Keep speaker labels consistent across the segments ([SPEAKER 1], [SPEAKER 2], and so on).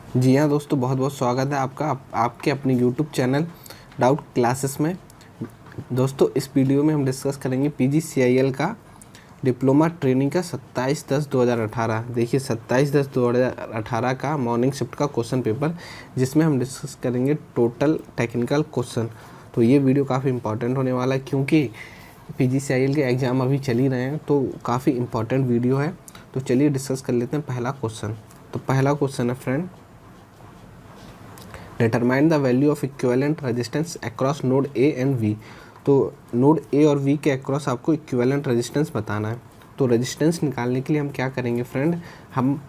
[SPEAKER 1] जी हाँ दोस्तों, बहुत बहुत स्वागत है आपका आपके अपने यूट्यूब चैनल डाउट क्लासेस में। दोस्तों इस वीडियो में हम डिस्कस करेंगे PGCIL का डिप्लोमा ट्रेनिंग का 27/10/2018। देखिए 27/10/2018 का मॉर्निंग शिफ्ट का क्वेश्चन पेपर, जिसमें हम डिस्कस करेंगे टोटल टेक्निकल क्वेश्चन। तो ये वीडियो काफ़ी इंपॉर्टेंट होने वाला है, क्योंकि PGCIL के एग्ज़ाम अभी चल ही रहे हैं, तो काफ़ी इंपॉर्टेंट वीडियो है। तो चलिए डिस्कस कर लेते हैं पहला क्वेश्चन। तो पहला क्वेश्चन है friend, determine the value of equivalent resistance across node A and B. तो नोड ए और वी के अक्रॉस आपको इक्विवेलेंट रेजिस्टेंस बताना है। तो रेजिस्टेंस निकालने के लिए हम क्या करेंगे फ्रेंड, हम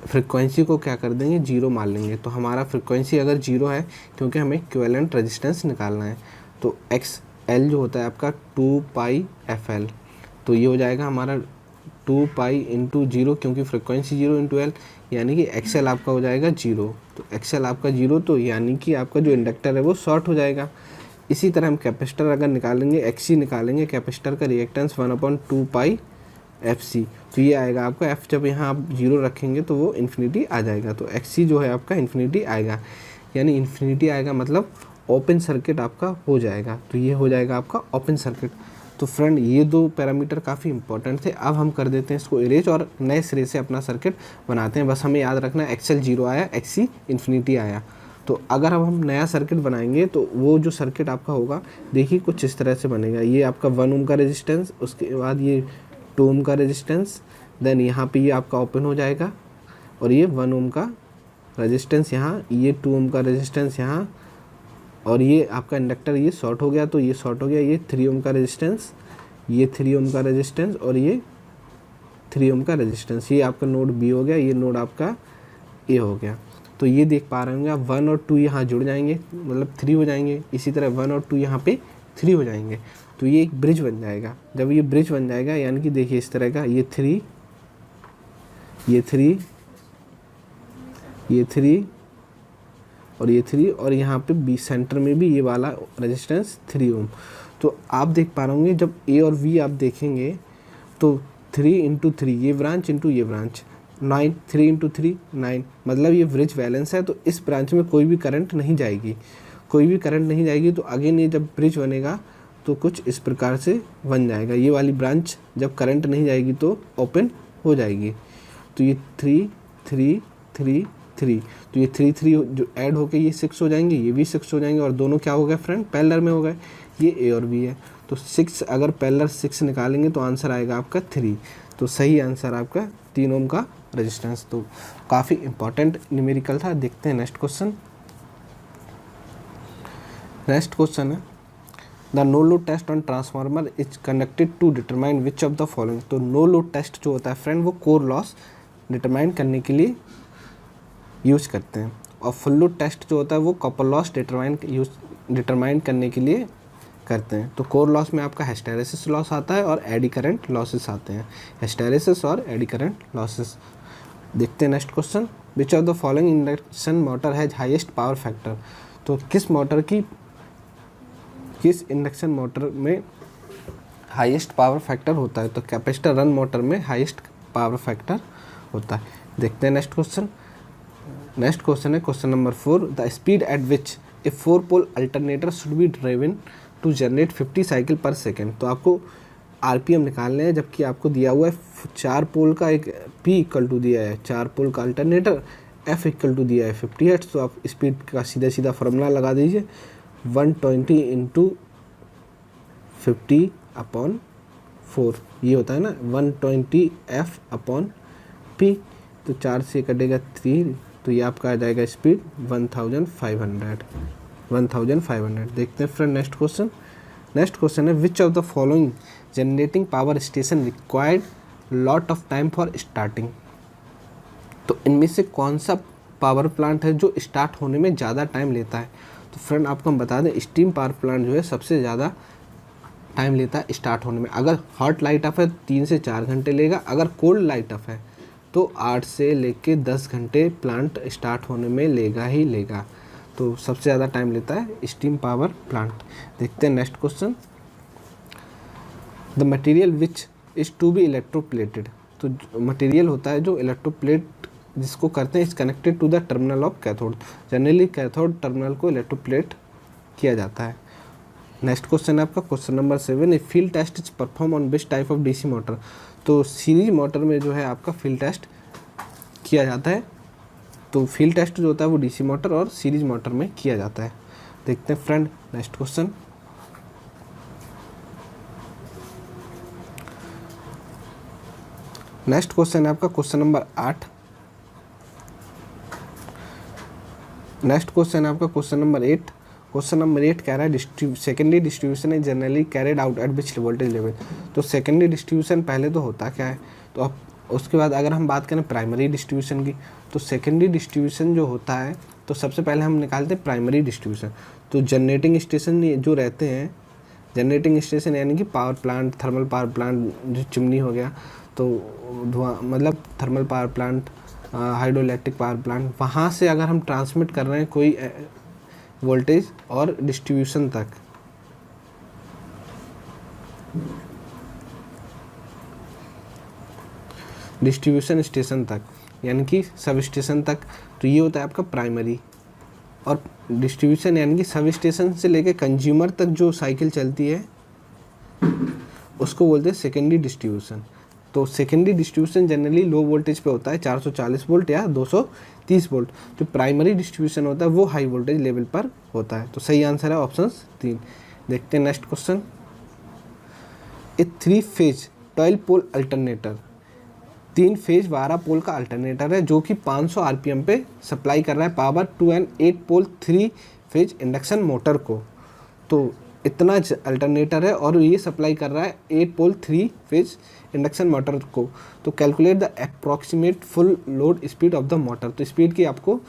[SPEAKER 1] फ्रिक्वेंसी को क्या कर देंगे, जीरो मान लेंगे। तो हमारा फ्रिक्वेंसी अगर जीरो है, क्योंकि हमें इक्विवेलेंट रेजिस्टेंस निकालना है, तो एक्स एल जो होता है आपका 2πfl, तो ये हो जाएगा हमारा 2π इंटू जीरो, क्योंकि फ्रिक्वेंसी जीरो इंटू एल, यानी कि एक्सएल आपका हो जाएगा जीरो। तो एक्सएल आपका जीरो, तो यानी कि आपका जो इंडक्टर है वो शॉर्ट हो जाएगा। इसी तरह हम कैपेसिटर अगर निकालेंगे, एक्सी निकालेंगे, कैपेसिटर का रिएक्टेंस 1/2πfc, तो ये आएगा आपका एफ। जब यहाँ आप जीरो रखेंगे तो वो इन्फिनिटी आ जाएगा, तो एक्सी जो है आपका इन्फिनिटी आएगा, यानी इन्फिनिटी आएगा मतलब ओपन सर्किट आपका हो जाएगा। तो ये हो जाएगा आपका ओपन सर्किट। तो फ्रेंड ये दो पैरामीटर काफ़ी इंपॉर्टेंट थे। अब हम कर देते हैं इसको इरेज और नए सिरे से अपना सर्किट बनाते हैं। बस हमें याद रखना है एक्सएल जीरो आया, एक्सी इन्फिनिटी आया। तो अगर अब हम नया सर्किट बनाएंगे तो वो जो सर्किट आपका होगा, देखिए कुछ इस तरह से बनेगा। ये आपका 1 ओम का रेजिस्टेंस, उसके बाद ये 2 ओम का रेजिस्टेंस, देन यहाँ पे ये आपका ओपन हो जाएगा, और ये 1 ओम का रेजिस्टेंस यहाँ, ये 2 ओम का रेजिस्टेंस यहाँ, और ये आपका इंडक्टर ये शॉर्ट हो गया, तो ये शॉर्ट हो गया। ये 3 ओम का रेजिस्टेंस, ये 3 ओम का रेजिस्टेंस, और ये 3 ओम का रेजिस्टेंस। ये आपका नोड बी हो गया, ये नोड आपका ए हो गया। तो ये देख पा रहे होंगे आप, 1 और 2 यहाँ जुड़ जाएंगे, मतलब 3 हो जाएंगे। इसी तरह 1 और 2 यहाँ पे 3 हो जाएंगे, तो ये एक ब्रिज बन जाएगा। जब ये ब्रिज बन जाएगा, यानी कि देखिए इस तरह का, ये 3, ये 3, ये 3 और ये 3, और यहाँ पे बी सेंटर में भी ये वाला रेजिस्टेंस 3 ओम। तो आप देख पा रहे होंगे, जब ए और वी आप देखेंगे तो 3 इंटू 3 ये ब्रांच इंटू ये ब्रांच 9, 3 इंटू 3 9, मतलब ये ब्रिज बैलेंस है। तो इस ब्रांच में कोई भी करंट नहीं जाएगी, कोई भी करंट नहीं जाएगी। तो आगे नहीं, जब ब्रिज बनेगा तो कुछ इस प्रकार से बन जाएगा। ये वाली ब्रांच जब करंट नहीं जाएगी तो ओपन हो जाएगी। तो ये 3 3 3 3, तो ये 3 3 जो ऐड होके ये 6 हो जाएंगे, ये भी 6 हो जाएंगे, और दोनों क्या हो गए फ्रेंड, पैरेलल में हो गए। ये ए और बी है, तो 6 अगर पैरेलल 6 निकालेंगे तो आंसर आएगा आपका 3। तो सही आंसर आपका 3 ओम का रेजिस्टेंस। तो काफ़ी इंपॉर्टेंट न्यूमेरिकल था। देखते हैं नेक्स्ट क्वेश्चन। नेक्स्ट क्वेश्चन है, the no load test on transformer is conducted to determine which of the following. तो नो लोड टेस्ट जो होता है फ्रेंड, वो कोर लॉस डिटरमाइन करने के लिए यूज करते हैं, और फुल लोड टेस्ट जो होता है वो कॉपर लॉस डिटरमाइन करने के लिए करते हैं। तो कोर लॉस में आपका हिस्टैरिसीस लॉस आता है और एडी करंट लॉसेस आते हैं, हिस्टैरिसीस और एडी करंट लॉसेस। देखते हैं next question, which of the following induction motor has highest power factor. तो किस इंडक्शन मोटर में हाईएस्ट पावर फैक्टर होता है। तो कैपेसिटर रन मोटर में हाईएस्ट पावर फैक्टर होता है। देखते हैं नेक्स्ट क्वेश्चन। नेक्स्ट क्वेश्चन है question number 4, the speed at which a 4 pole alternator should be driven to generate 50 cycle per second. तो आपको आरपीएम निकालने हैं, जबकि आपको दिया हुआ है 4 पोल का एक पी इक्वल टू दिया है, 4 पोल का अल्टरनेटर, एफ इक्वल टू दिया है 50 हर्ट्ज। तो आप स्पीड का सीधा सीधा फार्मूला लगा दीजिए, 120 इंटू 50/4, ये होता है ना 120 एफ अपॉन पी। तो 4 से कटेगा 3, तो ये आपका आ जाएगा स्पीड 1500। देखते हैं friend next question. Next question है, which of the following generating power station required lot of time for starting. तो इनमें से कौन सा पावर प्लांट है जो स्टार्ट होने में ज़्यादा टाइम लेता है। तो फ्रेंड आपको हम बता दें, स्टीम पावर प्लांट जो है सबसे ज़्यादा टाइम लेता है स्टार्ट होने में। अगर हॉट लाइट ऑफ है 3 से 4 घंटे लेगा, अगर कोल्ड लाइट ऑफ है तो 8 से लेके 10 घंटे प्लांट स्टार्ट होने में लेगा ही लेगा। तो सबसे ज़्यादा टाइम लेता है स्टीम पावर प्लांट। देखते हैं next question, the material which is to be electroplated. तो मटेरियल होता है जो इलेक्ट्रोप्लेट जिसको करते हैं is connected to the terminal of cathode. Generally cathode terminal को इलेक्ट्रोप्लेट किया जाता है। नेक्स्ट क्वेश्चन है आपका question number 7, a field test is perform on which type of DC motor. तो सीरीज मोटर में जो है आपका फील्ड टेस्ट किया जाता है। तो फील्ड टेस्ट जो होता है वो डीसी मोटर और सीरीज मोटर में किया जाता है। देखते हैं friend next question. Next question है आपका क्वेश्चन नंबर 8। नेक्स्ट क्वेश्चन है आपका क्वेश्चन नंबर 8। क्वेश्चन नंबर 8 कह रहा है secondary distribution is generally carried out at which voltage level. तो सेकेंडरी डिस्ट्रीब्यूशन पहले तो होता क्या है, तो अब उसके बाद अगर हम बात करें प्राइमरी डिस्ट्रीब्यूशन की, तो सेकेंडरी डिस्ट्रीब्यूशन जो होता है तो सबसे पहले हम निकालते हैं प्राइमरी डिस्ट्रीब्यूशन। तो जनरेटिंग स्टेशन जो रहते हैं, जनरेटिंग स्टेशन यानी कि power plant, thermal power plant, जो चिमनी हो गया तो धुआं मतलब thermal power plant, hydro electric power plant, वहाँ से अगर हम ट्रांसमिट कर रहे हैं कोई वोल्टेज और डिस्ट्रीब्यूशन तक, डिस्ट्रीब्यूशन स्टेशन तक यानी कि सब स्टेशन तक, तो ये होता है आपका प्राइमरी। और डिस्ट्रीब्यूशन यानी कि सब स्टेशन से लेके कंज्यूमर तक जो साइकिल चलती है उसको बोलते हैं सेकेंडरी डिस्ट्रीब्यूशन। तो secondary distribution generally low voltage पे होता है, 440 वोल्ट या 230 वोल्ट। जो प्राइमरी डिस्ट्रीब्यूशन होता है वो हाई वोल्टेज लेवल पर होता है। तो सही आंसर है ऑप्शन 3। देखते हैं नेक्स्ट क्वेश्चन। ए 3 फेज 12 पोल अल्टरनेटर, 3 फेज 12 पोल का अल्टरनेटर है जो कि 500 आरपीएम पे सप्लाई कर रहा है power to an 8 pole 3 phase induction motor को। तो इतना अल्टरनेटर है और ये सप्लाई कर रहा है 8 पोल 3 फेज इंडक्शन मोटर को। तो calculate the approximate full load speed of the motor. तो स्पीड की आपको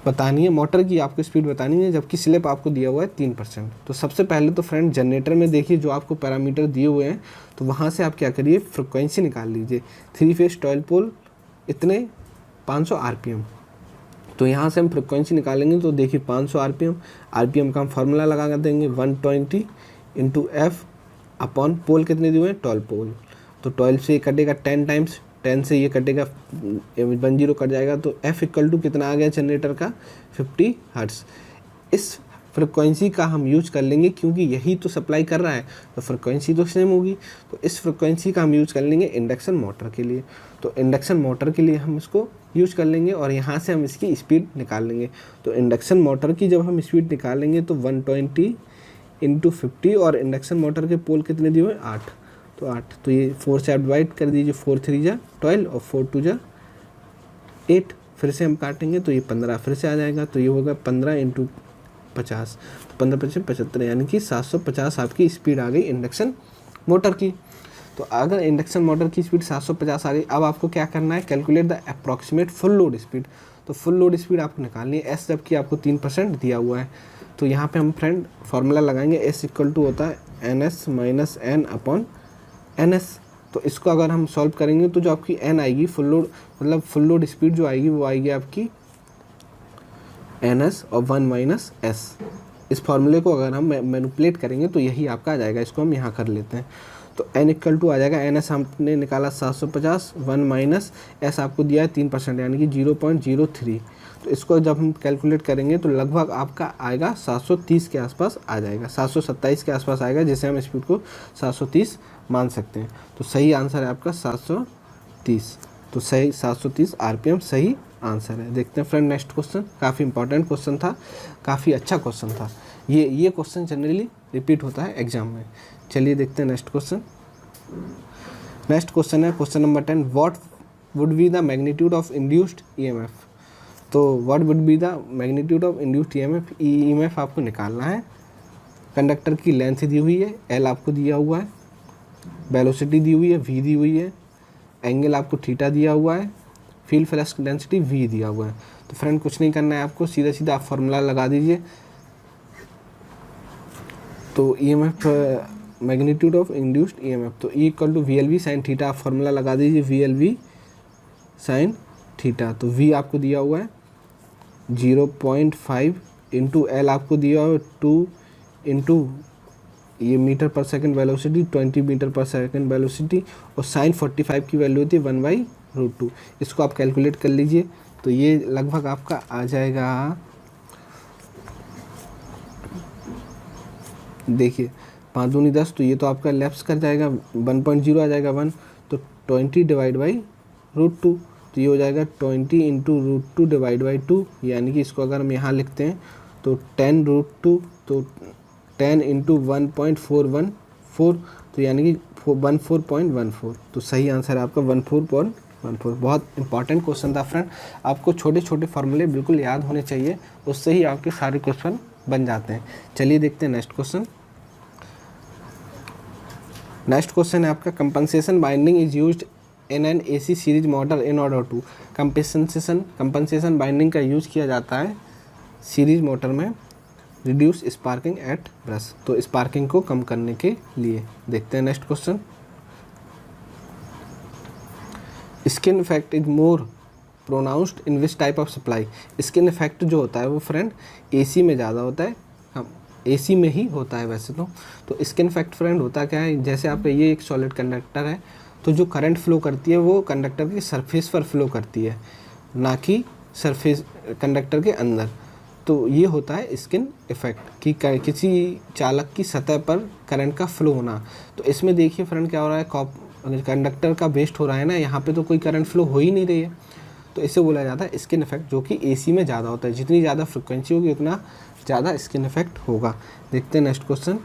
[SPEAKER 1] बतानी है, मोटर की आपको स्पीड बतानी है, जबकि स्लिप आपको दिया हुआ है 3%। तो सबसे पहले तो फ्रेंड जनरेटर में देखिए जो आपको पैरामीटर दिए हुए हैं, तो वहाँ से आप क्या करिए फ्रिक्वेंसी निकाल लीजिए। 3 फेज 12 पोल इतने 500 आरपीएम। तो यहाँ से हम फ्रिक्वेंसी निकालेंगे तो देखिए 500 आरपीएम का हम फार्मूला लगा देंगे 120 इंटू एफ अपॉन पोल कितने दिए हुए हैं 12 पोल। तो 12 से ये कटेगा 10 टाइम्स, 10 से ये कटेगा 10 कट जाएगा, तो एफ इक्वल टू कितना आ गया जनरेटर का 50 हर्ट्स। इस फ्रिक्वेंसी का हम यूज कर लेंगे क्योंकि यही तो सप्लाई कर रहा है तो फ्रिक्वेंसी तो सेम होगी। तो इस फ्रिक्वेंसी का हम यूज कर लेंगे इंडक्शन मोटर के लिए। तो इंडक्शन मोटर के लिए हम इसको यूज कर लेंगे और यहाँ से हम इसकी स्पीड निकाल लेंगे। तो इंडक्शन मोटर की जब हम स्पीड निकालेंगे तो 120 इंटू 50 और इंडक्शन मोटर के पोल कितने दिए हुए 8, तो 8, तो ये 4 से आप डिवाइड कर दीजिए, 4 3 जा 12 और 4 2 जा 8, फिर से हम काटेंगे तो ये 15 फिर से आ जाएगा। तो ये होगा 15 इंटू 50, तो 15 55 75 यानी कि 750 आपकी स्पीड आ गई इंडक्शन मोटर की। तो अगर इंडक्शन मोटर की स्पीड 750 आ गई, अब आपको क्या करना है calculate the approximate full load speed. तो फुल लोड स्पीड आपको निकालनी है एस, जबकि आपको 3% दिया हुआ है। तो यहाँ पे हम फ्रेंड फार्मूला लगाएंगे, एस इक्वल टू होता है N S minus N upon N S. तो इसको अगर हम सॉल्व करेंगे तो जो आपकी एन आएगी फुल लोड मतलब फुल लोड स्पीड जो आएगी वो आएगी आपकी एन एस और 1 माइनस एस। इस फार्मूले को अगर हम मैनिपुलेट करेंगे तो यही आपका आ जाएगा, इसको हम यहाँ कर लेते हैं। तो एन इक्वल टू आ जाएगा एन एस हमने निकाला 750, 1 माइनस एस आपको दिया है 3% यानी कि 0.03। तो इसको जब हम कैलकुलेट करेंगे तो लगभग आपका आएगा 730 के आसपास आ जाएगा, 727 के आसपास आएगा, जिससे हम स्पीड को 730 मान सकते हैं। तो सही आंसर है आपका 730। तो सही 730 आरपीएम सही आंसर है। देखते हैं फ्रेंड नेक्स्ट क्वेश्चन, काफ़ी इंपॉर्टेंट क्वेश्चन था, काफ़ी अच्छा क्वेश्चन था। ये क्वेश्चन जनरली रिपीट होता है एग्जाम में। चलिए देखते हैं नेक्स्ट क्वेश्चन। नेक्स्ट क्वेश्चन है question number 10, what would be the magnitude of induced EMF. तो what would be the magnitude of induced EMF. EMF आपको निकालना है। कंडक्टर की लेंथ दी हुई है, एल आपको दिया हुआ है, वेलोसिटी दी हुई है, वी दी हुई है, एंगल आपको थीटा दिया हुआ है, फील्ड फ्लक्स डेंसिटी वी दिया हुआ है। तो फ्रेंड कुछ नहीं करना है आपको, सीधा सीधा आप फार्मूला लगा दीजिए। तो EMF magnitude of induced EMF, तो E equal to V L V sine theta, आप फार्मूला लगा दीजिए V L V sine theta. तो वी आपको दिया हुआ है 0.5 इंटू एल आपको दिया हुआ है 2 इंटू ये मीटर पर सेकंड वेलोसिटी 20 मीटर पर सेकंड वेलोसिटी, और साइन 45 की वैल्यू होती है 1/√2। इसको आप कैलकुलेट कर लीजिए, तो ये लगभग आपका आ जाएगा, देखिए 5 दूनी 10, तो ये तो आपका लैप्स कर जाएगा, 1.0 आ जाएगा 1, तो 20 डिवाइड बाई √2, तो ये हो जाएगा 20 इंटू √2 डिवाइड बाई 2, यानी कि इसको अगर हम यहाँ लिखते हैं तो 10√2, तो 10 इंटू 1.414, तो यानी कि 14.14, तो सही आंसर है आपका 14.14। बहुत इंपॉर्टेंट क्वेश्चन था फ्रेंड, आपको छोटे छोटे फार्मूले बिल्कुल याद होने चाहिए, उससे ही आपके सारे क्वेश्चन बन जाते हैं। चलिए देखते हैं नेक्स्ट क्वेश्चन। नेक्स्ट क्वेश्चन है आपका, compensation binding is used in an AC series motor in order to. Compensation binding का यूज किया जाता है सीरीज मोटर में रिड्यूस स्पार्किंग एट ब्रश, तो स्पार्किंग को कम करने के लिए। देखते हैं next question. Skin effect is more pronounced in which type of supply. Skin effect जो होता है वो फ्रेंड एसी में ज़्यादा होता है, हम एसी में ही होता है वैसे तो स्किन इफेक्ट फ्रेंड होता क्या है, जैसे आपका ये एक सॉलिड कंडक्टर है, तो जो करंट फ्लो करती है वो कंडक्टर के सरफेस पर फ्लो करती है, ना कि सरफेस कंडक्टर के अंदर। तो ये होता है स्किन इफेक्ट कि किसी चालक की सतह पर करंट का फ्लो होना। तो इसमें देखिए फ्रेंड क्या हो रहा है, कंडक्टर का वेस्ट हो रहा है ना, यहाँ पे तो कोई करंट फ्लो हो ही नहीं रही है, तो इसे बोला जाता है स्किन इफेक्ट, जो कि एसी में ज़्यादा होता है। जितनी ज़्यादा फ्रिक्वेंसी होगी उतना ज़्यादा स्किन इफेक्ट होगा। देखते हैं नेक्स्ट क्वेश्चन।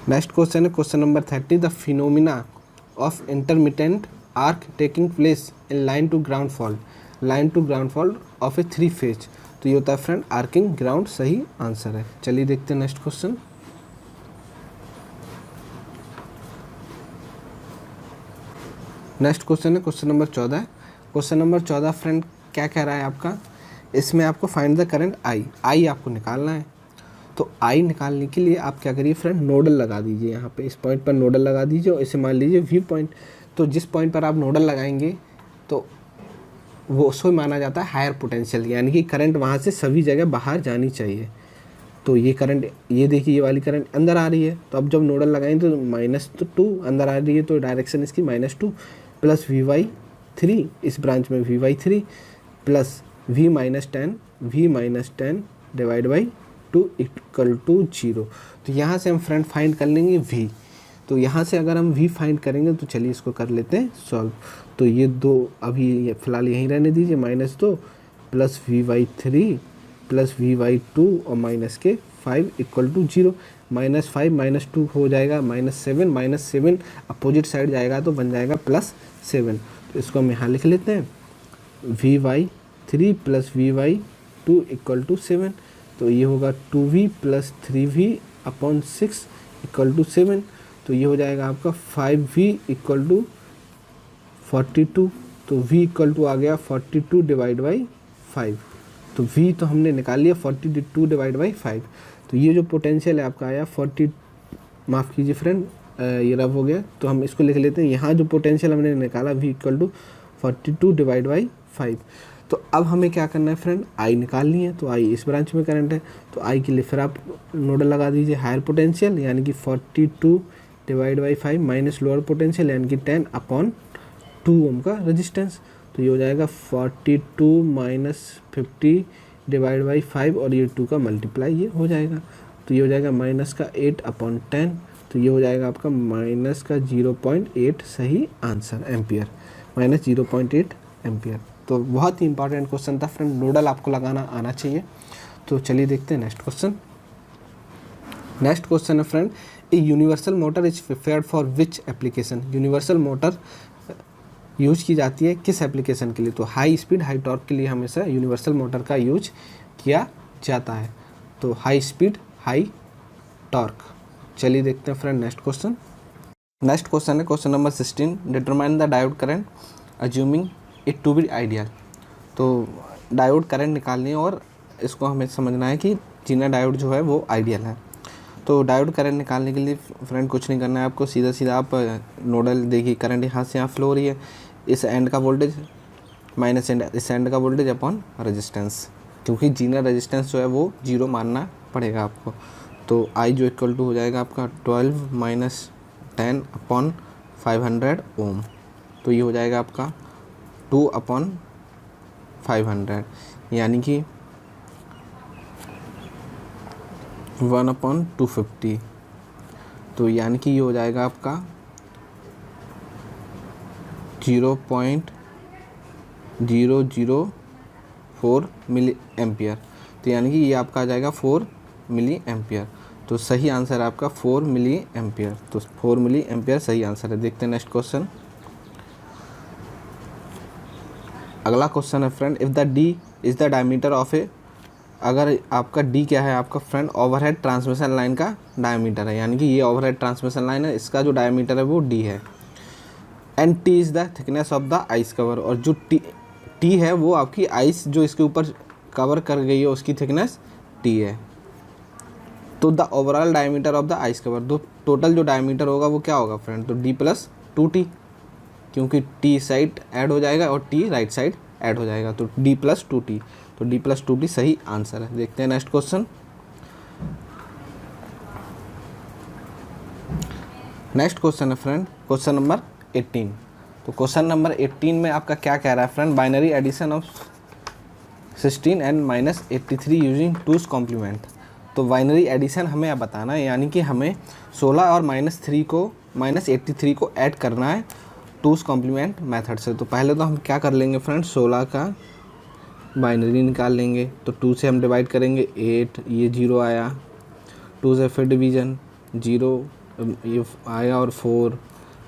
[SPEAKER 1] नेक्स्ट क्वेश्चन है question number 30, the phenomena of intermittent arc taking place in line to ground fault of a 3 phase. तो ये होता है फ्रेंड आर्किंग ग्राउंड, सही आंसर है। चलिए देखते हैं नेक्स्ट क्वेश्चन। नेक्स्ट क्वेश्चन है question number 14। Question number 14 friend क्या कह रहा है आपका, इसमें आपको फाइंड द करंट आई आपको निकालना है। तो आई निकालने के लिए आप क्या करिए फ्रेंड, नोडल लगा दीजिए, यहाँ पे इस पॉइंट पर नोडल लगा दीजिए, और इसे मान लीजिए वी पॉइंट। तो जिस पॉइंट पर आप नोडल लगाएंगे तो वो उसको माना जाता है हायर पोटेंशियल, यानी कि करंट वहाँ से सभी जगह बाहर जानी चाहिए। तो ये करंट, ये देखिए ये वाली करंट अंदर आ रही है, तो अब जब नोडल लगाएंगे तो -2 अंदर आ रही है, तो डायरेक्शन इसकी -2 प्लस V/3, इस ब्रांच में V/3 plus V - 10 divide by 2 = 0। तो यहाँ से हम फ्रेंड फाइंड कर लेंगे V। तो यहाँ से अगर हम V फाइंड करेंगे तो चलिए इसको कर लेते हैं सॉल्व। तो ये दो अभी फ़िलहाल यहीं रहने दीजिए, -2 प्लस V/3 प्लस V/2 और -5 = 0। -5 - 2 हो जाएगा -7 अपोजिट साइड जाएगा तो बन जाएगा +7। तो इसको हम यहाँ लिख लेते हैं V/3 प्लस V/2 = 7। तो ये होगा 2V प्लस 3V/6 = 7। तो ये हो जाएगा आपका 5V = 42। तो V = आ गया 42 डिवाइड बाई 5। तो V तो हमने निकाल लिया 42 डिवाइड बाई 5। तो ये जो पोटेंशियल है आपका आया 40, माफ़ कीजिए फ्रेंड ये रब हो गया, तो हम इसको लिख लेते हैं। यहाँ जो पोटेंशियल हमने निकाला V = 42 डिवाइड बाई 5। तो अब हमें क्या करना है फ्रेंड, I निकालनी है। तो I इस ब्रांच में करंट है, तो I के लिए फिर आप नोडल लगा दीजिए हायर पोटेंशियल, यानी कि 42 divide by 5 minus lower potential यानी कि 10/2 ओम का रेजिस्टेंस। तो ये हो जाएगा 42 - 50 डिवाइड बाई 5, और ये 2 का मल्टीप्लाई ये हो जाएगा। तो ये हो जाएगा -8/10। तो ये हो जाएगा आपका -0.8 सही आंसर एम्पियर, -0.8 एम्पियर। तो बहुत ही इंपॉर्टेंट क्वेश्चन था फ्रेंड, नोडल आपको लगाना आना चाहिए। तो चलिए देखते हैं नेक्स्ट क्वेश्चन। नेक्स्ट क्वेश्चन है friend, a universal motor is preferred for which application. Universal motor use की जाती है किस एप्लीकेशन के लिए, तो हाई स्पीड हाई टॉर्क के लिए हमेशा यूनिवर्सल मोटर का यूज किया जाता है। तो हाई स्पीड हाई टॉर्क। चलिए देखते हैं friend next question. Next question है question number 16, determine the diode current assuming it to be ideal. तो डायोड करंट निकालनी है और इसको हमें समझना है कि जीना डायोड जो है वो आइडियल है। तो डायोड करंट निकालने के लिए फ्रेंड कुछ नहीं करना है आपको, सीधा आप नोडल देखिए, करंट यहाँ से यहाँ फ्लो हो रही है, इस एंड का वोल्टेज माइनस एंड इस एंड का वोल्टेज अपॉन रेजिस्टेंस, क्योंकि जीना रेजिस्टेंस जो है वो 0 मानना पड़ेगा आपको। तो आई जो इक्वल टू हो जाएगा आपका 12 माइनस 10 अपॉन 500 ओम, तो ये हो जाएगा आपका 2 अपॉन 500, यानी कि 1 अपॉन 250, तो यानी कि ये हो जाएगा आपका 0.004 मिली एम्पियर, तो यानी कि ये आपका आ जाएगा 4 मिली एम्पियर। तो सही आंसर है आपका 4 मिली एम्पियर, तो 4 मिली एम्पियर सही आंसर है। देखते हैं नेक्स्ट क्वेश्चन। अगला क्वेश्चन है friend, if the D is the diameter of a, अगर आपका डी क्या है आपका फ्रेंड, ओवरहेड ट्रांसमिशन लाइन का डायमीटर है, यानी कि ये ओवरहेड ट्रांसमिशन लाइन है, इसका जो डायमीटर है वो डी है। And T is the thickness of the ice cover, और जो टी है वो आपकी आइस जो इसके ऊपर कवर कर गई है उसकी थिकनेस टी है। तो the overall diameter of the ice cover, तो टोटल जो डायमीटर होगा वो क्या होगा फ्रेंड, तो डी प्लस 2t, क्योंकि टी साइड ऐड हो जाएगा और टी राइट साइड ऐड हो जाएगा, तो डी प्लस 2t, तो डी प्लस 2t सही आंसर है। देखते हैं नेक्स्ट क्वेश्चन। नेक्स्ट क्वेश्चन है फ्रेंड क्वेश्चन नंबर 18। तो क्वेश्चन नंबर 18 में आपका क्या कह रहा है friend, binary addition of 16 and minus 83 using 2's complement. तो बाइनरी एडिशन हमें अब बताना है, यानी कि हमें 16 और -83 को ऐड करना है 2's कॉम्प्लीमेंट मेथड से। तो पहले तो हम क्या कर लेंगे फ्रेंड, 16 का बाइनरी निकाल लेंगे, तो 2 से हम डिवाइड करेंगे 8, ये 0 आया, 2 से फिर डिवीज़न 0 ये आया और 4,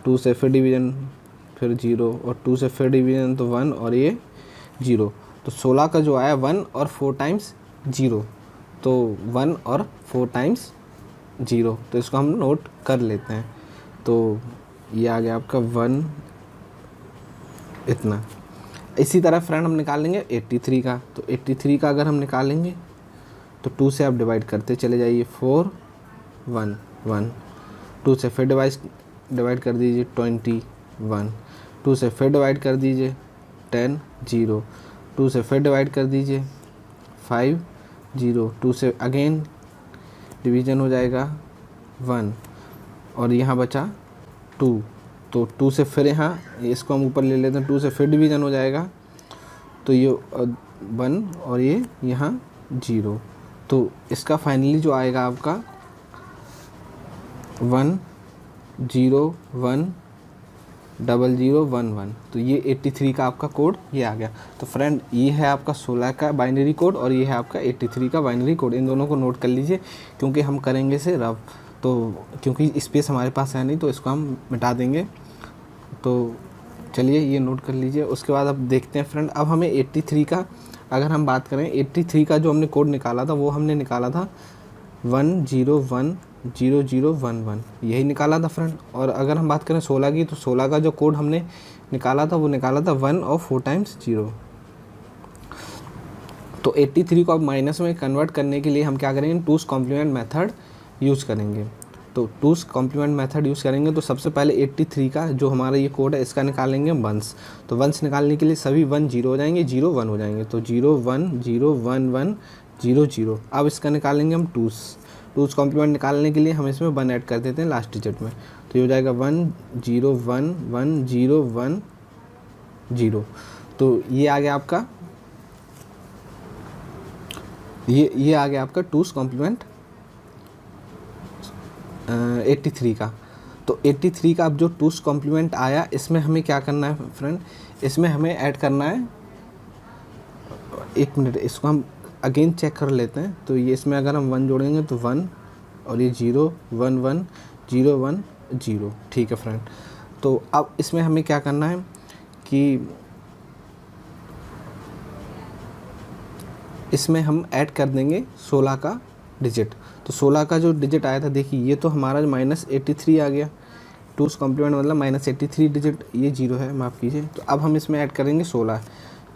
[SPEAKER 1] 2 से फिर डिवीज़न फिर 0 और 2 से फिर डिवीज़न तो 1 और ये 0। तो 16 का जो आया 1 और 4 टाइम्स 0, तो 1 और 4 टाइम्स 0, तो इसको हम नोट कर लेते हैं। तो ये आ गया आपका 1 इतना। इसी तरह फ्रेंड हम निकाल लेंगे 83 का, तो 83 का अगर हम निकालेंगे तो 2 से आप डिवाइड करते चले जाइए, 4 1 1, 2 से फिर डिवाइड कर दीजिए 21, 2 से फिर डिवाइड कर दीजिए 10 0, 2 से फिर डिवाइड कर दीजिए 5 0, 2 से अगेन डिवीज़न हो जाएगा 1 और यहाँ बचा 2, तो 2 से फिर यहाँ इसको हम ऊपर ले लेते हैं, 2 से फिर डिवीज़न हो जाएगा, तो ये 1 और ये यहाँ 0, तो इसका फाइनली जो आएगा आपका 1 0 1 0 0 1 1, तो ये 83 का आपका कोड ये आ गया। तो फ्रेंड ये है आपका 16 का बाइनरी कोड और ये है आपका 83 का बाइनरी कोड, इन दोनों को नोट कर लीजिए क्योंकि हम करेंगे इसे रफ, तो क्योंकि स्पेस हमारे पास है नहीं तो इसको हम मिटा देंगे। तो चलिए ये नोट कर लीजिए। उसके बाद अब देखते हैं फ्रेंड, अब हमें 83 का अगर हम बात करें, 83 का जो हमने कोड निकाला था वो हमने निकाला था 1 0 1 0 0 1 1, यही निकाला था फ्रेंड। और अगर हम बात करें 16 की, तो 16 का जो कोड हमने निकाला था वो निकाला था 1 और 4 टाइम्स 0। तो 83 को अब माइनस में कन्वर्ट करने के लिए हम क्या करेंगे, 2's कॉम्प्लीमेंट मेथड यूज़ करेंगे। तो 2's कॉम्प्लीमेंट मेथड यूज़ करेंगे तो सबसे पहले 83 का जो हमारा ये कोड है इसका निकालेंगे वंस। तो वंस निकालने के लिए सभी 1 0 हो जाएंगे, 0 1 हो जाएंगे, तो 0 1 0 1 1 0 0। अब इसका निकालेंगे हम 2's कॉम्प्लीमेंट निकालने के लिए हम इसमें 1 ऐड कर देते हैं लास्ट डिजिट में, तो ये हो जाएगा 1 0 1 1 0 1 0। तो ये आ गया आपका ये आ गया आपका 2's कॉम्प्लीमेंट 83 का। तो 83 का अब जो 2's कॉम्प्लीमेंट आया इसमें हमें क्या करना है फ्रेंड, इसमें हमें ऐड करना है, एक मिनट इसको हम अगेन चेक कर लेते हैं। तो ये इसमें अगर हम 1 जोड़ेंगे तो 1 और ये 0 1 1 0 1 0, ठीक है फ्रेंड। तो अब इसमें हमें क्या करना है कि इसमें हम ऐड कर देंगे 16 का डिजिट। तो 16 का जो डिजिट आया था देखिए ये तो हमारा -83 आ गया, 2's कॉम्प्लीमेंट मतलब -83 डिजिट, ये 0 है माफ़ कीजिए। तो अब हम इसमें ऐड करेंगे 16,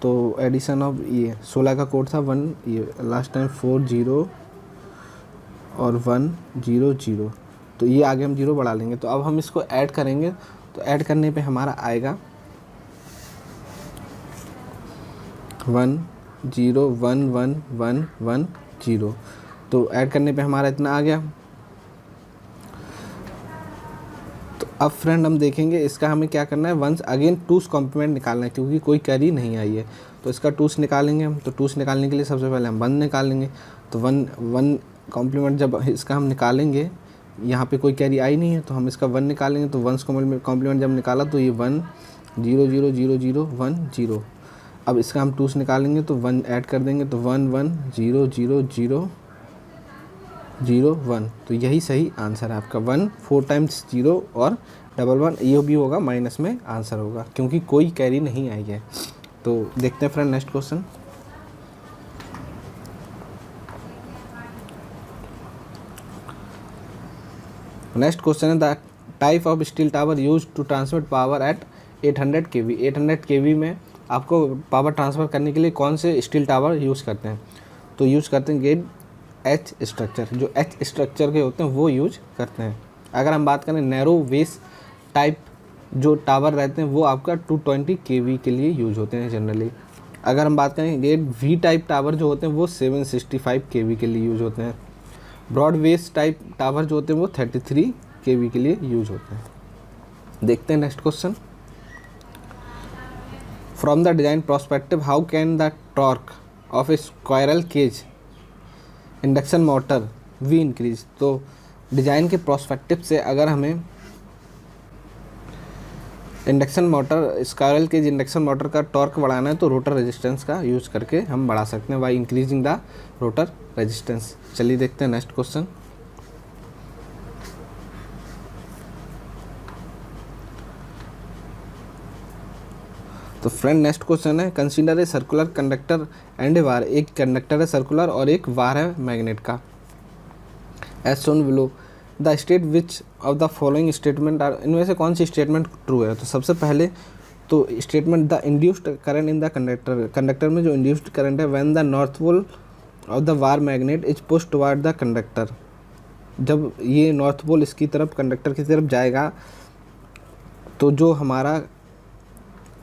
[SPEAKER 1] तो एडिशन ऑफ ये 16 का कोड था 1, ये लास्ट टाइम 4 0 और 1 0 0, तो ये आगे हम 0 बढ़ा लेंगे। तो अब हम इसको ऐड करेंगे, तो ऐड करने पे हमारा आएगा 1 0 1 1 1 1 0। तो ऐड करने पे हमारा इतना आ गया। तो अब फ्रेंड हम देखेंगे इसका हमें क्या करना है, वंस अगेन टूस कॉम्प्लीमेंट निकालना है, क्योंकि कोई कैरी नहीं आई है। तो इसका टूस निकालेंगे हम। तो टूस निकालने के लिए सबसे पहले हम 1 निकालेंगे। तो 1 कॉम्प्लीमेंट जब इसका हम निकालेंगे, यहाँ पे कोई कैरी आई नहीं है तो हम इसका 1 निकालेंगे। तो वंस कॉम्प्लीमेंट जब निकाला तो ये 1 0 0 0 0 1 0। अब इसका हम टूस निकालेंगे तो 1 ऐड कर देंगे, तो 1 1 0 0 0 0 1। तो यही सही आंसर है आपका। 1 4 टाइम्स 0 और 1 1 ये भी होगा, माइनस में आंसर होगा, क्योंकि कोई कैरी नहीं आई है। तो देखते हैं friend next question. Next question है the type of steel tower use to transmit power at 800 kV। 800 kV में आपको पावर ट्रांसफ़र करने के लिए कौन से स्टील टावर यूज़ करते हैं? तो यूज़ करते हैं गेज एच स्ट्रक्चर। जो एच स्ट्रक्चर के होते हैं वो यूज करते हैं। अगर हम बात करें नैरो वेस टाइप जो टावर रहते हैं वो आपका 220 kV के लिए यूज होते हैं जनरली। अगर हम बात करें गेट वी टाइप टावर जो होते हैं वो 765 kV के लिए यूज होते हैं। ब्रॉड वेस टाइप टावर जो होते हैं वो 33 kV के लिए यूज होते हैं। देखते हैं next question. From the design prospective how can the torque of a squirrel cage induction motor be increase. तो डिज़ाइन के प्रोस्पेक्टिव से अगर हमें induction motor squirrel cage induction motor का टॉर्क बढ़ाना है तो रोटर रेजिस्टेंस का यूज़ करके हम बढ़ा सकते हैं by increasing the rotor resistance. चलिए देखते हैं नेक्स्ट क्वेश्चन। तो फ्रेंड नेक्स्ट क्वेश्चन है consider a circular conductor and a wire. एक कंडक्टर है सर्कुलर और एक वायर है मैग्नेट का। As shown below the state which of the following statement are. इनमें से कौन सी स्टेटमेंट ट्रू है? तो सबसे पहले तो statement the induced current in the conductor में जो इंड्यूस्ड करंट है when the north pole of the wire magnet is pushed toward the conductor. जब ये नॉर्थ पोल इसकी तरफ कंडक्टर की तरफ जाएगा तो जो हमारा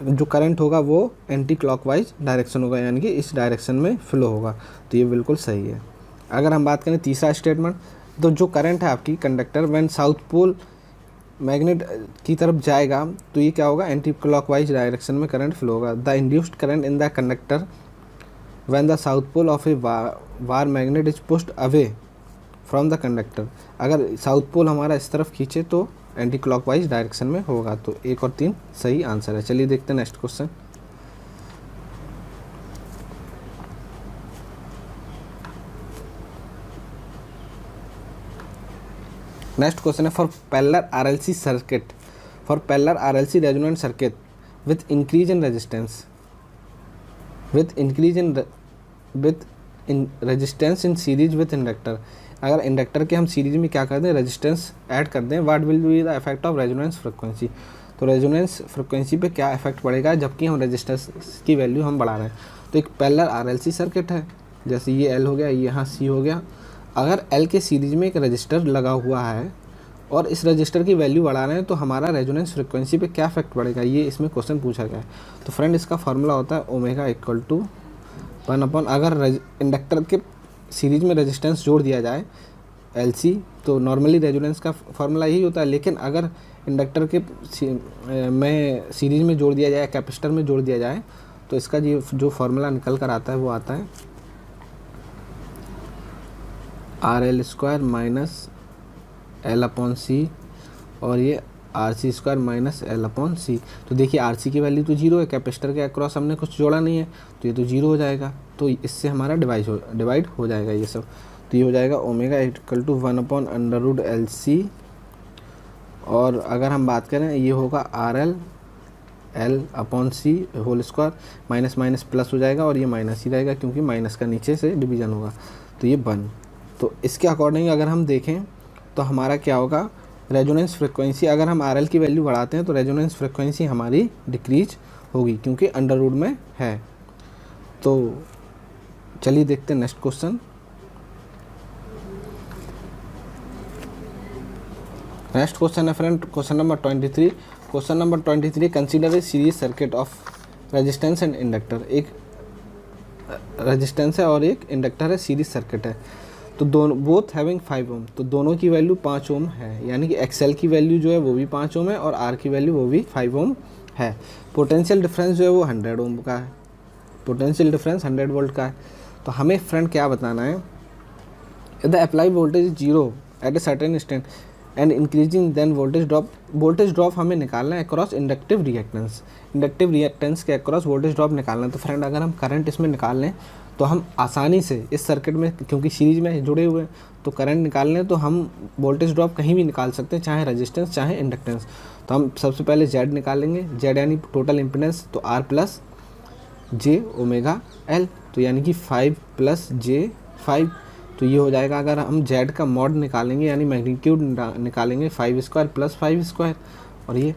[SPEAKER 1] जो करंट होगा वो एंटी क्लॉकवाइज डायरेक्शन होगा, यानी कि इस डायरेक्शन में फ्लो होगा। तो ये बिल्कुल सही है। अगर हम बात करें तीसरा स्टेटमेंट, तो जो करंट है आपकी conductor when south pole magnet की तरफ जाएगा तो ये क्या होगा, एंटी क्लॉकवाइज डायरेक्शन में करंट फ्लो होगा। The induced current in the conductor when the south pole of a wire magnet is pushed away from the conductor. अगर साउथ पोल हमारा इस तरफ खींचे तो एंटी क्लॉकवाइज डायरेक्शन में होगा। तो 1 और 3 सही आंसर है। चलिए देखते हैं नेक्स्ट क्वेश्चन। नेक्स्ट क्वेश्चन है for parallel RLC circuit, for parallel RLC resonant circuit with increase in resistance resistance in series with inductor. अगर इंडक्टर के हम सीरीज में क्या कर दें, रेजिस्टेंस ऐड कर दें, what will be the effect of resonance frequency. तो रेजोनेंस फ्रीक्वेंसी पे क्या इफेक्ट पड़ेगा जबकि हम रेजिस्टेंस की वैल्यू हम बढ़ा रहे हैं। तो एक पैरेलल आरएलसी सर्किट है, जैसे ये एल हो गया, ये यहाँ सी हो गया। अगर एल के सीरीज में एक रजिस्टर लगा हुआ है और इस रजिस्टर की वैल्यू बढ़ा रहे हैं तो हमारा रेजोनेंस फ्रीक्वेंसी पे क्या इफेक्ट पड़ेगा, ये इसमें क्वेश्चन पूछा गया है। तो फ्रेंड इसका फार्मूला होता है ओमेगा इक्वल टू 1/, अगर इंडक्टर के सीरीज में रेजिस्टेंस जोड़ दिया जाए एलसी तो नॉर्मली रेजोनेंस का फार्मूला यही होता है। लेकिन अगर इंडक्टर के में सीरीज में जोड़ दिया जाए, कैपेसिटर में जोड़ दिया जाए तो इसका जो फार्मूला निकल कर आता है वो आता है RL² माइनस L/C और ये RC² माइनस L/C। तो देखिए RC की वैल्यू तो 0 है, कैपेसिटर के अक्रॉस हमने कुछ जोड़ा नहीं है तो ये तो 0 हो जाएगा। तो इससे हमारा डिवाइड हो जाएगा ये सब। तो ये हो जाएगा ओमेगा इक्वल टू 1/√LC। और अगर हम बात करें ये होगा RL L/C whole square, minus minus plus हो जाएगा और ये माइनस ही रहेगा क्योंकि माइनस का नीचे से डिवीजन होगा। तो ये 1। तो इसके अकॉर्डिंग अगर हम देखें तो हमारा क्या होगा, रेजोनेंस फ्रीक्वेंसी अगर हम RL की वैल्यू बढ़ाते हैं तो रेजोनेंस फ्रीक्वेंसी हमारी डिक्रीज होगी क्योंकि अंडर रूट में है। तो चलिए देखते हैं नेक्स्ट क्वेश्चन। नेक्स्ट क्वेश्चन है friend question number 23। Question number 23 consider a series circuit of resistance and inductor. एक रेजिस्टेंस है और एक इंडक्टर है, सीरीज सर्किट है। तो दोनों बोथ हैविंग 5 ओम, तो दोनों की वैल्यू 5 ओम है, यानी कि एक्सएल की वैल्यू जो है वो भी 5 ओम है और आर की वैल्यू वो भी 5 ओम है। पोटेंशियल डिफरेंस जो है वो 100 ओम का है, पोटेंशियल डिफरेंस 100 वोल्ट का है। तो हमें फ्रेंड क्या बताना है, the apply voltage is 0 at a certain instant and increasing then voltage drop हमें निकालना है अक्रॉस इंडक्टिव रिएक्टेंस के अक्रॉस वोल्टेज ड्रॉप निकालना है। तो फ्रेंड अगर हम करंट इसमें निकाल लें तो हम आसानी से इस सर्किट में, क्योंकि सीरीज में जुड़े हुए हैं, तो करंट निकाल लें तो हम वोल्टेज ड्रॉप कहीं भी निकाल सकते हैं, चाहे रेजिस्टेंस चाहे इंडक्टेंस। तो हम सबसे पहले जेड निकालेंगे, जेड यानी टोटल इम्पिडेंस, तो R plus J omega L, तो यानी कि 5 प्लस जे 5, तो ये हो जाएगा। अगर हम जेड का मॉड निकालेंगे यानी मैग्नीट्यूड निकालेंगे 5 स्क्वायर प्लस 5 स्क्वायर, और ये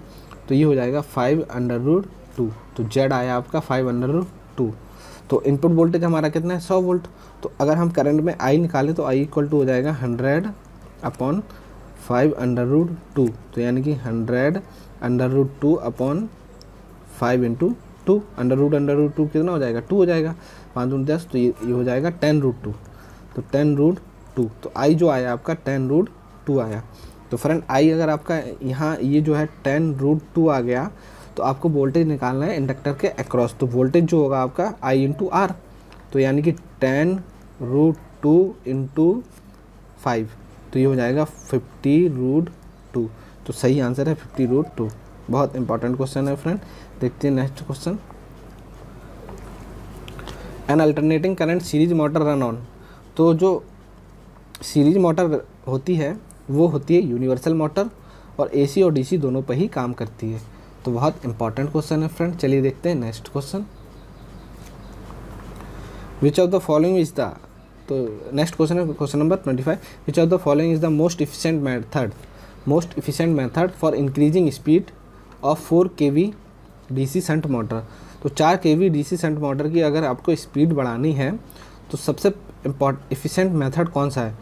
[SPEAKER 1] तो ये हो जाएगा 5√2, तो जेड आया आपका 5√2। तो इनपुट वोल्टेज हमारा कितना है, 100 वोल्ट। तो अगर हम करंट में आई निकालें तो आई इक्वल टू हो जाएगा 100/5√2, तो यानी कि 100√2/5 × 2, √2 कितना हो जाएगा, 2 हो जाएगा, 5 × 10, तो ये हो जाएगा 10√2, तो 10√2, तो आई जो आया आपका 10√2 आया। तो फ्रेंड आई अगर आपका यहाँ ये जो है 10√2 आ गया, तो आपको वोल्टेज निकालना है इंडक्टर के अक्रॉस। तो वोल्टेज जो होगा आपका आई × आर, तो यानी कि 10√2 × 5, तो ये हो जाएगा 50√2, तो सही आंसर है 50√2। बहुत इंपॉर्टेंट क्वेश्चन है फ्रेंड। देखते हैं next question. N alternating current series motor run on, तो जो सीरीज मोटर होती है वो होती है यूनिवर्सल मोटर, और एसी और डीसी दोनों पर ही काम करती है। तो बहुत इंपॉर्टेंट क्वेश्चन है फ्रेंड। चलिए देखते हैं next question. Which of the following is the, तो नेक्स्ट क्वेश्चन है question number 25। Which of the following is the most efficient method for increasing speed of 4 kV DC shunt motor. तो 4 kV DC shunt motor की अगर आपको speed बढ़ानी है तो सबसे एफिशिएंट मेथड कौन सा है,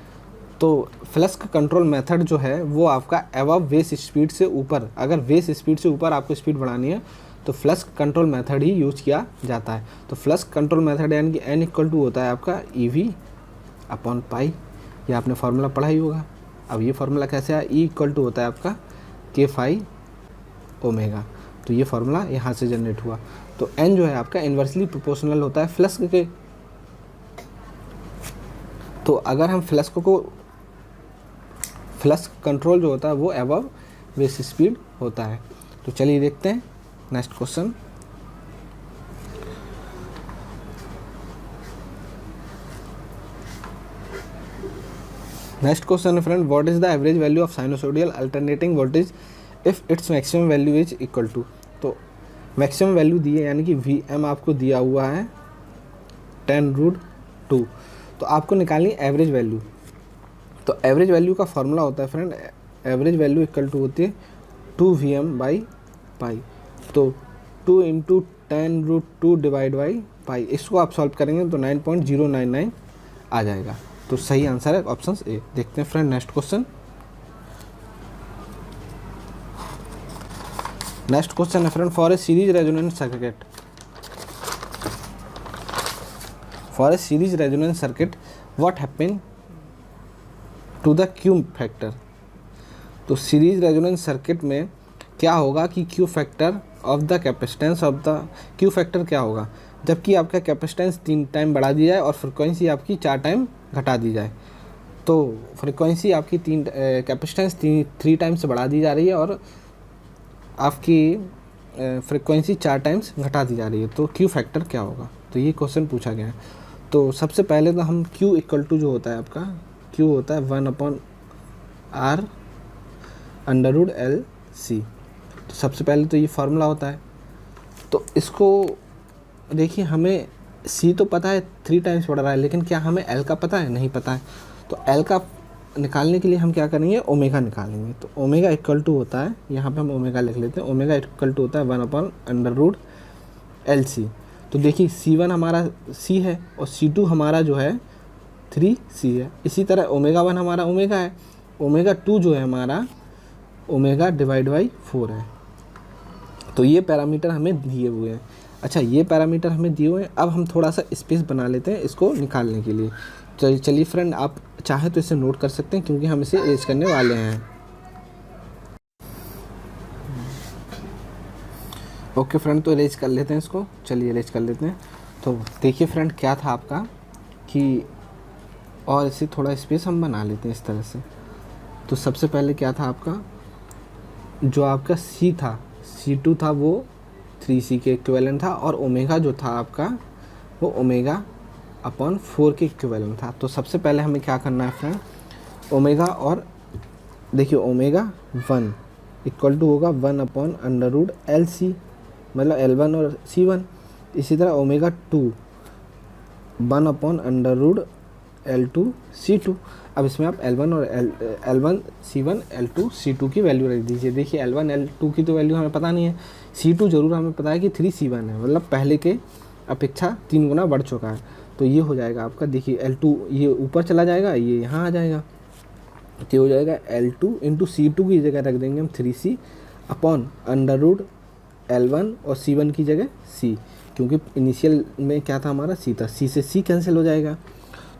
[SPEAKER 1] तो फ्लक्स कंट्रोल मेथड जो है वो आपका एवब बेस स्पीड से ऊपर, अगर बेस स्पीड से ऊपर आपको स्पीड बढ़ानी है तो फ्लक्स कंट्रोल मेथड ही यूज किया जाता है। तो फ्लक्स कंट्रोल मेथड यानी कि n = होता है आपका EV/π, ये आपने फार्मूला पढ़ा ही होगा। अब ये फार्मूला कैसे आया, E = होता है आपका K∅ ओमेगा, तो ये फार्मूला यहाँ से जनरेट हुआ। तो n जो है आपका इन्वर्सली प्रोपोर्शनल होता है फ्लक्स के। तो अगर हम फ्लक्स कंट्रोल जो होता है वो एबव बेस स्पीड होता है। तो चलिए देखते हैं नेक्स्ट क्वेश्चन। नेक्स्ट क्वेश्चन है friend, what is the average value of sinusoidal alternating voltage if its maximum value is equal to. तो मैक्सिमम वैल्यू दी है यानी कि Vm आपको दिया हुआ है 10√2, तो आपको निकालनी एवरेज वैल्यू। तो एवरेज वैल्यू का फॉर्मूला होता है friend, average value equal to होती है 2Vm/π, तो 2 × 10√2 / π, इसको आप सॉल्व करेंगे तो 9.099 आ जाएगा। तो सही आंसर है ऑप्शन ए। देखते हैं friend next question. Next question है friend, for a series resonance circuit what happen to the Q factor. तो सीरीज रेजोनेंस सर्किट में क्या होगा कि Q factor of the capacitance of the Q factor क्या होगा, जबकि आपका कैपेसिटेंस 3 टाइम बढ़ा दी जाए और फ्रिक्वेंसी आपकी 4 टाइम घटा दी जाए। तो फ्रिक्वेंसी आपकी कैपेसिटेंस 3 टाइम्स बढ़ा दी जा रही है और आपकी फ्रिक्वेंसी 4 टाइम्स घटा दी जा रही है, तो क्यू फैक्टर क्या होगा। तो ये क्वेश्चन पूछा गया है। तो सबसे पहले तो हम क्यू इक्वल टू जो होता है आपका, क्यू होता है 1/r√LC। तो सबसे पहले तो ये फार्मूला होता है। तो इसको देखिए, हमें C तो पता है 3 टाइम्स बढ़ रहा है, लेकिन क्या हमें L का पता है, नहीं पता है। तो L का निकालने के लिए हम क्या करेंगे, ओमेगा निकालेंगे। तो ओमेगा इक्वल टू होता है, यहाँ पे हम ओमेगा लिख लेते हैं, ओमेगा इक्वल टू होता है 1/√LC। तो देखिए C1 हमारा C है और C2 हमारा जो है 3C है। इसी तरह ω1 हमारा ओमेगा है, ω2 जो है हमारा ω/4 है। तो ये पैरामीटर हमें दिए हुए हैं। अच्छा, ये पैरामीटर हमें दिए हुए हैं। अब हम थोड़ा सा स्पेस बना लेते हैं इसको निकालने के लिए, चलिए फ्रेंड, आप चाहे तो इसे नोट कर सकते हैं क्योंकि हम इसे इरेज करने वाले हैं। ओके फ्रेंड, तो इरेज कर लेते हैं इसको। चलिए इरेज कर लेते हैं। तो देखिए फ्रेंड, क्या था आपका कि, और इसे थोड़ा स्पेस हम बना लेते हैं इस तरह से। तो सबसे पहले क्या था आपका, जो आपका C था, C2 था, वो 3C के इक्विवेलेंट था, और ओमेगा जो था आपका वो ओमेगा अपॉन 4 के इक्विवेलेंट था। तो सबसे पहले हमें क्या करना है फ्रेंड, ओमेगा, और देखिए ओमेगा 1 इक्वल टू होगा 1 अपॉन अंडर रूट LC, मतलब L1 और C1। इसी तरह omega 2 1 upon under root L2 C2। अब इसमें आप L1 और L1 C1 L2 C2 की वैल्यू रख दीजिए। देखिए L1 L2 की तो वैल्यू हमें पता नहीं है, C2 जरूर हमें पता है कि 3C1 है, मतलब पहले के अपेक्षा 3 गुना बढ़ चुका है। तो ये हो जाएगा आपका, देखिए L2 ये ऊपर चला जाएगा, ये यहाँ आ जाएगा, तो ये हो जाएगा L2 इंटू C2 की जगह रख देंगे हम 3C upon under root L1 और C1 की जगह C, क्योंकि इनिशियल में क्या था हमारा C था, C से C कैंसिल हो जाएगा,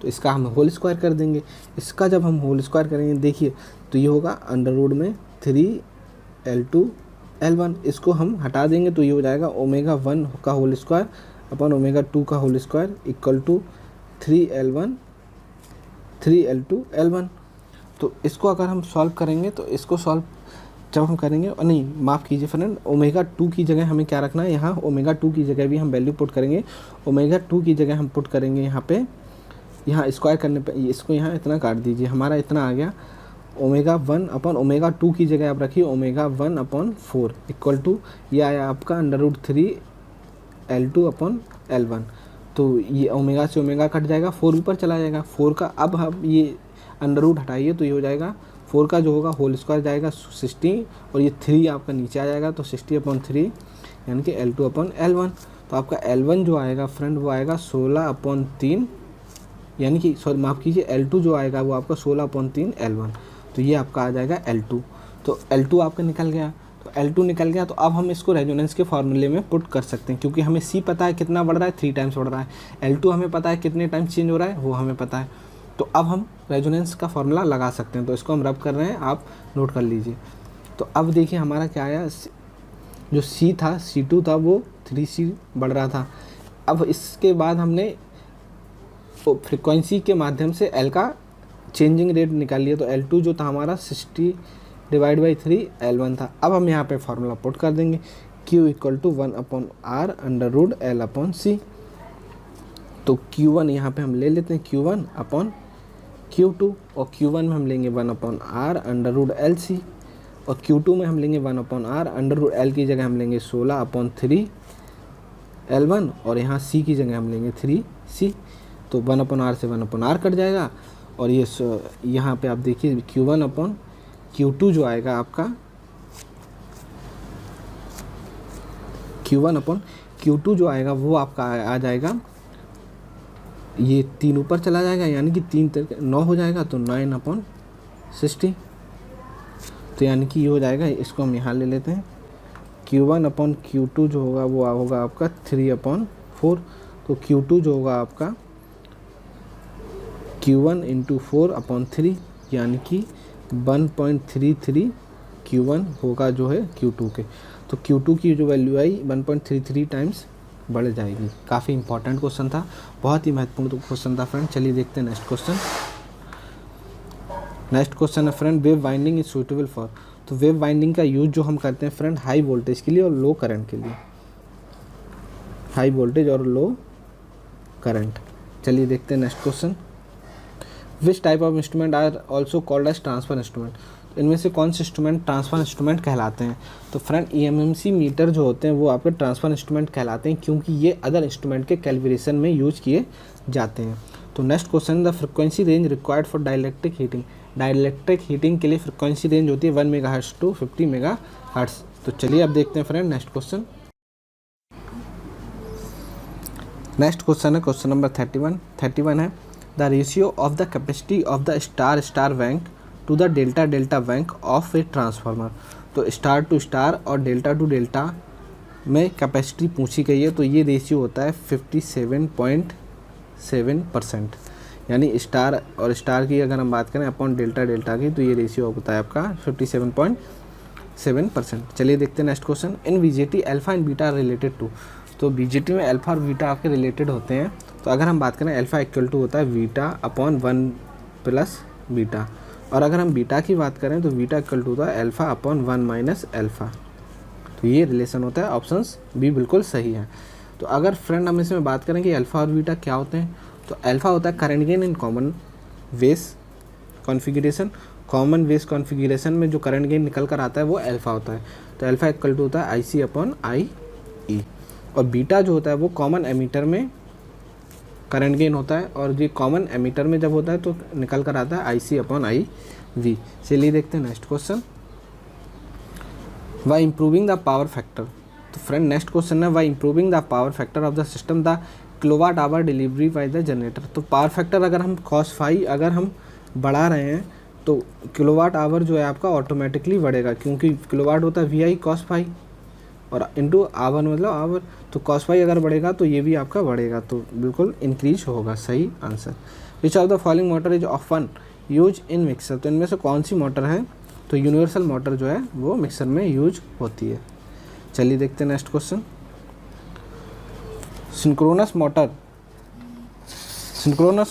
[SPEAKER 1] तो इसका हम होल स्क्वायर कर देंगे। इसका जब हम होल स्क्वायर करेंगे देखिए तो ये होगा अंडर रूट में 3L2 L1, इसको हम हटा देंगे तो ये हो जाएगा ओमेगा 1 का होल स्क्वायर अपॉन ओमेगा 2 का whole square equal to 3L2 L1। तो इसको अगर हम सॉल्व करेंगे, तो इसको सॉल्व जब हम करेंगे, और नहीं माफ़ कीजिए फ्रेंड, ओमेगा 2 की जगह हमें क्या रखना है, यहाँ ओमेगा 2 की जगह भी हम वैल्यू पुट करेंगे। ओमेगा 2 की जगह हम पुट करेंगे यहाँ पे, यहाँ स्क्वायर करने पे इसको यहाँ इतना काट दीजिए, हमारा इतना आ गया ओमेगा 1 अपॉन ओमेगा 2 की जगह आप रखिए ओमेगा 1 अपॉन 4 इक्वल टू ये आया आपका under root 3L2 upon L1। तो ये ओमेगा से ओमेगा कट जाएगा, 4 ऊपर चला जाएगा, 4 का अब हम ये अंडर रूट हटाइए तो ये हो जाएगा 4 का जो होगा होल स्क्वायर जाएगा 60, और ये 3 आपका नीचे आ जाएगा, तो 60 अपॉन 3 यानी कि L2 अपॉन L1। तो आपका L1 जो आएगा फ्रेंड वो आएगा 16 अपॉन 3, यानी कि सॉरी माफ़ कीजिए L2 जो आएगा वो आपका 16 अपॉन 3 L1, तो ये आपका आ जाएगा L2। तो L2 आपका निकल गया, तो L2 निकल गया, तो अब हम इसको रेजोनेंस के फॉर्मूले में पुट कर सकते हैं, क्योंकि हमें C पता है कितना बढ़ रहा है, 3 टाइम्स बढ़ रहा है, L2 हमें पता है कितने टाइम्स चेंज हो रहा है वो हमें पता है। तो अब हम रेजोनेंस का फॉर्मूला लगा सकते हैं, तो इसको हम रब कर रहे हैं, आप नोट कर लीजिए। तो अब देखिए हमारा क्या आया, जो C था C2 था वो 3C बढ़ रहा था। अब इसके बाद हमने फ्रीक्वेंसी के माध्यम से L का चेंजिंग रेट निकाल लिया, तो L2 जो था हमारा 60 डिवाइड बाई 3 L1 था। अब हम यहाँ पे फार्मूला पुट कर देंगे Q equal to 1 upon R under root L upon C। तो Q1 यहाँ पे हम ले लेते हैं Q1 अपॉन Q2, और Q1 में हम लेंगे 1 upon R under root LC, और Q2 में हम लेंगे 1 upon R under root L की जगह हम लेंगे 16 अपॉन 3 L1, और यहाँ C की जगह हम लेंगे 3C। तो 1 अपॉन R से 1 अपॉन R कट जाएगा, और ये यहाँ पे आप देखिए Q1 अपॉन Q2 जो आएगा आपका, Q1 अपॉन Q2 जो आएगा वो आपका आ जाएगा, ये 3 ऊपर चला जाएगा, यानी कि 3 तक 9 हो जाएगा, तो 9 अपॉन 60। तो यानी कि ये हो जाएगा, इसको हम यहाँ ले लेते हैं Q1 अपॉन Q2 जो होगा वो होगा आपका 3 अपॉन 4। तो Q2 जो होगा आपका Q1 इंटू 4 अपॉन 3, यानी कि 1.33 Q1 होगा जो है Q2 के। तो Q2 की जो वैल्यू आई 1.33 टाइम्स बढ़ जाएगी। काफ़ी इंपॉर्टेंट क्वेश्चन था, बहुत ही महत्वपूर्ण क्वेश्चन था फ्रेंड। चलिए देखते हैं नेक्स्ट क्वेश्चन। नेक्स्ट क्वेश्चन है friend, wave winding is suitable for. तो वेव वाइंडिंग का यूज जो हम करते हैं फ्रेंड हाई वोल्टेज के लिए और लो करंट के लिए, हाई वोल्टेज और लो करंट। चलिए देखते हैं next question. Which type of instrument are also called as transfer instrument. इनमें से कौन से इंस्ट्रूमेंट ट्रांसफर इंस्ट्रूमेंट कहलाते हैं। तो फ्रेंड EMMC मीटर जो होते हैं वो आपके ट्रांसफर इंस्ट्रूमेंट कहलाते हैं, क्योंकि ये अदर इंस्ट्रूमेंट के कैलिब्रेशन में यूज किए जाते हैं। तो next question, the frequency range required for dielectric heating. Dielectric heating के लिए फ्रिक्वेंसी रेंज होती है 1 मेगाहर्ट्ज टू 50 मेगाहर्ट्ज। तो चलिए अब देखते हैं friend next question. Next question है क्वेश्चन नंबर 31 है, the ratio of the capacity of the star star bank to the delta delta bank of a transformer. तो स्टार टू स्टार और delta to delta में capacity पूछी गई है, तो ये रेशियो होता है 57.7%, यानी स्टार और स्टार की अगर हम बात करें अपॉन डेल्टा डेल्टा की, तो ये रेशियो होता है आपका 57.7%। चलिए देखते हैं next question. In BJT alpha and beta related to, तो बीजेटी में अल्फा और बीटा आपके रिलेटेड होते हैं। तो अगर हम बात करें अल्फा इक्वल टू होता है बीटा अपॉन 1 प्लस बीटा, और अगर हम बीटा की बात करें तो बीटा इक्वल टू होता है अल्फा अपॉन 1 माइनस अल्फा। तो ये रिलेशन होता है, ऑप्शन बी बिल्कुल सही है। तो अगर फ्रेंड हम इसमें बात करें कि अल्फा और बीटा क्या होते हैं, तो अल्फा होता है करंट गेन इन कॉमन वेस कॉन्फ़िगरेशन। कॉमन वेस कॉन्फ़िगरेशन में जो करंट गेन निकल कर आता है वो अल्फा होता है। तो अल्फा इक्वल टू होता है आई सी अपॉन आई ई। और बीटा जो होता है वो कॉमन एमीटर में करंट गेन होता है, और ये कॉमन एमीटर में जब होता है तो निकल कर आता है आई सी अपॉन आई वी। चलिए देखते हैं next question. By improving the power factor, तो फ्रेंड नेक्स्ट क्वेश्चन है by improving the power factor of the system the kilowatt hour delivery by the generator. तो पावर फैक्टर अगर हम कॉस फाई अगर हम बढ़ा रहे हैं तो किलोवाट आवर जो है आपका ऑटोमेटिकली बढ़ेगा, क्योंकि किलोवाट होता है वी आई कॉस फाई और इनटू आवर मतलब आवर। तो कॉस फाई अगर बढ़ेगा तो ये भी आपका बढ़ेगा, तो बिल्कुल इंक्रीज होगा। सही answer. Which of the following motor is often use in mixer, तो इनमें से कौन सी मोटर है, तो यूनिवर्सल मोटर जो है वो मिक्सर में यूज होती है। चलिए देखते हैं next question. Synchronous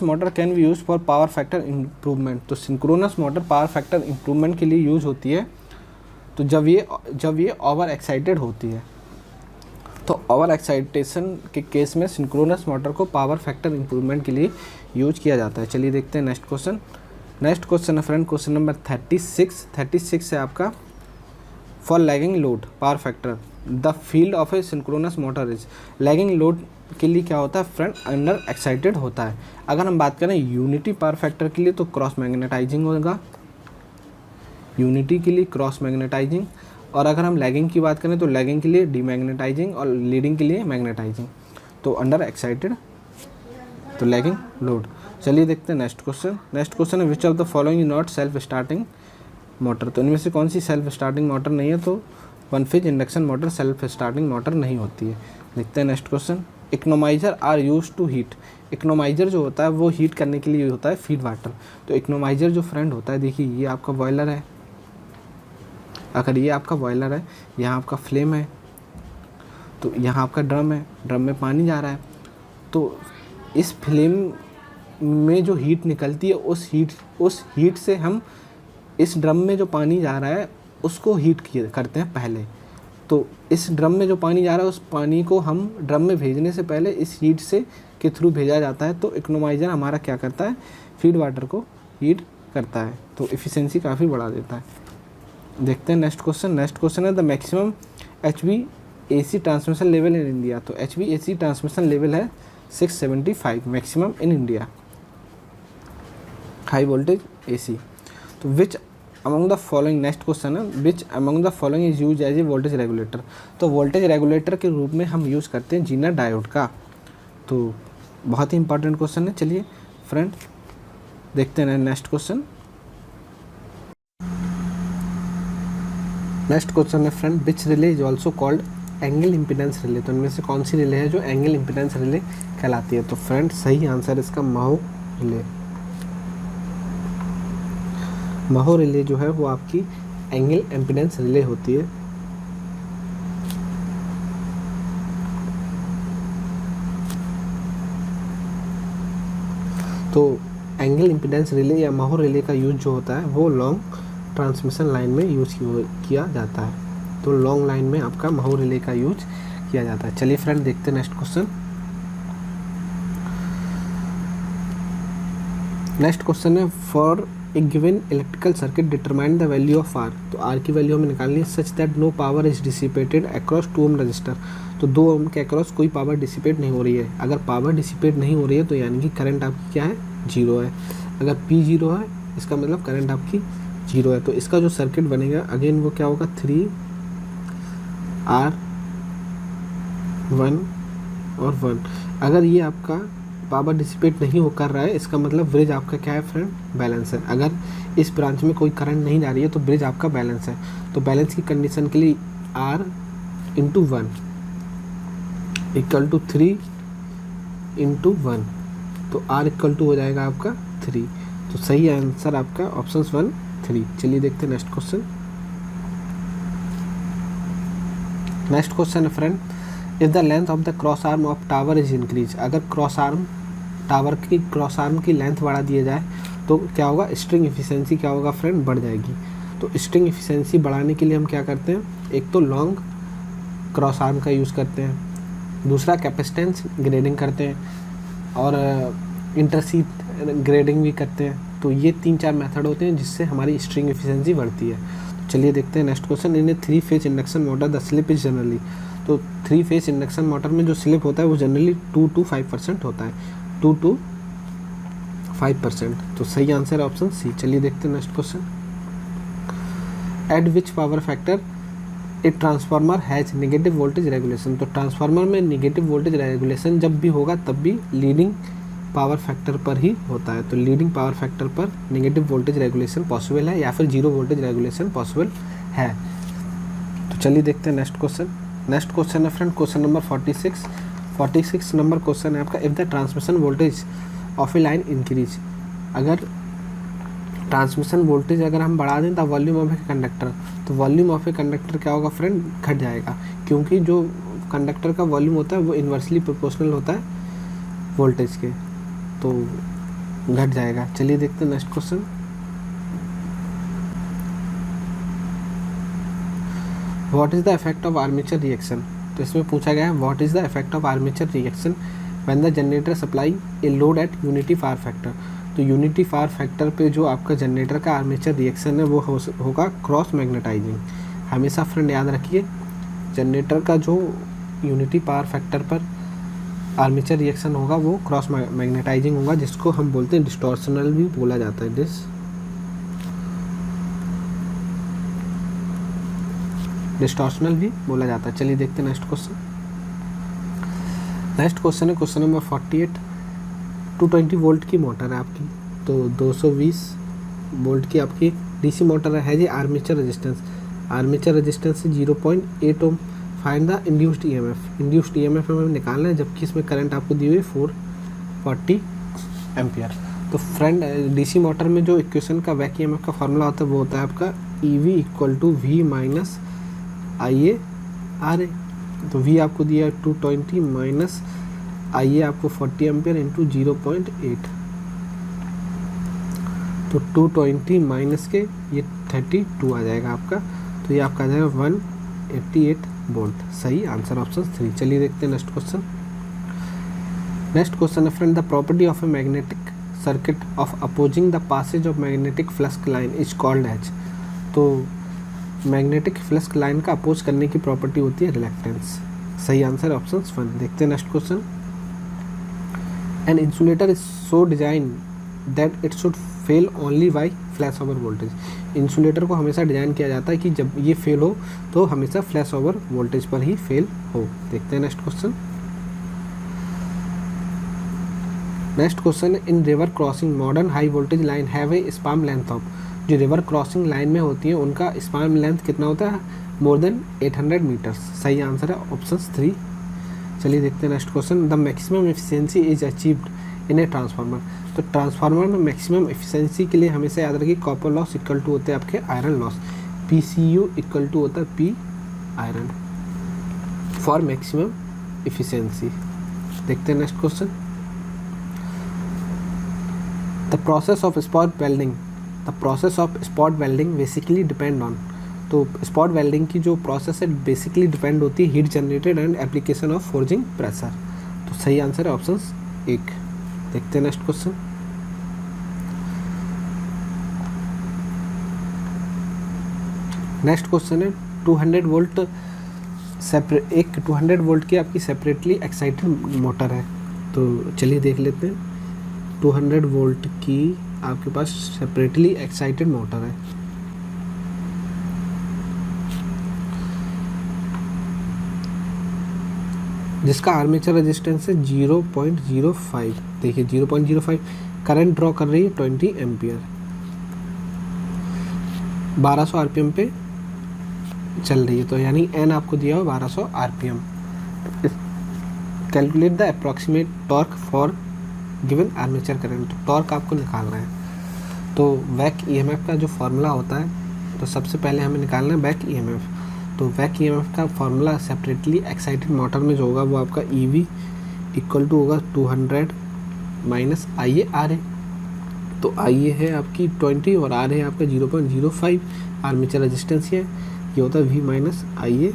[SPEAKER 1] motor can be use for power factor improvement, तो synchronous motor power factor improvement के लिए यूज होती है तो जब ये ओवर एक्साइटेड होती है। तो ओवर एक्साइटेशन के केस में सिंक्रोनस मोटर को पावर फैक्टर इम्प्रूवमेंट के लिए यूज किया जाता है। चलिए देखते हैं नेक्स्ट क्वेश्चन। नेक्स्ट क्वेश्चन है फ्रेंड क्वेश्चन नंबर 36 है आपका। For lagging load power factor the field of a synchronous motor is, lagging load के लिए क्या होता है फ्रेंड, अंडर एक्साइटेड होता है। अगर हम बात करें यूनिटी पावर फैक्टर के लिए तो क्रॉस मैग्नेटाइजिंग होगा, यूनिटी के लिए क्रॉस मैग्नेटाइजिंग, और अगर हम लैगिंग की बात करें तो लैगिंग के लिए डीमैग्नेटाइजिंग और लीडिंग के लिए मैग्नेटाइजिंग। तो अंडर एक्साइटेड तो लैगिंग लोड। चलिए देखते हैं नेक्स्ट क्वेश्चन। नेक्स्ट क्वेश्चन है which of the following is not self starting motor, तो इनमें से कौन सी सेल्फ स्टार्टिंग मोटर नहीं है, तो one phase induction motor self starting motor नहीं होती है। देखते हैं next question. Economiser are use to heat, economiser जो होता है वो हीट करने के लिए होता है फीड वाटर। तो इकोनोमाइजर जो फ्रेंड होता है, देखिए ये आपका बॉयलर है, अगर ये आपका बॉयलर है, यहाँ आपका फ्लेम है, तो यहाँ आपका ड्रम है, ड्रम में पानी जा रहा है, तो इस फ्लेम में जो हीट निकलती है उस हीट से हम इस ड्रम में जो पानी जा रहा है उसको हीट करते हैं पहले। तो इस ड्रम में जो पानी जा रहा है उस पानी को हम ड्रम में भेजने से पहले इस हीट से के थ्रू भेजा जाता है। तो इकोनोमाइजर हमारा क्या करता है, फीड वाटर को हीट करता है, तो एफिशिएंसी काफ़ी बढ़ा देता है। देखते हैं नेक्स्ट क्वेश्चन। नेक्स्ट क्वेश्चन है the maximum HVAC transmission level in India, तो HVAC ट्रांसमिशन लेवल है 675 maximum in India, high voltage AC। तो which among the following, next question है which among the following is use as a voltage regulator, तो voltage regulator के रूप में हम use करते हैं जीनर डायोड का। तो बहुत ही इंपॉर्टेंट क्वेश्चन है। चलिए फ्रेंड देखते हैं नेक्स्ट क्वेश्चन। नेक्स्ट क्वेश्चन है friend which relay is also called angle impedance relay, तो इनमें से कौन सी रिले है जो एंगल इम्पीडेंस रिले कहलाती है, तो फ्रेंड सही आंसर इसका महो रिले। महो रिले जो है वो आपकी एंगल इम्पीडेंस रिले होती है। तो एंगल इम्पीडेंस रिले या महो रिले का यूज जो होता है वो लॉन्ग ट्रांसमिशन लाइन में यूज़ किया जाता है। तो लॉन्ग लाइन में आपका महो रिले का यूज किया जाता है। चलिए फ्रेंड देखते हैं नेक्स्ट क्वेश्चन। नेक्स्ट क्वेश्चन है for a given electrical circuit determine the value of R, तो आर की वैल्यू हमें निकालनी है such that no power is dissipated across 2 ohm resistor, तो 2 ओम के अक्रॉस कोई पावर डिसिपेट नहीं हो रही है। अगर पावर डिसिपेट नहीं हो रही है तो यानी कि करंट आपकी क्या है, जीरो है। अगर P जीरो है इसका मतलब करंट आपकी जीरो है। तो इसका जो सर्किट बनेगा अगेन वो क्या होगा, 3R1 और 1। अगर ये आपका पावर डिसिपेट नहीं हो कर रहा है इसका मतलब ब्रिज आपका क्या है फ्रेंड, बैलेंस है। अगर इस ब्रांच में कोई करंट नहीं जा रही है तो ब्रिज आपका बैलेंस है। तो बैलेंस की कंडीशन के लिए R × 1 = 3 × 1, तो R इक्वल टू हो जाएगा आपका 3। तो सही आंसर आपका ऑप्शन 1 3। चलिए देखते हैं नेक्स्ट क्वेश्चन। नेक्स्ट क्वेश्चन है friend, if the length of the cross arm of tower is increase, अगर टावर की क्रॉस आर्म की लेंथ बढ़ा दिया जाए तो क्या होगा, स्ट्रिंग एफिशिएंसी क्या होगा फ्रेंड, बढ़ जाएगी। तो स्ट्रिंग एफिशिएंसी बढ़ाने के लिए हम क्या करते हैं, एक तो लॉन्ग क्रॉस आर्म का यूज़ करते हैं, दूसरा कैपेसिटेंस ग्रेडिंग करते हैं, और इंटरसीथ ग्रेडिंग भी करते हैं। तो ये 3-4 मेथड होते हैं जिससे हमारी स्ट्रिंग एफिशिएंसी बढ़ती है। तो चलिए देखते हैं next question. In a 3 phase induction motor the slip is generally, तो 3 फेज इंडक्शन मोटर में जो स्लिप होता है वो जनरली 2 to 5% होता है, 2 to 5%। तो सही आंसर है ऑप्शन सी। चलिए देखते हैं next question. Eight which power factor a transformer has negative voltage regulation, तो ट्रांसफार्मर में नेगेटिव वोल्टेज रेगुलेशन जब भी होगा तब भी लीडिंग पावर फैक्टर पर ही होता है। तो लीडिंग पावर फैक्टर पर नेगेटिव वोल्टेज रेगुलेशन पॉसिबल है या फिर जीरो वोल्टेज रेगुलेशन पॉसिबल है। तो चलिए देखते हैं नेक्स्ट क्वेश्चन। नेक्स्ट क्वेश्चन है friend question number 46 number question है आपका, if the transmission voltage of A line increase, अगर ट्रांसमिशन वोल्टेज अगर हम बढ़ा दें the volume of a conductor, तो वॉल्यूम ऑफ ए कंडक्टर क्या होगा फ्रेंड, घट जाएगा, क्योंकि जो कंडक्टर का वॉल्यूम होता है वो इन्वर्सली प्रोपोर्शनल होता है वोल्टेज के, तो घट जाएगा। चलिए देखते हैं next question. What is the effect of armature reaction, तो इसमें पूछा गया है what is the effect of armature reaction when the generator supply a load at unity power factor. तो यूनिटी पावर फैक्टर पे जो आपका जनरेटर का आर्मेचर रिएक्शन है वो होगा क्रॉस मैग्नेटाइजिंग। हमेशा फ्रेंड याद रखिए, जनरेटर का जो यूनिटी पावर फैक्टर पर आर्मेचर रिएक्शन होगा वो क्रॉस मैग्नेटाइजिंग होगा, जिसको हम बोलते हैं डिस्टॉर्शनल भी बोला जाता है। डिस्टॉर्शनल भी बोला जाता है। चलिए देखते हैं नेक्स्ट क्वेश्चन। नेक्स्ट क्वेश्चन है क्वेश्चन नंबर 48। 220 वोल्ट की मोटर है आपकी, तो 220 वोल्ट की आपकी डीसी मोटर है जी। आर्मेचर रेजिस्टेंस से 0.8 ohm. Find the induced EMF. Induced EMF हमें निकालना है, जबकि इसमें करंट आपको दी हुई 440 एम्पियर। तो फ्रेंड डीसी मोटर में जो इक्वेशन का बैक ईएमएफ का फॉर्मूला होता है वो होता है आपका EV = V minus IA RA। तो V आपको दिया 220 माइनस IA आपको 40 एम्पियर इंटू 0.8, तो 220 माइनस के ये 32 आ जाएगा आपका, तो ये आपका आ जाएगा 188 वोल्ट। सही आंसर ऑप्शन 3। चलिए देखते हैं नेक्स्ट क्वेश्चन। नेक्स्ट क्वेश्चन है friend, the property of a magnetic circuit of opposing the passage of magnetic flux line is called as. तो मैग्नेटिक फ्लक्स लाइन का अपोज करने की प्रॉपर्टी होती है रिलक्टेंस। सही आंसर ऑप्शन 1। देखते हैं next question. An insulator is so design that it should fail only by flash over voltage. Insulator को हमेशा डिजाइन किया जाता है कि जब ये फेल हो तो हमेशा फ्लैश ओवर वोल्टेज पर ही फेल हो। देखते हैं next question. Next question, in river crossing modern high voltage line have a span length of. जो रिवर क्रॉसिंग लाइन में होती है उनका स्पान लेंथ कितना होता है, मोर देन 800 मीटर्स। सही आंसर है ऑप्शन 3। चलिए देखते हैं next question. The maximum efficiency is achieved in A transformer. तो ट्रांसफार्मर में मैक्सिमम एफिशिएंसी के लिए हमेशा याद रखिए कॉपर लॉस इक्वल टू होते हैं आपके iron loss, PCU equal to होता है P iron for maximum efficiency. देखते हैं next question. The process of spot welding basically depend on. तो स्पॉट वेल्डिंग की जो प्रोसेस है बेसिकली डिपेंड होती है heat generated and application of forging pressure. तो सही आंसर है ऑप्शन 1। देखते हैं नेक्स्ट क्वेश्चन। नेक्स्ट क्वेश्चन है 200 वोल्ट एक 200 वोल्ट की आपकी सेपरेटली एक्साइटेड मोटर है। तो चलिए देख लेते हैं। 200 वोल्ट की आपके पास सेपरेटली एक्साइटेड मोटर है, जिसका आर्मेचर रेजिस्टेंस है 0.05। देखिए 0.05, करंट ड्रॉ कर रही है 20 एम्पियर, 1200 आरपीएम पे चल रही है। तो यानी N आपको दिया हो 1200 RPM. Calculate the approximate torque for given armature current. तो टॉर्क आपको निकालना है। तो बैक ईएमएफ का जो फार्मूला होता है, तो सबसे पहले हमें निकालना है बैक ईएमएफ। तो बैक ईएमएफ का फार्मूला सेपरेटली एक्साइटेड मोटर में जो होगा वो आपका EV इक्वल टू होगा 200 माइनस IA तो IA है आपकी 20 और R है आपका 0.05। आर्मेचर रेजिस्टेंस ये होता है V माइनस IA।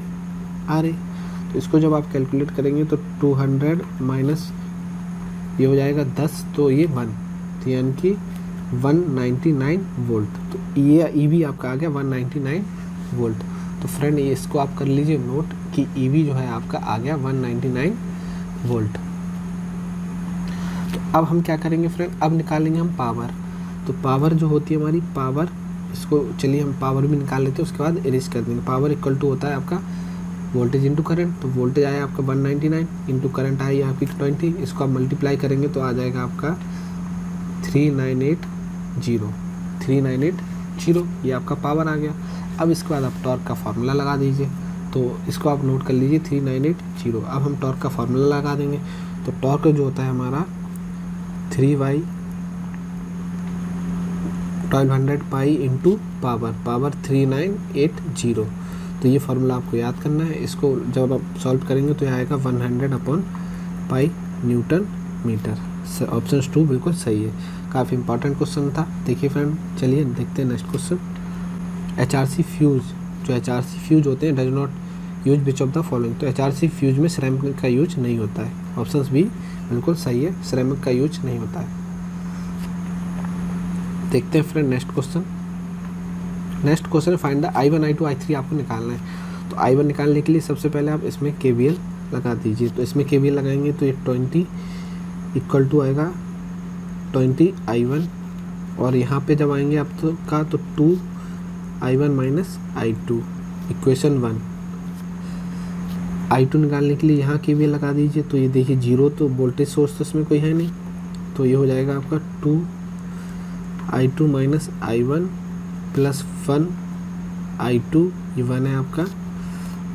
[SPEAKER 1] तो इसको जब आप कैलकुलेट करेंगे तो 200 माइनस ये हो जाएगा 10, तो ये 1, तो यानी कि 199 वोल्ट। तो ये EV आपका आ गया 199 वोल्ट। तो फ्रेंड ये इसको आप कर लीजिए नोट कि EV जो है आपका आ गया 199 वोल्ट। तो अब हम क्या करेंगे फ्रेंड, अब निकालेंगे हम पावर। तो पावर जो होती है हमारी पावर, इसको चलिए हम पावर भी निकाल लेते हैं, उसके बाद इरेज कर देंगे। पावर इक्वल टू होता है आपका वोल्टेज इंटू करंट। तो वोल्टेज आया आपका 199 इंटू करंट आई आपकी 20, इसको आप मल्टीप्लाई करेंगे तो आ जाएगा आपका 3980 ये आपका पावर आ गया। अब इसके बाद आप टॉर्क का फार्मूला लगा दीजिए। तो इसको आप नोट कर लीजिए 3980। अब हम टॉर्क का फार्मूला लगा देंगे। तो टॉर्क जो होता है हमारा 3/1200 पाई इंटू पावर 3980। तो ये फार्मूला आपको याद करना है। इसको जब आप सॉल्व करेंगे तो ये आएगा 100/पाई न्यूटन मीटर। ऑप्शन 2 बिल्कुल सही है। काफ़ी इंपॉर्टेंट क्वेश्चन था। देखिए फ्रेंड, चलिए देखते हैं नेक्स्ट क्वेश्चन। HRC फ्यूज, जो HRC फ्यूज होते हैं does not use which of the following. तो HRC फ्यूज में सिरेमिक का यूज नहीं होता है। ऑप्शन बी बिल्कुल सही है, सिरेमिक का यूज नहीं होता है। देखते हैं friend next question. Next question find the I1 I2 I3 आपको निकालना है। तो I1 निकालने के लिए सबसे पहले आप इसमें KVL लगा दीजिए। तो इसमें KVL लगाएंगे तो ये 20 इक्वल टू आएगा 20 I1, और यहाँ पे जब आएंगे आप तो 2 I1 minus I2 equation 1। I2 निकालने के लिए यहाँ KVL लगा दीजिए। तो ये देखिए 0, तो वोल्टेज सोर्स तो इसमें कोई है नहीं, तो ये हो जाएगा आपका 2 I2 minus I1 plus 1 I2, ये 1 है आपका,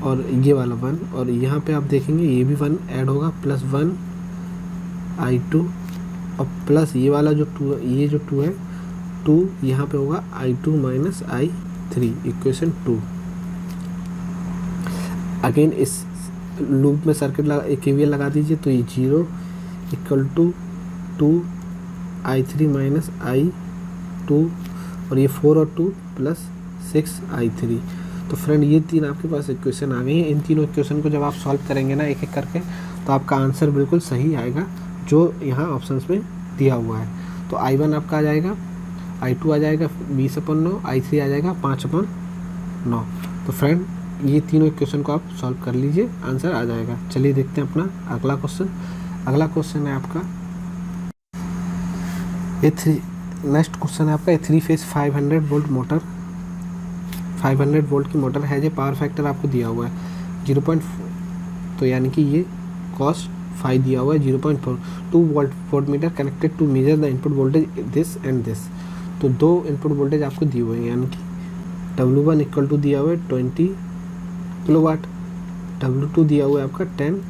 [SPEAKER 1] और ये वाला 1, और यहाँ पे आप देखेंगे ये भी 1 ऐड होगा, प्लस 1 I2 और प्लस ये वाला जो 2, ये जो 2 है 2 यहाँ पे होगा I2 minus I3 equation 2। Again इस लूप में सर्किट KVL लगा दीजिए। तो ये 0 equal to 2 I3 minus I2, और ये 4 और 2 प्लस 6 I3। तो फ्रेंड ये 3 आपके पास इक्वेशन आ गई हैं। इन तीनों इक्वेशन को जब आप सॉल्व करेंगे ना एक एक करके, तो आपका आंसर बिल्कुल सही आएगा जो यहाँ ऑप्शंस में दिया हुआ है। तो I1 आपका आ जाएगा, I2 आ जाएगा 20/9, I3 आ जाएगा 5/9। तो फ्रेंड ये तीनों इक्वेशन को आप सॉल्व कर लीजिए, आंसर आ जाएगा। चलिए देखते हैं अपना अगला क्वेश्चन। अगला क्वेश्चन है आपका नेक्स्ट क्वेश्चन है आपका 3 फेज 500 वोल्ट मोटर, 500 वोल्ट की मोटर है। जो पावर फैक्टर आपको दिया हुआ है 0.4, तो यानी कि ये cos 5 दिया हुआ है 0.4। 2 voltmeter connected to measure the input voltage this and this. तो 2 इनपुट वोल्टेज आपको दिए हुए हैं, यानी कि W1 इक्वल टू दिया हुआ है 20 किलोवाट, W2 दिया हुआ है आपका 10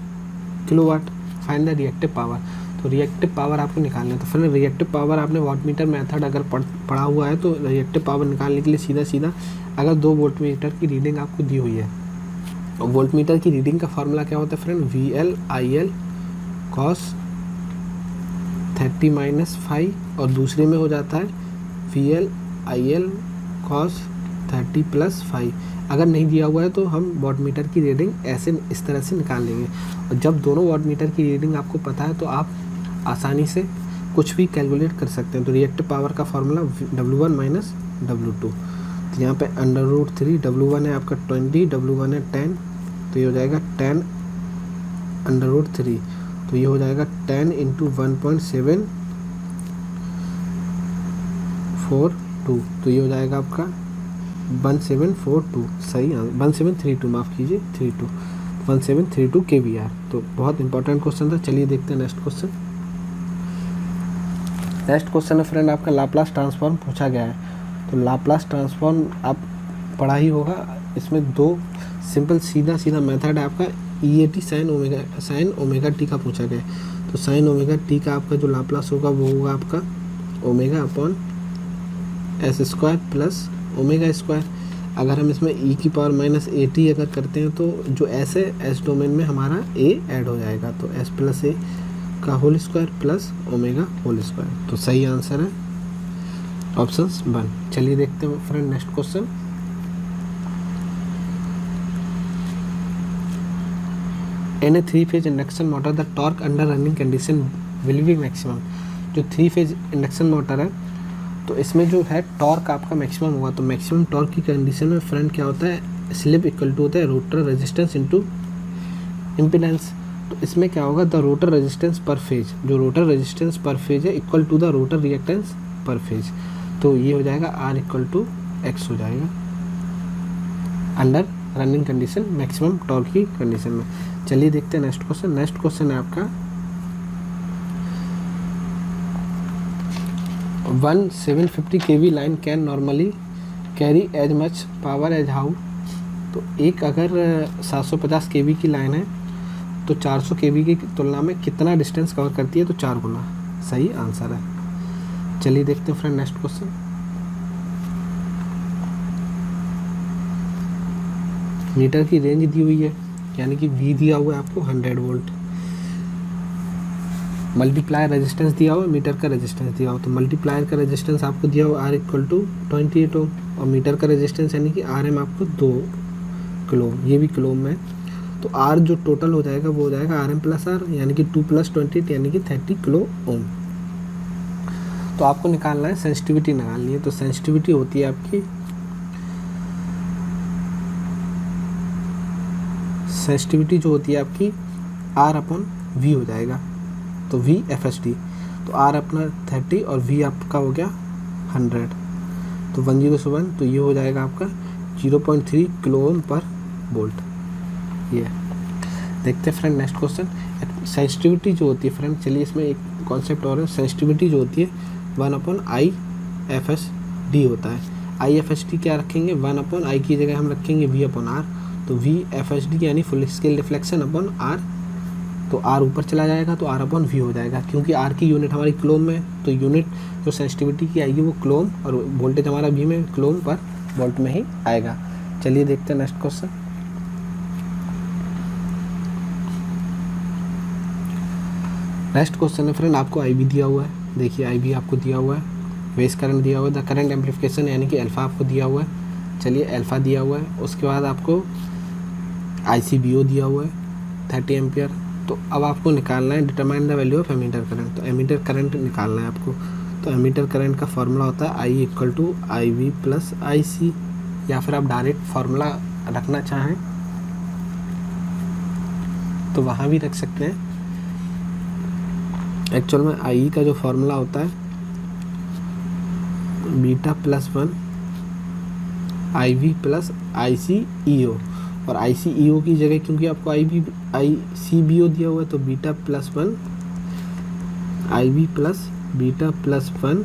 [SPEAKER 1] kilowatt. Find the reactive power. तो रिएक्टिव पावर आपको निकालना है। तो फिर रिएक्टिव पावर आपने वॉटमीटर मेथड अगर पढ़ा हुआ है तो रिएक्टिव पावर निकालने के लिए सीधा अगर 2 वोल्टमीटर की रीडिंग आपको दी हुई है, और वोल्टमीटर की रीडिंग का फार्मूला क्या होता है फ्रेंड, VL/IL cos 30 माइनस 5, और दूसरे में हो जाता है VL/IL cos 30 प्लस 5। अगर नहीं दिया हुआ है तो हम वॉटमीटर की रीडिंग ऐसे इस तरह से निकाल लेंगे, और जब दोनों वॉटमीटर की रीडिंग आपको पता है तो आप आसानी से कुछ भी कैलकुलेट कर सकते हैं। तो रिएक्टिव पावर का फार्मूला W1 माइनस W2। तो यहाँ पे √3, W1 है आपका 20, W1 है 10, तो ये हो जाएगा 10 √3। तो ये हो जाएगा 10 इंटू 1.742, तो ये हो जाएगा आपका 1742, सही 1732, माफ़ कीजिए 1732 kVAr। तो बहुत इंपॉर्टेंट क्वेश्चन था। चलिए देखते हैं नेक्स्ट क्वेश्चन। नेक्स्ट क्वेश्चन है फ्रेंड आपका लाप्लास ट्रांसफॉर्म पूछा गया है। तो लाप्लास ट्रांसफॉर्म आप पढ़ा ही होगा। इसमें 2 सिंपल सीधा मेथड है आपका EAT साइन ओमेगा टी का पूछा गया है। तो साइन ओमेगा टी का आपका जो लाप्लास होगा वो होगा आपका omega upon S square plus omega square. अगर हम इसमें e की पावर माइनस AT अगर करते हैं तो जो s है s डोमेन में हमारा a ऐड हो जाएगा, तो s प्लस ए का whole square plus omega whole square. तो सही आंसर है ऑप्शन 1। चलिए देखते हैं friend next question. In a 3 phase induction motor the torque under running condition will be maximum. जो 3 फेज इंडक्शन मोटर है तो इसमें जो है टॉर्क आपका मैक्सिमम होगा। तो मैक्सिमम टॉर्क की कंडीशन में फ्रेंड क्या होता है, स्लिप इक्वल टू होता है रोटर रेजिस्टेंस इनटू इम्पीडेंस। तो इसमें क्या होगा, the rotor resistance per phase, जो रोटर रेजिस्टेंस पर फेज है equal to the rotor reactance per phase. तो ये हो जाएगा R इक्वल टू X हो जाएगा under running condition maximum torque की कंडीशन में। चलिए देखते हैं नेक्स्ट क्वेश्चन। नेक्स्ट क्वेश्चन है आपका 750 kV line can normally carry as much power as how. तो एक अगर 750 kV की लाइन है तो 400 kV की तुलना में कितना डिस्टेंस कवर करती है, तो 4 गुना। सही आंसर है। चलिए देखते हैं फ्रेंड नेक्स्ट क्वेश्चन। मीटर की रेंज दी हुई है, यानी कि V दिया हुआ है आपको 100 वोल्ट, मल्टीप्लायर रेजिस्टेंस दिया हुआ है, मीटर का रेजिस्टेंस दिया हुआ। तो मल्टीप्लायर का रेजिस्टेंस आपको दिया हुआ R इक्वल टू 28 ओम, और मीटर का रेजिस्टेंस यानी कि RM आपको 2 किलो, ये भी किलो में। तो R जो टोटल हो जाएगा वो हो जाएगा RM प्लस R, यानी कि 2 + 28 यानी कि 30 किलो ओम। तो आपको निकालना है, सेंसिटिविटी निकालनी है। तो सेंसिटिविटी होती है आपकी, सेंसिटिविटी जो होती है आपकी R अपॉन V हो जाएगा। तो V FSD, तो R अपना 30 और V आपका हो गया 100, तो 10 से 1, तो ये हो जाएगा आपका 0.3 किलो ओम पर वोल्ट। ये देखते हैं फ्रेंड नेक्स्ट क्वेश्चन। सेंसिटिविटी जो होती है फ्रेंड, चलिए इसमें एक कॉन्सेप्ट और है। सेंसिटिविटी जो होती है 1/IFSD होता है। IFSD क्या रखेंगे, 1/I की जगह हम रखेंगे V/R। तो VFSD यानी full scale reflection upon R, तो R ऊपर चला जाएगा तो R/V हो जाएगा, क्योंकि R की यूनिट हमारी किलो में, तो यूनिट जो सेंसिटिविटी की आएगी वो किलो, और वोल्टेज हमारा V में किलो पर वोल्ट में ही आएगा। चलिए देखते हैं नेक्स्ट क्वेश्चन। नेक्स्ट क्वेश्चन है फ्रेंड, आपको IB दिया हुआ है। देखिए IB आपको दिया हुआ है, बेस करंट दिया हुआ है, द करंट एम्पलीफिकेशन यानी कि अल्फ़ा आपको दिया हुआ है। चलिए अल्फ़ा दिया हुआ है, उसके बाद आपको ICBO दिया हुआ है 30 एम्पियर। तो अब आपको निकालना है determine the value of ammeter current. तो एमीटर करंट निकालना है आपको। तो एमीटर करंट का फॉर्मूला होता है I equal to IB plus IC, या फिर आप डायरेक्ट फार्मूला रखना चाहें तो वहाँ भी रख सकते हैं। एक्चुअल में IE का जो फार्मूला होता है beta plus 1 IB plus ICEO, और ICEO की जगह क्योंकि आपको ICBO दिया हुआ है तो beta plus 1 IB plus beta plus 1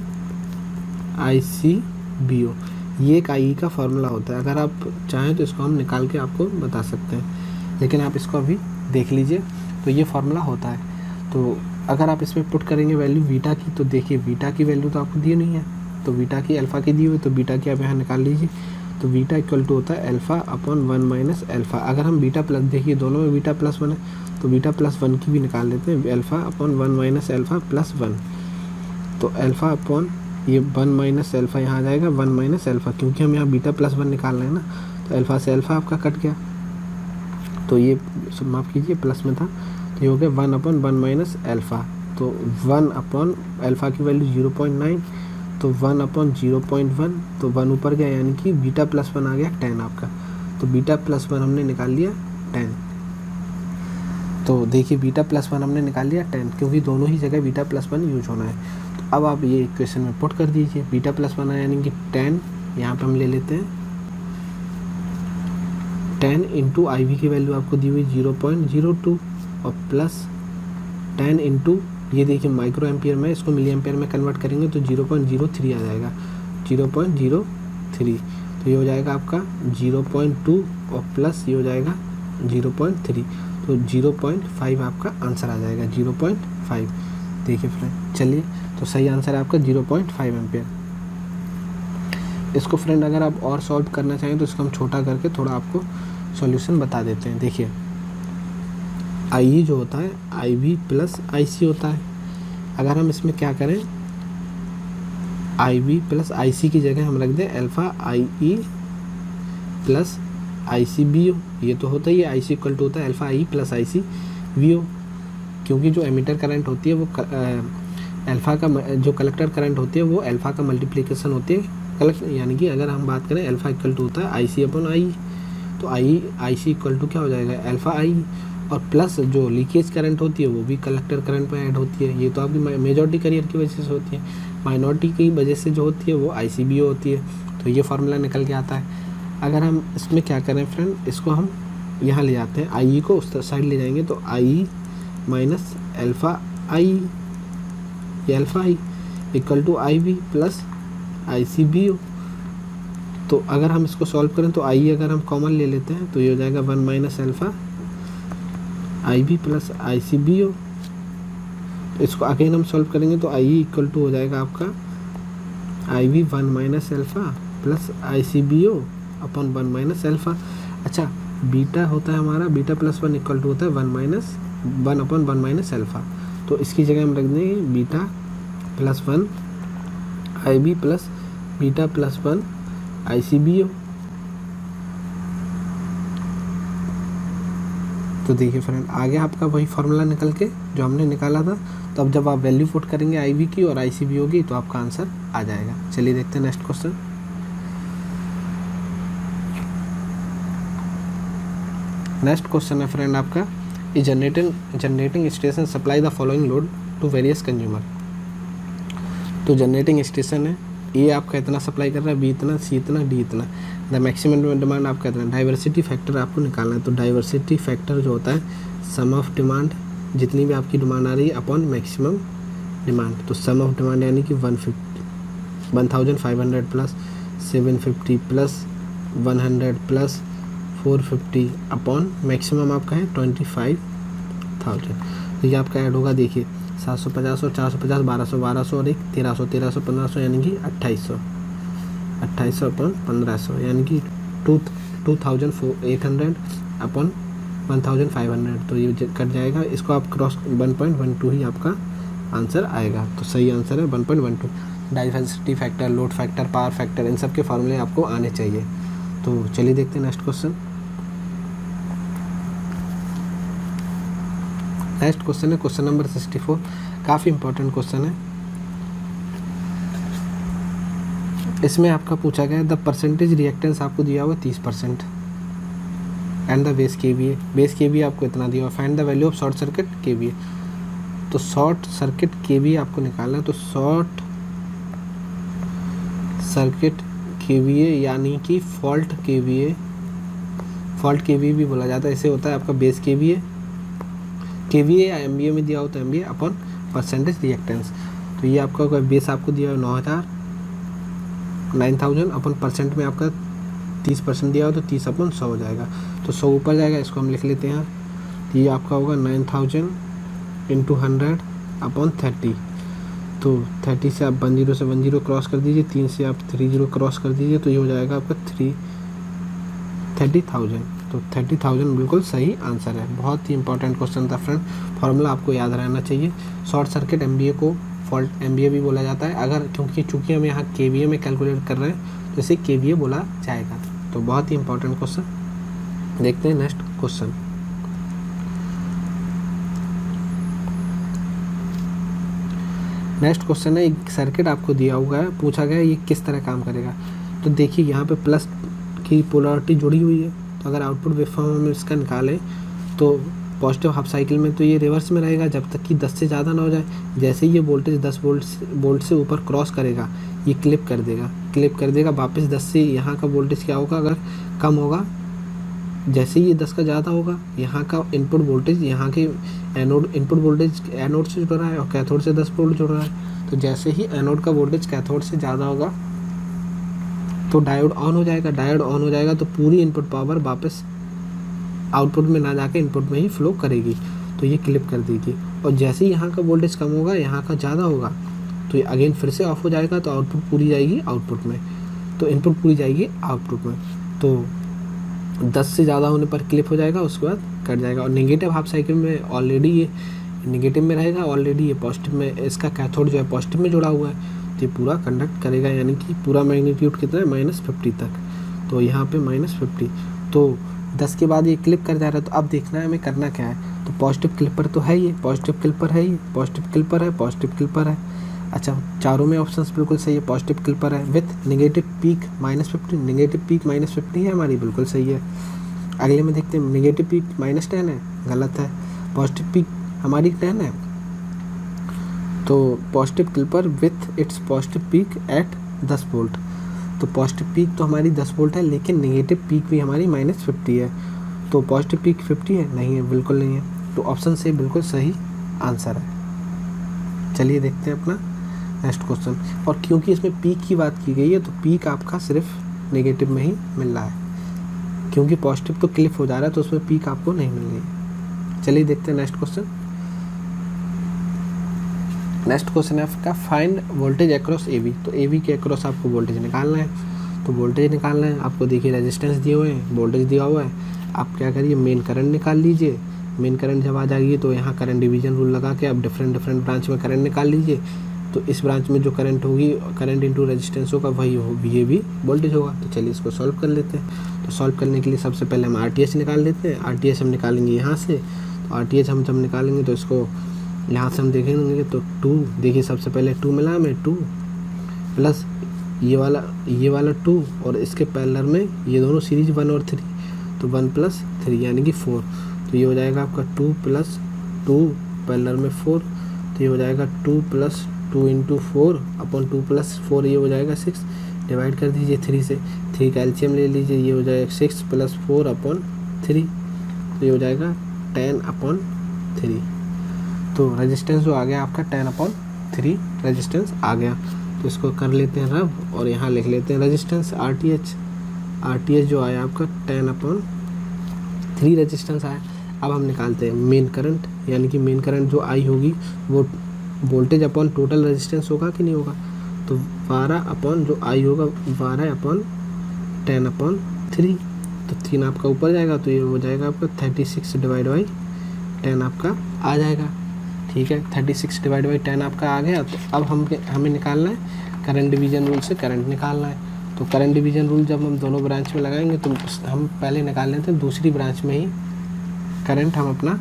[SPEAKER 1] ICBO, ये एक IE का फार्मूला होता है। अगर आप चाहें तो इसको हम निकाल के आपको बता सकते हैं, लेकिन आप इसको अभी देख लीजिए। तो ये फार्मूला होता है। तो अगर आप इसमें पुट करेंगे वैल्यू बीटा की, तो देखिए बीटा की वैल्यू तो आपको दी नहीं है, तो बीटा की अल्फ़ा की दी हुई, तो बीटा की आप यहाँ निकाल लीजिए। तो बीटा इक्वल टू होता है अल्फ़ा अपॉन 1 माइनस अल्फ़ा। अगर हम बीटा प्लस, देखिए दोनों में बीटा प्लस 1 है, तो बीटा प्लस 1 की भी निकाल लेते हैं, alpha upon 1 minus alpha plus 1। तो अल्फ़ा अपॉन ये 1 माइनस अल्फ़ा यहाँ आ जाएगा 1 माइनस अल्फ़ा, क्योंकि हम यहाँ बीटा प्लस 1 निकाल रहे हैं ना, तो अल्फ़ा से अल्फ़ा आपका कट गया, तो ये माफ़ कीजिए प्लस में था, तो ये हो गया 1/1 माइनस अल्फ़ा। तो 1/ अल्फ़ा की वैल्यू 0.9, तो 1/0.1, तो 1 ऊपर गया, यानी कि बीटा प्लस 1 आ गया 10 आपका। तो बीटा प्लस 1 हमने निकाल लिया 10। तो देखिए बीटा प्लस 1 हमने निकाल लिया 10, क्योंकि दोनों ही जगह बीटा प्लस 1 यूज होना है। तो अब आप ये इक्वेशन में पुट कर दीजिए, बीटा प्लस 1 आया यानी कि 10, यहाँ पे हम ले लेते हैं 10 इंटू IB की वैल्यू आपको दी हुई 0.02, और प्लस 10 इंटू ये देखिए माइक्रो एम्पियर में, इसको मिली एम्पियर में कन्वर्ट करेंगे तो 0.03 आ जाएगा, 0.03। तो ये हो जाएगा आपका 0.2 और प्लस ये हो जाएगा 0.3। तो तो 0.5 आपका आंसर आ जाएगा, 0.5। देखिए फ्रेंड, चलिए, तो सही आंसर है आपका 0.5 एम्पियर। इसको फ्रेंड अगर आप और सॉल्व करना चाहें तो इसको हम छोटा करके थोड़ा आपको सॉल्यूशन बता देते हैं। देखिए, आई जो होता है आई वी प्लस आई सी होता है। अगर हम इसमें क्या करें, आई वी प्लस आई सी की जगह हम रख दें alpha I E plus I C B ओ, ये तो होता ही है, आई सी इक्वल टू होता है alpha I plus I C V O, क्योंकि जो एमिटर करंट होती है वो अल्फ़ा का जो कलेक्टर करंट होती है वो अल्फ़ा का मल्टीप्लिकेशन होती है कलेक्ट, यानी कि अगर हम बात करें अल्फ़ा इक्वल टू होता है आई सी अपॉन आई, तो आई सी इक्वल टू क्या हो जाएगा अल्फ़ा आई, और प्लस जो लीकेज करंट होती है वो भी कलेक्टर करंट में ऐड होती है। ये तो आपकी मेजॉरिटी करियर की वजह से होती है, माइनॉरिटी की वजह से जो होती है वो आई सी बी ओ होती है। तो ये फार्मूला निकल के आता है। अगर हम इसमें क्या करें फ्रेंड, इसको हम यहाँ ले जाते हैं, आई को उस साइड ले जाएंगे, तो आई माइनस अल्फ़ा आई, ये alpha I equal to I B plus I C B O. तो अगर हम इसको सॉल्व करें तो आई अगर हम कॉमन ले लेते हैं तो ये हो जाएगा 1 minus alpha I B plus I C B ओ। इसको अगेन हम सॉल्व करेंगे तो आई इक्वल टू हो जाएगा आपका I V 1 minus alpha plus I C B O upon 1 minus alpha. अच्छा, बीटा होता है हमारा, बीटा प्लस 1 इक्वल टू होता है 1 अपॉन 1 माइनस अल्फ़ा। तो इसकी जगह हम रख देंगे बीटा प्लस 1 आई बी प्लस बीटा प्लस 1 आई सी बी ओ। तो देखिए फ्रेंड, आगे आपका वही फार्मूला निकल के जो हमने निकाला था। तो अब जब आप वैल्यू पुट करेंगे आई वी की और आई सी बी ओ की तो आपका आंसर आ जाएगा। चलिए देखते हैं नेक्स्ट क्वेश्चन। नेक्स्ट क्वेश्चन है फ्रेंड आपका, A generating station supply the following load to various consumer. तो जनरेटिंग स्टेशन है, ए आपका इतना सप्लाई कर रहा है, बी इतना, सी इतना, डी इतना। द मैक्सिमम डिमांड आपका इतना। डाइवर्सिटी फैक्टर आपको निकालना है। तो डाइवर्सिटी फैक्टर जो होता है सम ऑफ डिमांड, जितनी भी आपकी डिमांड आ रही है अपॉन मैक्सिमम डिमांड। तो सम ऑफ डिमांड यानी कि 1500 plus 750 plus 100 plus 450 upon maximum आपका है 25,000। तो ये आपका ऐड होगा, देखिए 750 और 450, 1200 और एक 1300, 1500 यानी कि 2800 अपॉन 1500 यानी कि 2800 अपॉन 1500। तो ये कट जाएगा, इसको आप क्रॉस 1.12 ही आपका आंसर आएगा। तो सही आंसर है 1.12। Diversity factor, load factor, power factor, इन सब के फार्मूले आपको आने चाहिए। तो चलिए देखते हैं नेक्स्ट क्वेश्चन। नेक्स्ट क्वेश्चन है क्वेश्चन नंबर 64। काफ़ी इंपॉर्टेंट क्वेश्चन है। इसमें आपका पूछा गया द परसेंटेज रिएक्टेंस आपको दिया हुआ 30% and the base KVA. Base KVA आपको इतना दिया हुआ। Find the value of short circuit KVA. तो शॉर्ट सर्किट केवीए आपको निकालना है। तो शॉर्ट सर्किट केवीए यानी कि फॉल्ट केवीए, फॉल्ट केवीए भी बोला जाता है। इसे होता है आपका बेस केवीए, केवीए या एमवीए में दिया होता है एमवीए अपॉन परसेंटेज रिएक्टेंस। तो ये आपका बेस आपको दिया हुआ 9000 अपन परसेंट में आपका 30% दिया हो तो 30 अपॉन 100 हो जाएगा। तो 100 ऊपर जाएगा, इसको हम लिख लेते हैं। तो ये आपका होगा 9000 इंटू 100 अपॉन 30। तो 30 से आप 10 से 10 क्रॉस कर दीजिए, 3 से आप 30 क्रॉस कर दीजिए, तो ये हो जाएगा आपका 30,000। तो 30,000 बिल्कुल सही आंसर है। बहुत ही इंपॉर्टेंट क्वेश्चन था फ्रेंड। फार्मूला आपको याद रहना चाहिए। शॉर्ट सर्किट एमवीए को फॉल्ट एमवीए भी बोला जाता है, अगर चूँकि हम यहाँ केवीए में कैलकुलेट कर रहे हैं तो इसे केवीए बोला जाएगा। तो बहुत ही इंपॉर्टेंट क्वेश्चन। देखते हैं नेक्स्ट क्वेश्चन। नेक्स्ट क्वेश्चन है, एक सर्किट आपको दिया हुआ है, पूछा गया है ये किस तरह काम करेगा। तो देखिए यहाँ पे प्लस की पोलैरिटी जुड़ी हुई है। तो अगर आउटपुट वेवफॉर्म में इसका निकालें तो पॉजिटिव हाफ साइकिल में तो ये रिवर्स में रहेगा जब तक कि 10 से ज़्यादा ना हो जाए। जैसे ही ये वोल्टेज 10 वोल्ट से ऊपर क्रॉस करेगा ये क्लिप कर देगा वापस 10 से। यहाँ का वोल्टेज क्या होगा, अगर कम होगा, जैसे ही ये 10 का ज़्यादा होगा यहाँ का इनपुट वोल्टेज, यहाँ के एनोड इनपुट वोल्टेज एनोड से जुड़ रहा है और कैथोड से 10 वोल्ट जुड़ रहा है। तो जैसे ही एनोड का वोल्टेज कैथोड से ज़्यादा होगा तो डायोड ऑन हो जाएगा। डायोड ऑन हो जाएगा तो पूरी इनपुट पावर वापस आउटपुट में ना जाके इनपुट में ही फ्लो करेगी, तो ये क्लिप कर देगी। और जैसे ही यहाँ का वोल्टेज कम होगा, यहाँ का ज़्यादा होगा, तो ये अगेन फिर से ऑफ हो जाएगा, तो आउटपुट पूरी जाएगी आउटपुट में, तो इनपुट पूरी जाएगी आउटपुट में। तो 10 से ज़्यादा होने पर क्लिप हो जाएगा, उसके बाद कट जाएगा। और नेगेटिव हाफ साइकिल में ऑलरेडी ये नेगेटिव में रहेगा, ऑलरेडी ये पॉजिटिव में, इसका कैथोड जो है पॉजिटिव में जुड़ा हुआ है, तो ये पूरा कंडक्ट करेगा, यानी कि पूरा मैग्नीट्यूड कितना है -50 तक। तो यहाँ पे -50, तो 10 के बाद ये क्लिप कर जा रहा है। तो अब देखना है हमें करना क्या है। तो पॉजिटिव क्लिपर तो है ये, पॉजिटिव क्लिपर है ये, पॉजिटिव क्लिपर है, पॉजिटिव क्लिपर है। अच्छा, चारों में ऑप्शंस बिल्कुल सही है। पॉजिटिव क्लिपर है with negative peak -50, negative peak -50 है हमारी, बिल्कुल सही है। अगले में देखते हैं, नेगेटिव पीक -10 है, गलत है। पॉजिटिव पीक हमारी 10 है, तो positive clipper with its positive peak at 10 volt. तो पॉजिटिव पीक तो हमारी 10 वोल्ट है, लेकिन नेगेटिव पीक भी हमारी -50 है। तो पॉजिटिव पीक 50 है, नहीं है, बिल्कुल नहीं है। तो ऑप्शन से बिल्कुल सही आंसर है। चलिए देखते हैं अपना नेक्स्ट क्वेश्चन। और क्योंकि इसमें पीक की बात की गई है, तो पीक आपका सिर्फ नेगेटिव में ही मिल रहा है, क्योंकि पॉजिटिव तो क्लिप हो जा रहा है, तो उसमें पीक आपको नहीं मिल रही है। चलिए देखते हैं नेक्स्ट क्वेश्चन। नेक्स्ट क्वेश्चन है आपका, find voltage across A B. तो ए बी के अक्रॉस आपको वोल्टेज निकालना है। तो वोल्टेज निकालना है आपको, देखिए रेजिस्टेंस दिए हुए हैं, वोल्टेज दिया हुआ है। आप क्या करिए, मेन करंट निकाल लीजिए। मेन करंट जब आ जाएगी, तो यहाँ करंट डिवीजन रूल लगा के आप डिफरेंट ब्रांच में करंट निकाल लीजिए। तो इस ब्रांच में जो करंट होगी, करंट इंटू रेजिस्टेंस होगा, वही हो ये भी वोल्टेज होगा। तो चलिए इसको सॉल्व कर लेते हैं। तो सॉल्व करने के लिए सबसे पहले हम RTH निकाल लेते हैं। RTH हम निकालेंगे यहाँ से। तो RTH हम जब निकालेंगे, तो इसको यहाँ से हम देखेंगे, तो 2, देखिए सबसे पहले 2 मिला हमें, 2 प्लस ये वाला 2, और इसके पैरेलल में ये दोनों सीरीज 1 और 3, तो 1 + 3 यानी कि 4। तो ये हो जाएगा आपका 2 + 2 पैरेलल में 4, तो ये हो जाएगा 2 + 2 × 4 अपॉन 2 + 4, ये हो जाएगा 6। डिवाइड कर दीजिए 3 से, 3 का एलसीएम ले लीजिए, ये हो जाएगा 6 + 4 अपॉन 3, तो ये हो जाएगा 10/3। तो रेजिस्टेंस जो आ गया आपका 10/3 रेजिस्टेंस आ गया। तो इसको कर लेते हैं रब, और यहाँ लिख लेते हैं रेजिस्टेंस RTH जो आया आपका 10/3 रेजिस्टेंस आया। अब हम निकालते हैं मेन करंट, यानी कि मेन करंट जो आई होगी वो वोल्टेज अपॉन टोटल रेजिस्टेंस होगा कि नहीं होगा। तो 12 अपॉन जो आई होगा 12/10/3, तो 3 आपका ऊपर जाएगा, तो ये हो जाएगा आपका 36/10 आपका आ जाएगा। ठीक है, 36/10 आपका आ गया। तो अब हमें निकालना है करंट डिवीजन रूल से करंट निकालना है। तो करंट डिवीजन रूल जब हम दोनों ब्रांच में लगाएंगे, तो हम पहले निकाल लेते हैं दूसरी ब्रांच में ही करंट हम अपना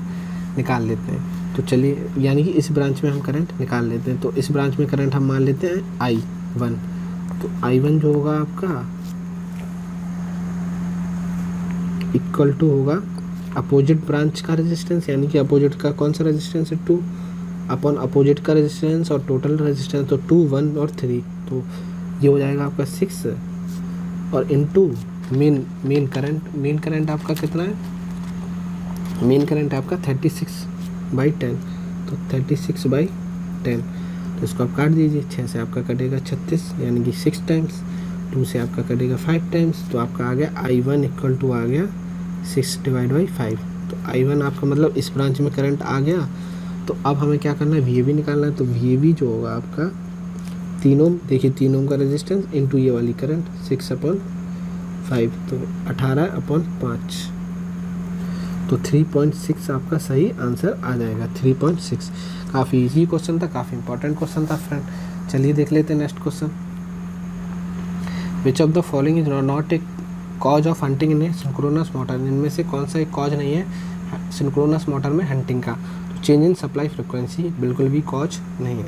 [SPEAKER 1] निकाल लेते हैं। तो चलिए, यानी कि इस ब्रांच में हम करंट निकाल लेते हैं। तो इस ब्रांच में करंट हम मान लेते हैं I1। तो I1 जो होगा आपका इक्वल टू होगा अपोजिट ब्रांच का रेजिस्टेंस, यानी कि अपोजिट का कौन सा रेजिस्टेंस है 2 अपॉन अपोजिट का रेजिस्टेंस और टोटल रेजिस्टेंस, तो 2, 1 और 3, तो ये हो जाएगा आपका 6 और इनटू मेन करंट आपका कितना है, मेन करंट आपका 36/10, तो 36/10। तो इसको आप काट दीजिए, 6 से आपका कटेगा 36, यानी कि 6 टाइम्स, 2 से आपका कटेगा 5 टाइम्स, तो आपका आ गया I1 इक्वल टू आ गया 6/5। तो I1 आपका मतलब इस ब्रांच में करंट आ गया। तो अब हमें क्या करना है, VAB निकालना है। तो VAB जो होगा आपका 3 ओम, देखिए 3 ओम का रेजिस्टेंस इंटू ये वाली करंट 6/5, तो 18/5, तो 3.6 आपका सही आंसर आ जाएगा। 3.6 काफ़ी इजी क्वेश्चन था, काफ़ी इंपॉर्टेंट क्वेश्चन था फ्रेंड। चलिए देख लेते हैं next question. Which of the following is not a cause of hunting in a synchronous motor. इनमें से कौन सा एक कॉज नहीं है सिंक्रोनस मोटर में हंटिंग का। तो चेंज इन सप्लाई फ्रिक्वेंसी बिल्कुल भी कॉज नहीं है।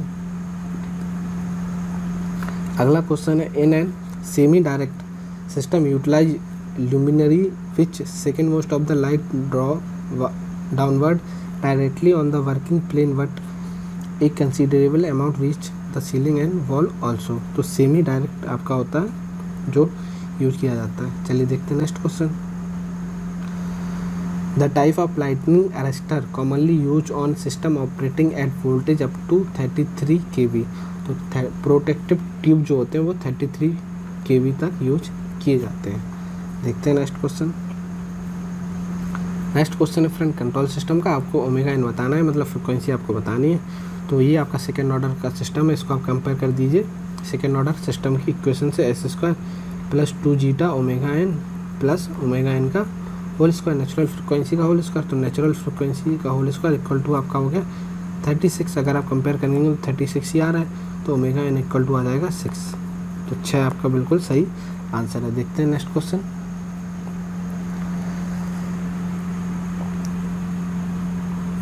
[SPEAKER 1] अगला क्वेश्चन है, in an semi direct system utilize luminary which second most of the light draw downward directly on the working plane, but a considerable amount reach the ceiling and wall also। तो semi direct आपका होता है जो use किया जाता है। चलिए देखते हैं next question. The type of lightning arrester commonly use on system operating at voltage up to 33 kV। तो प्रोटेक्टिव ट्यूब जो होते हैं वो 33 kV तक यूज किए जाते हैं। देखते हैं नेक्स्ट क्वेश्चन। नेक्स्ट क्वेश्चन है फ्रेंड कंट्रोल सिस्टम का, आपको ओमेगा एन बताना है, मतलब फ्रिक्वेंसी आपको बतानी है। तो ये आपका सेकेंड ऑर्डर का सिस्टम है, इसको आप कंपेयर कर दीजिए सेकेंड ऑर्डर सिस्टम की इक्वेशन से, S square plus 2 zeta omega N plus omega N का होल स्क्वायर, नेचुरल फ्रिक्वेंसी का होल स्क्वायर। तो नेचुरल फ्रिक्वेंसी का होल स्क्वायर इक्वल टू आपका हो गया 36। अगर आप कंपेयर करेंगे तो 36 ही आ रहा है, तो ओमेगा एन इक्वल टू आ जाएगा 6। तो 6 आपका बिल्कुल सही आंसर है। देखते हैं next question.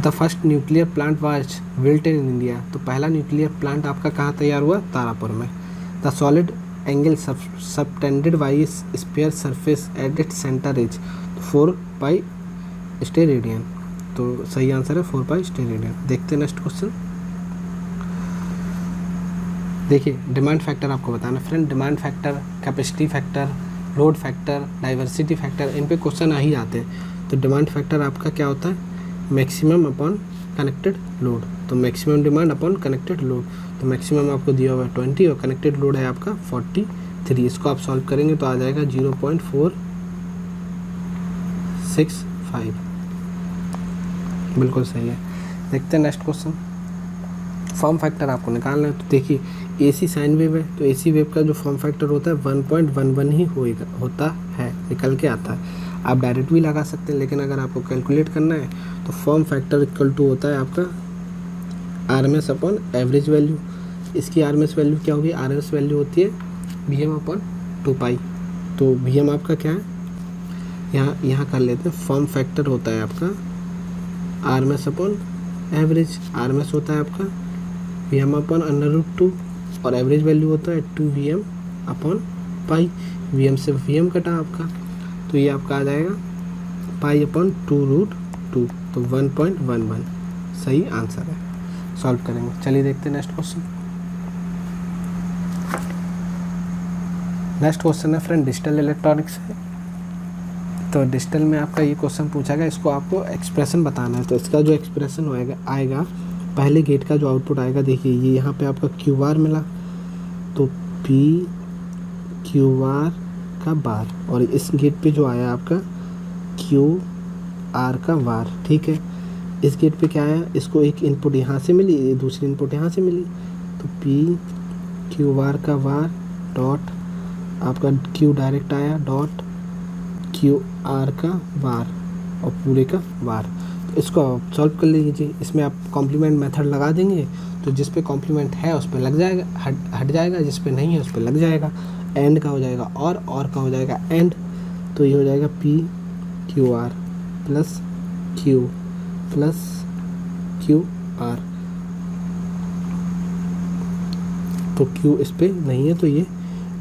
[SPEAKER 1] The first nuclear plant was built in India. तो पहला न्यूक्लियर प्लांट आपका कहाँ तैयार हुआ? तारापुर में। The solid angle subtended by sphere surface at its centre is 4 pi steradian. तो सही आंसर है 4 पाई स्टेरेडियन। देखते हैं नेक्स्ट क्वेश्चन। देखिए डिमांड फैक्टर आपको बताना friend, demand factor, capacity factor, load factor, diversity factor, इन पे क्वेश्चन आ ही आते हैं। तो डिमांड फैक्टर आपका क्या होता है? Maximum upon connected load. तो maximum demand upon connected load, तो मैक्सिमम आपको दिया हुआ है 20 और कनेक्टेड लोड है आपका 43। इसको आप सॉल्व करेंगे तो आ जाएगा 0.465, बिल्कुल सही है। देखते हैं नेक्स्ट क्वेश्चन। फॉर्म फैक्टर आपको निकालना है। तो देखिए एसी साइन वेव है, तो एसी वेव का जो फॉर्म फैक्टर होता है 1.11 ही होता है, निकल के आता है। आप डायरेक्ट भी लगा सकते हैं, लेकिन अगर आपको कैलकुलेट करना है तो फॉर्म फैक्टर इक्वल टू होता है आपका आरएमएस अपॉन एवरेज वैल्यू। इसकी आरएमएस वैल्यू क्या होगी? आरएमएस वैल्यू होती है वीएम अपॉन 2 पाई। तो वीएम आपका क्या है? यहाँ कर लेते हैं। फॉर्म फैक्टर होता है आपका आरएमएस अपॉन एवरेज। आरएमएस होता है आपका वीएम अपॉन √2 और एवरेज वैल्यू होता है 2 वीएम अपॉन पाई। वीएम से वीएम कटा आपका, तो ये आपका आ जाएगा पाई अपॉन 2√2, तो 1.11 सही आंसर है। सॉल्व करेंगे, चलिए देखते हैं नेक्स्ट क्वेश्चन। नेक्स्ट क्वेश्चन है फ्रेंड डिजिटल इलेक्ट्रॉनिक्स है। तो डिजिटल में आपका ये क्वेश्चन पूछा गया, इसको आपको एक्सप्रेशन बताना है। तो इसका जो एक्सप्रेशन आएगा पहले गेट का जो आउटपुट आएगा, देखिए ये यहाँ पे आपका क्यू आर मिला, तो पी क्यू आर का बार, और इस गेट पे जो आया आपका क्यू आर का वार, ठीक है। इस गेट पे क्या आया? इसको एक इनपुट यहाँ से मिली, दूसरी इनपुट यहाँ से मिली, तो पी क्यू आर का वार डॉट आपका क्यू डायरेक्ट आया डॉट क्यू आर का वार और पूरे का वार। तो इसको आप सॉल्व कर लीजिए। इसमें आप कॉम्प्लीमेंट मेथड लगा देंगे, तो जिस पे कॉम्प्लीमेंट है उस पर लग जाएगा, हट जाएगा, जिस पे नहीं है उस पर लग जाएगा। एंड का हो जाएगा और का हो जाएगा एंड, तो ये हो जाएगा P Q R plus Q R. तो क्यू इस पे नहीं है तो ये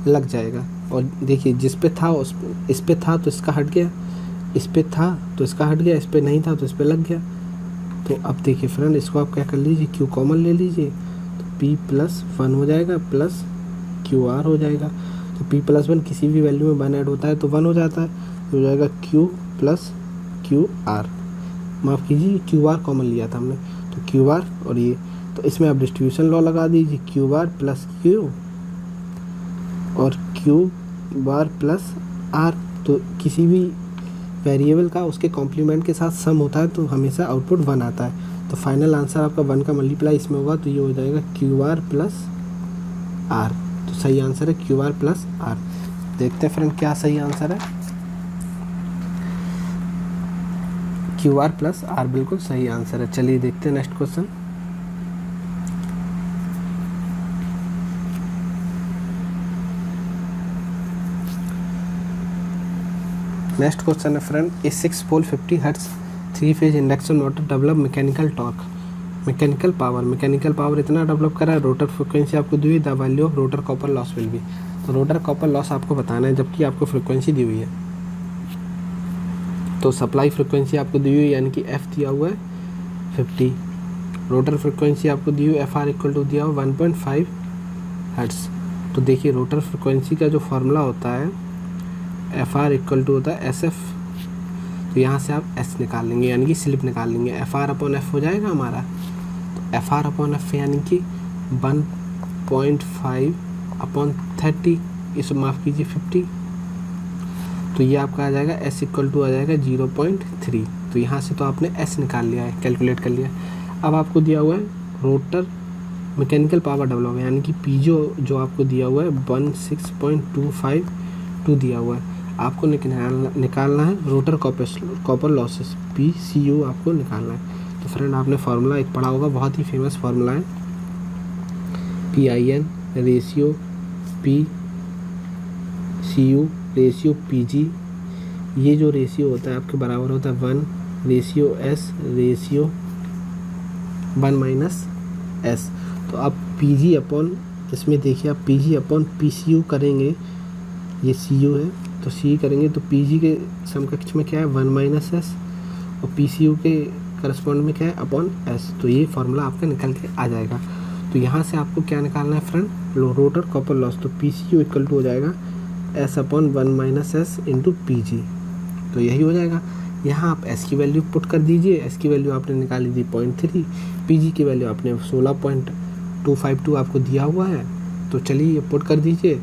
[SPEAKER 1] लग जाएगा। और देखिए जिस पे था इस पे था तो इसका हट गया, इस पे था तो इसका हट गया, इस पे नहीं था तो इस पे लग गया। तो अब देखिए फ्रेंड इसको आप क्या कर लीजिए, क्यू कॉमन ले लीजिए, तो पी प्लस 1 हो जाएगा प्लस क्यू आर हो जाएगा। तो p प्लस 1 किसी भी वैल्यू में 1 ऐड होता है तो 1 हो जाता है, तो हो जाएगा q प्लस क्यू आर। माफ़ कीजिए क्यू आर कॉमन लिया था हमने, तो क्यू आर और ये, तो इसमें आप डिस्ट्रीब्यूशन लॉ लगा दीजिए, क्यू आर प्लस क्यू और क्यू बार प्लस आर। तो किसी भी वेरिएबल का उसके कॉम्प्लीमेंट के साथ सम होता है तो हमेशा आउटपुट 1 आता है। तो फाइनल आंसर आपका 1 का मल्टीप्लाई इसमें होगा, तो ये हो जाएगा क्यू आर प्लस आर। तो सही आंसर है क्यू आर प्लस आर। देखते हैं फ्रेंड क्या सही आंसर है। क्यू आर प्लस आर बिल्कुल सही आंसर है। चलिए देखते हैं नेक्स्ट क्वेश्चन। नेक्स्ट क्वेश्चन है फ्रेंड, ए 6 पोल 50 hertz 3 phase induction motor develop mechanical torque, mechanical power इतना डेवलप करा है, रोटर फ्रिक्वेंसी आपको दी हुई, the value of rotor copper loss will be. तो रोटर कॉपर लॉस आपको बताना है जबकि आपको फ्रिक्वेंसी दी हुई है। तो सप्लाई फ्रिक्वेंसी आपको दी हुई यानी कि एफ दिया हुआ है 50, रोटर फ्रिक्वेंसी आपको दी हुई एफ आर इक्वल टू दिया हुआ 1.5 हर्ट्ज। तो देखिए रोटर फ्रिक्वेंसी का जो फार्मूला होता है एफ आर इक्वल टू होता है एस एफ। तो यहाँ से आप एस निकाल लेंगे यानी कि स्लिप निकाल लेंगे, एफ आर अपॉन एफ हो जाएगा हमारा। तो एफ आर अपॉन एफ यानी कि 1.5 अपॉन 30, इसे माफ़ कीजिए 50, तो ये आपका आ जाएगा एस इक्वल टू आ जाएगा 0.3। तो यहाँ से तो आपने एस निकाल लिया है, कैलकुलेट कर लिया है। अब आपको दिया हुआ है रोटर मैकेनिकल पावर डेवलपमेंट, यानी कि पी जो आपको दिया हुआ है 16.252 दिया हुआ है। आपको निकालना है रोटर कॉपर लॉसेस, PCU आपको निकालना है। तो फ्रेंड आपने फार्मूला एक पढ़ा होगा, बहुत ही फेमस फार्मूला है, PIN ratio PCU ratio PG। ये जो रेशियो होता है आपके बराबर होता है 1 रेशियो S रेशियो 1 - S। तो आप PG अपॉन, इसमें देखिए आप PG अपॉन PCU करेंगे, ये CU है तो C करेंगे तो PG के समकक्ष में क्या है 1 - S और PCU के करस्पॉन्ड में क्या है अपॉन S। तो ये फार्मूला आपका निकल के आ जाएगा। तो यहाँ से आपको क्या निकालना है फ्रेंड, रोटर कॉपर लॉस। तो PCU इक्वल टू हो जाएगा S upon 1 - S into PG। तो यही हो जाएगा। यहाँ आप S की वैल्यू पुट कर दीजिए, S की वैल्यू आपने निकाली थी 0.3, PG की वैल्यू आपने 16.252 आपको दिया हुआ है। तो चलिए ये पुट कर दीजिए,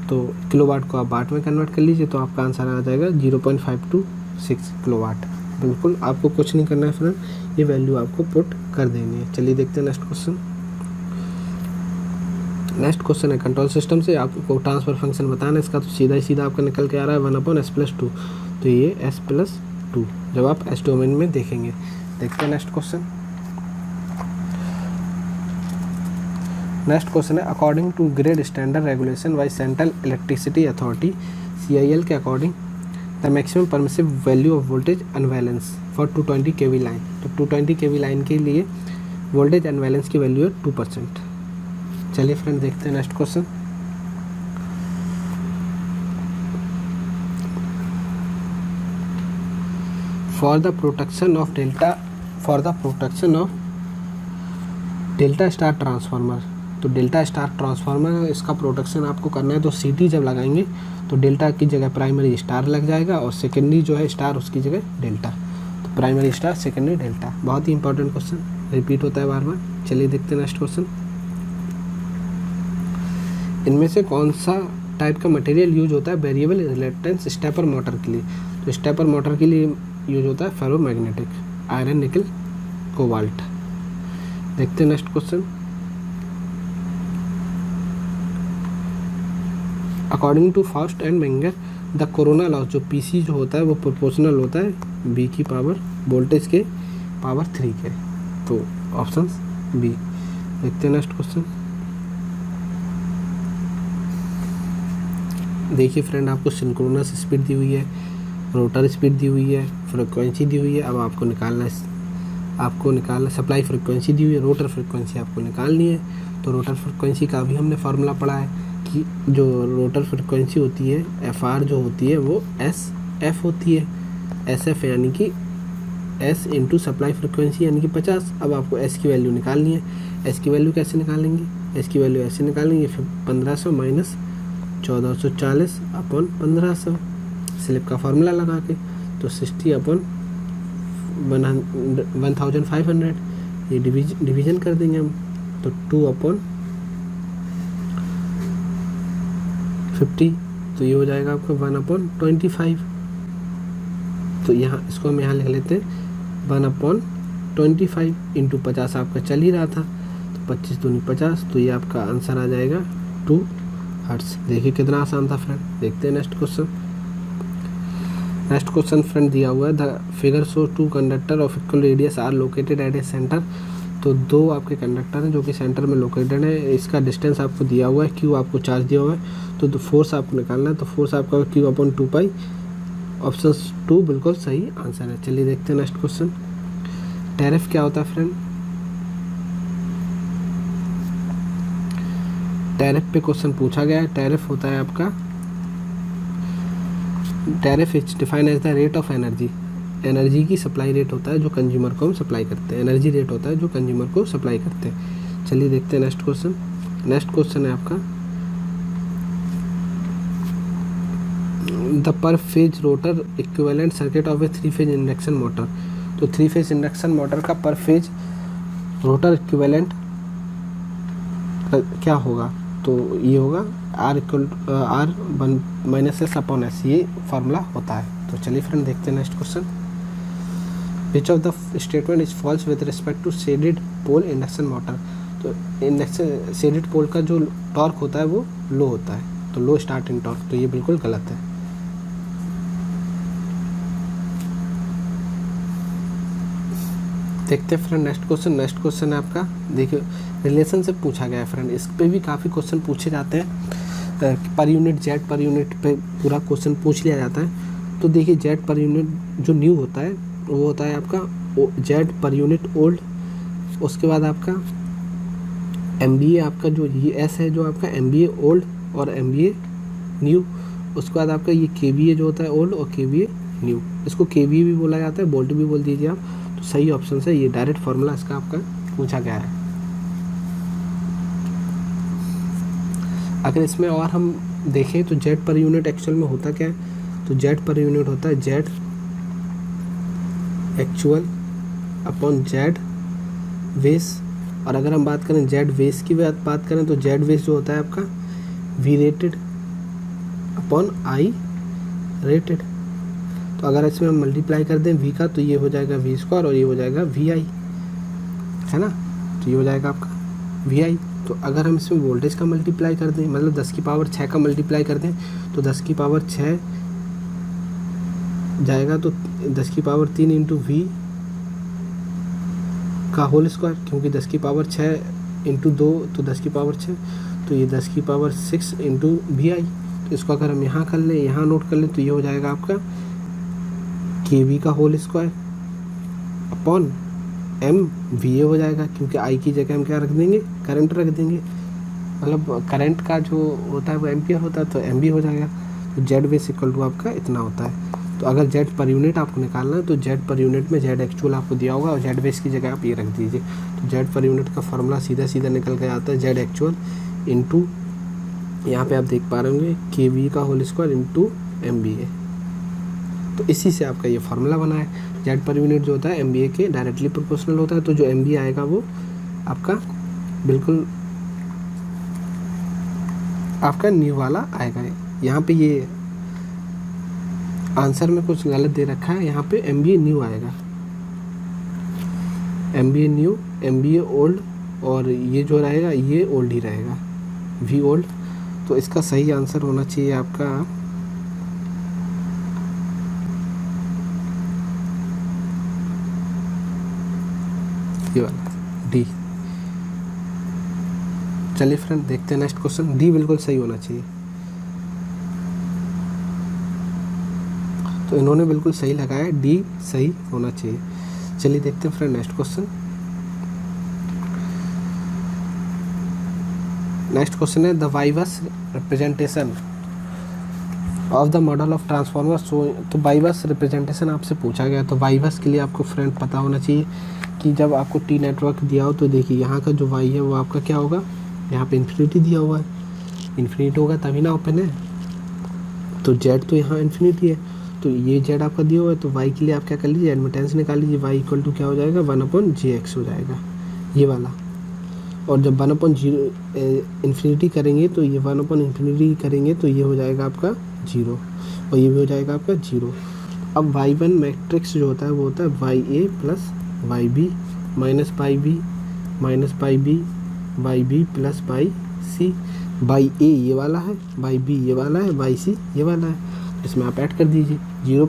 [SPEAKER 1] तो किलोवाट को आप वाट में कन्वर्ट कर लीजिए, तो आपका आंसर आ जाएगा 0.526 किलोवाट। बिल्कुल आपको कुछ नहीं करना है फ्रेंड, ये वैल्यू आपको पुट कर देनी है। चलिए देखते हैं नेक्स्ट क्वेश्चन। नेक्स्ट क्वेश्चन है कंट्रोल सिस्टम से आपको ट्रांसफर फंक्शन बताना है इसका। तो सीधा ही सीधा आपका निकल के आ रहा है 1/s+2। तो ये S+2 जब आप S डोमेन में देखेंगे। देखते हैं नेक्स्ट क्वेश्चन। नेक्स्ट क्वेश्चन है according to grid standard regulation by central electricity authority CIL के according the maximum permissive value of voltage unbalance for 220 kV line. तो 220 kV लाइन के लिए वोल्टेज अनबैलेंस की वैल्यू है 2%। चलिए फ्रेंड देखते हैं next question. For the protection of delta star transformer. तो डेल्टा स्टार ट्रांसफार्मर इसका प्रोटेक्शन आपको करना है, तो CT जब लगाएंगे तो डेल्टा की जगह प्राइमरी स्टार लग जाएगा और सेकेंडरी जो है स्टार उसकी जगह डेल्टा। तो प्राइमरी स्टार सेकेंडरी डेल्टा, बहुत ही इंपॉर्टेंट क्वेश्चन, रिपीट होता है बार बार। चलिए देखते हैं नेक्स्ट क्वेश्चन। इनमें से कौन सा टाइप का मटेरियल यूज होता है वेरिएबल रिलेक्टेंस स्टेपर मोटर के लिए। तो स्टेपर मोटर के लिए यूज होता है फेरोमैग्नेटिक, आयरन, निकल, कोबाल्ट। देखते हैं next question. According to fast and Menger the corona loss, जो PC जो होता है वो प्रोपोर्शनल होता है B की पावर वोल्टेज के पावर 3 के। तो ऑप्शन B। देखते हैं नेक्स्ट क्वेश्चन। देखिए फ्रेंड आपको सिंक्रोनस स्पीड दी हुई है, रोटर स्पीड दी हुई है, फ्रिक्वेंसी दी हुई है। अब आपको निकालना सप्लाई फ्रिक्वेंसी दी हुई है, रोटर फ्रिक्वेंसी आपको निकालनी है। तो रोटर फ्रिक्वेंसी का भी हमने फार्मूला पढ़ा है कि जो रोटर फ्रिक्वेंसी होती है FR जो होती है वो SF होती है, SF यानी कि S इंटू सप्लाई फ्रिक्वेंसी यानी कि 50। अब आपको S की वैल्यू निकालनी है। S की वैल्यू कैसे निकालेंगे, S की वैल्यू ऐसे निकालेंगे 1500 माइनस 1440 अपॉन 1500 स्लिप का फार्मूला लगा के। तो 60 अपॉन 1500 ये डिवीजन कर देंगे हम। तो 2 अपॉन 50, तो ये हो जाएगा आपका 1/25। तो यहाँ इसको हम यहाँ लिख लेते हैं 1/25 इंटू 50 आपका चल ही रहा था, तो 25 दूनी 50। तो ये आपका आंसर आ जाएगा 2 हर्ट्ज। देखिए कितना आसान था फ्रेंड। देखते हैं next question. Next question friend दिया हुआ है the figure show 2 conductor of equal radius R located at a centre. तो 2 आपके कंडक्टर हैं जो कि सेंटर में लोकेटेड है। इसका डिस्टेंस आपको दिया हुआ है, Q आपको चार्ज दिया हुआ है। तो फोर्स आपको निकालना है। तो फोर्स आपका Q/2π, ऑप्शन 2 बिल्कुल सही आंसर है। चलिए देखते हैं नेक्स्ट क्वेश्चन। टैरिफ क्या होता है फ्रेंड, टैरिफ पे क्वेश्चन पूछा गया है। टैरिफ होता है आपका, tariff is define as the rate of energy. Energy की सप्लाई रेट होता है जो कंज्यूमर को हम सप्लाई करते हैं, एनर्जी रेट होता है जो कंज्यूमर को सप्लाई करते हैं। चलिए देखते हैं नेक्स्ट क्वेश्चन। नेक्स्ट क्वेश्चन है आपका द पर phase rotor equivalent circuit of a 3 phase induction motor. तो 3 फेज इंडक्शन मोटर का पर फेज रोटर इक्विवेलेंट क्या होगा, तो ये होगा R1 - S/S, ये फार्मूला होता है। तो चलिए फ्रेंड देखते हैं next question. Which of the statement is false with respect to shaded pole induction motor. तो इंडक्शन शेडेड पोल का जो टॉर्क होता है वो लो होता है, तो लो स्टार्टिंग टॉर्क, तो ये बिल्कुल गलत है। देखते हैं friend next question. Next question है आपका, देखिए रिलेशन से पूछा गया है फ्रेंड, इस पे भी काफ़ी क्वेश्चन पूछे जाते हैं। Per unit Z per unit पे पूरा क्वेश्चन पूछ लिया जाता है। तो देखिए जेड पर यूनिट जो न्यू होता है वो होता है आपका जेड पर यूनिट ओल्ड, उसके बाद आपका MVA आपका जो ये एस है जो आपका MVA ओल्ड और MVA न्यू, उसके बाद आपका ये KVA जो होता है ओल्ड और KVA न्यू, इसको KVA भी बोला जाता है, वोल्ट भी बोल दीजिए आप। तो सही ऑप्शन है ये, डायरेक्ट फार्मूला इसका आपका पूछा गया है। अगर इसमें और हम देखें तो जेड पर यूनिट एक्चुअल में होता क्या है, तो जेड पर यूनिट होता है जेड एक्चुअल अपॉन जेड वेस। और अगर हम बात करें जेड वेस की बात करें तो जेड वेस जो होता है आपका V rated upon I rated. तो अगर इसमें हम मल्टीप्लाई कर दें वी का तो ये हो जाएगा वी स्क्वायर और ये हो जाएगा वी आई, है ना, तो ये हो जाएगा आपका वी आई। तो अगर हम इसमें वोल्टेज का मल्टीप्लाई कर दें, मतलब 10 की पावर 6 का मल्टीप्लाई कर दें तो 10 की पावर 6 जाएगा, तो 10 की पावर 3 इंटू वी का होल स्क्वायर, क्योंकि 10 की पावर 6 इंटू 2 तो 10 की पावर 6, तो ये 10 की पावर 6 इंटू वी आई। तो इसको अगर हम यहाँ कर लें, यहाँ नोट कर लें, तो ये हो जाएगा आपका KV का होल स्क्वायर अपॉन MVA हो जाएगा, क्योंकि आई की जगह हम क्या रख देंगे, करंट रख देंगे, मतलब करंट का जो होता है वो एम्पियर होता है, तो MV हो जाएगा। तो जेड बेस इक्वल टू आपका इतना होता है। तो अगर जेड पर यूनिट आपको निकालना है तो जेड पर यूनिट में जेड एक्चुअल आपको दिया होगा और जेड बेस की जगह आप ये रख दीजिए। तो जेड पर यूनिट का फार्मूला सीधा सीधा निकल के आता है जेड एक्चुअल इंटू, यहाँ पे आप देख पा रहे होंगे KV का होल स्क्वायर इंटू MVA। तो इसी से आपका ये फार्मूला बना है। जेड पर यूनिट जो होता है MVA के डायरेक्टली प्रोपोर्शनल होता है, तो जो MVA आएगा वो आपका बिल्कुल आपका न्यू वाला आएगा। यहाँ पे ये आंसर में कुछ गलत दे रखा है, यहाँ पे MVA न्यू आएगा, MVA न्यू, MVA ओल्ड, और ये जो रहेगा ये ओल्ड ही रहेगा, V ओल्ड। तो इसका सही आंसर होना चाहिए आपका ये वाला D। चलिए फ्रेंड देखते हैं नेक्स्ट क्वेश्चन, D बिल्कुल सही होना चाहिए। तो इन्होंने बिल्कुल सही लगाया, D सही होना चाहिए। चलिए देखते हैं friend next question. Next question है the vivas representation of the model of transformer. तो वाइवस रिप्रेजेंटेशन आपसे पूछा गया, तो वाइवस के लिए आपको फ्रेंड पता होना चाहिए कि जब आपको T नेटवर्क दिया हो तो देखिए यहाँ का जो Y है वो आपका क्या होगा, यहाँ पे इन्फिनिटी दिया हुआ है, इन्फिनिटी होगा तभी ना ओपन है, तो Z तो यहाँ इन्फिनिटी है, तो ये Z आपका दिया हुआ है, तो Y के लिए आप क्या कर लीजिए, एडमिटेंस निकाल लीजिए, Y इक्वल टू क्या हो जाएगा 1/JX हो जाएगा ये वाला। और जब 1/0 इन्फिनिटी करेंगे तो ये 1/∞ करेंगे तो ये हो जाएगा आपका 0 और ये भी हो जाएगा आपका 0। अब Y1 मैट्रिक्स जो होता है वो होता है YA plus YB minus YB minus YB YB plus YC। YA ये वाला है, YB ये वाला है, YC ये वाला है, इसमें आप ऐड कर दीजिए 0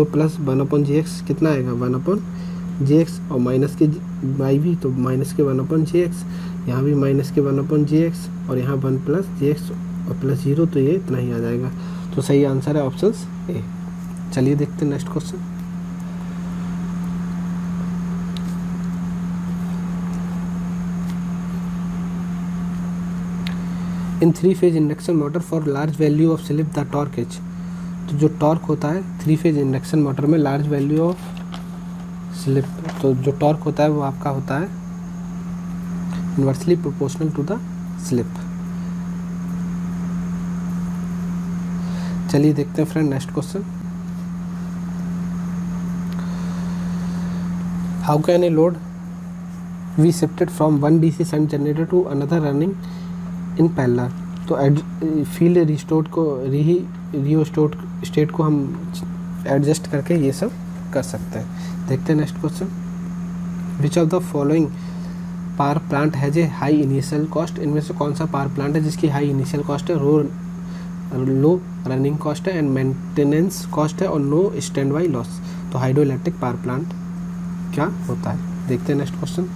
[SPEAKER 1] प्लस 1/JX कितना आएगा 1/JX, और माइनस के YB तो माइनस के 1/JX, यहाँ भी माइनस के 1/JX और यहाँ 1+JX और प्लस 0, तो ये इतना ही आ जाएगा। तो सही आंसर है ऑप्शन ए। चलिए देखते हैं next question. In 3 phase induction motor for large value of slip the torque is. तो जो टॉर्क होता है 3 फेज इंडक्शन मोटर में लार्ज वैल्यू ऑफ स्लिप, तो जो टॉर्क होता है वो आपका होता है inversely proportional to the slip. चलिए देखते हैं friend next question. How can a load be shifted from one DC shunt generator to another running in parallel. तो फील्ड रिस्टोर्ड को रिस्टोर्ड स्टेट को हम एडजस्ट करके ये सब कर सकते हैं। देखते हैं next question, which of the following power plant has a high initial cost, इनमें से कौन सा पावर प्लांट है जिसकी हाई इनिशियल कॉस्ट है, लो रनिंग कॉस्ट है एंड मेंटेनेंस कॉस्ट है और नो स्टैंड बाई लॉस। तो हाइड्रो इलेक्ट्रिक पावर प्लांट क्या होता है। देखते हैं नेक्स्ट क्वेश्चन।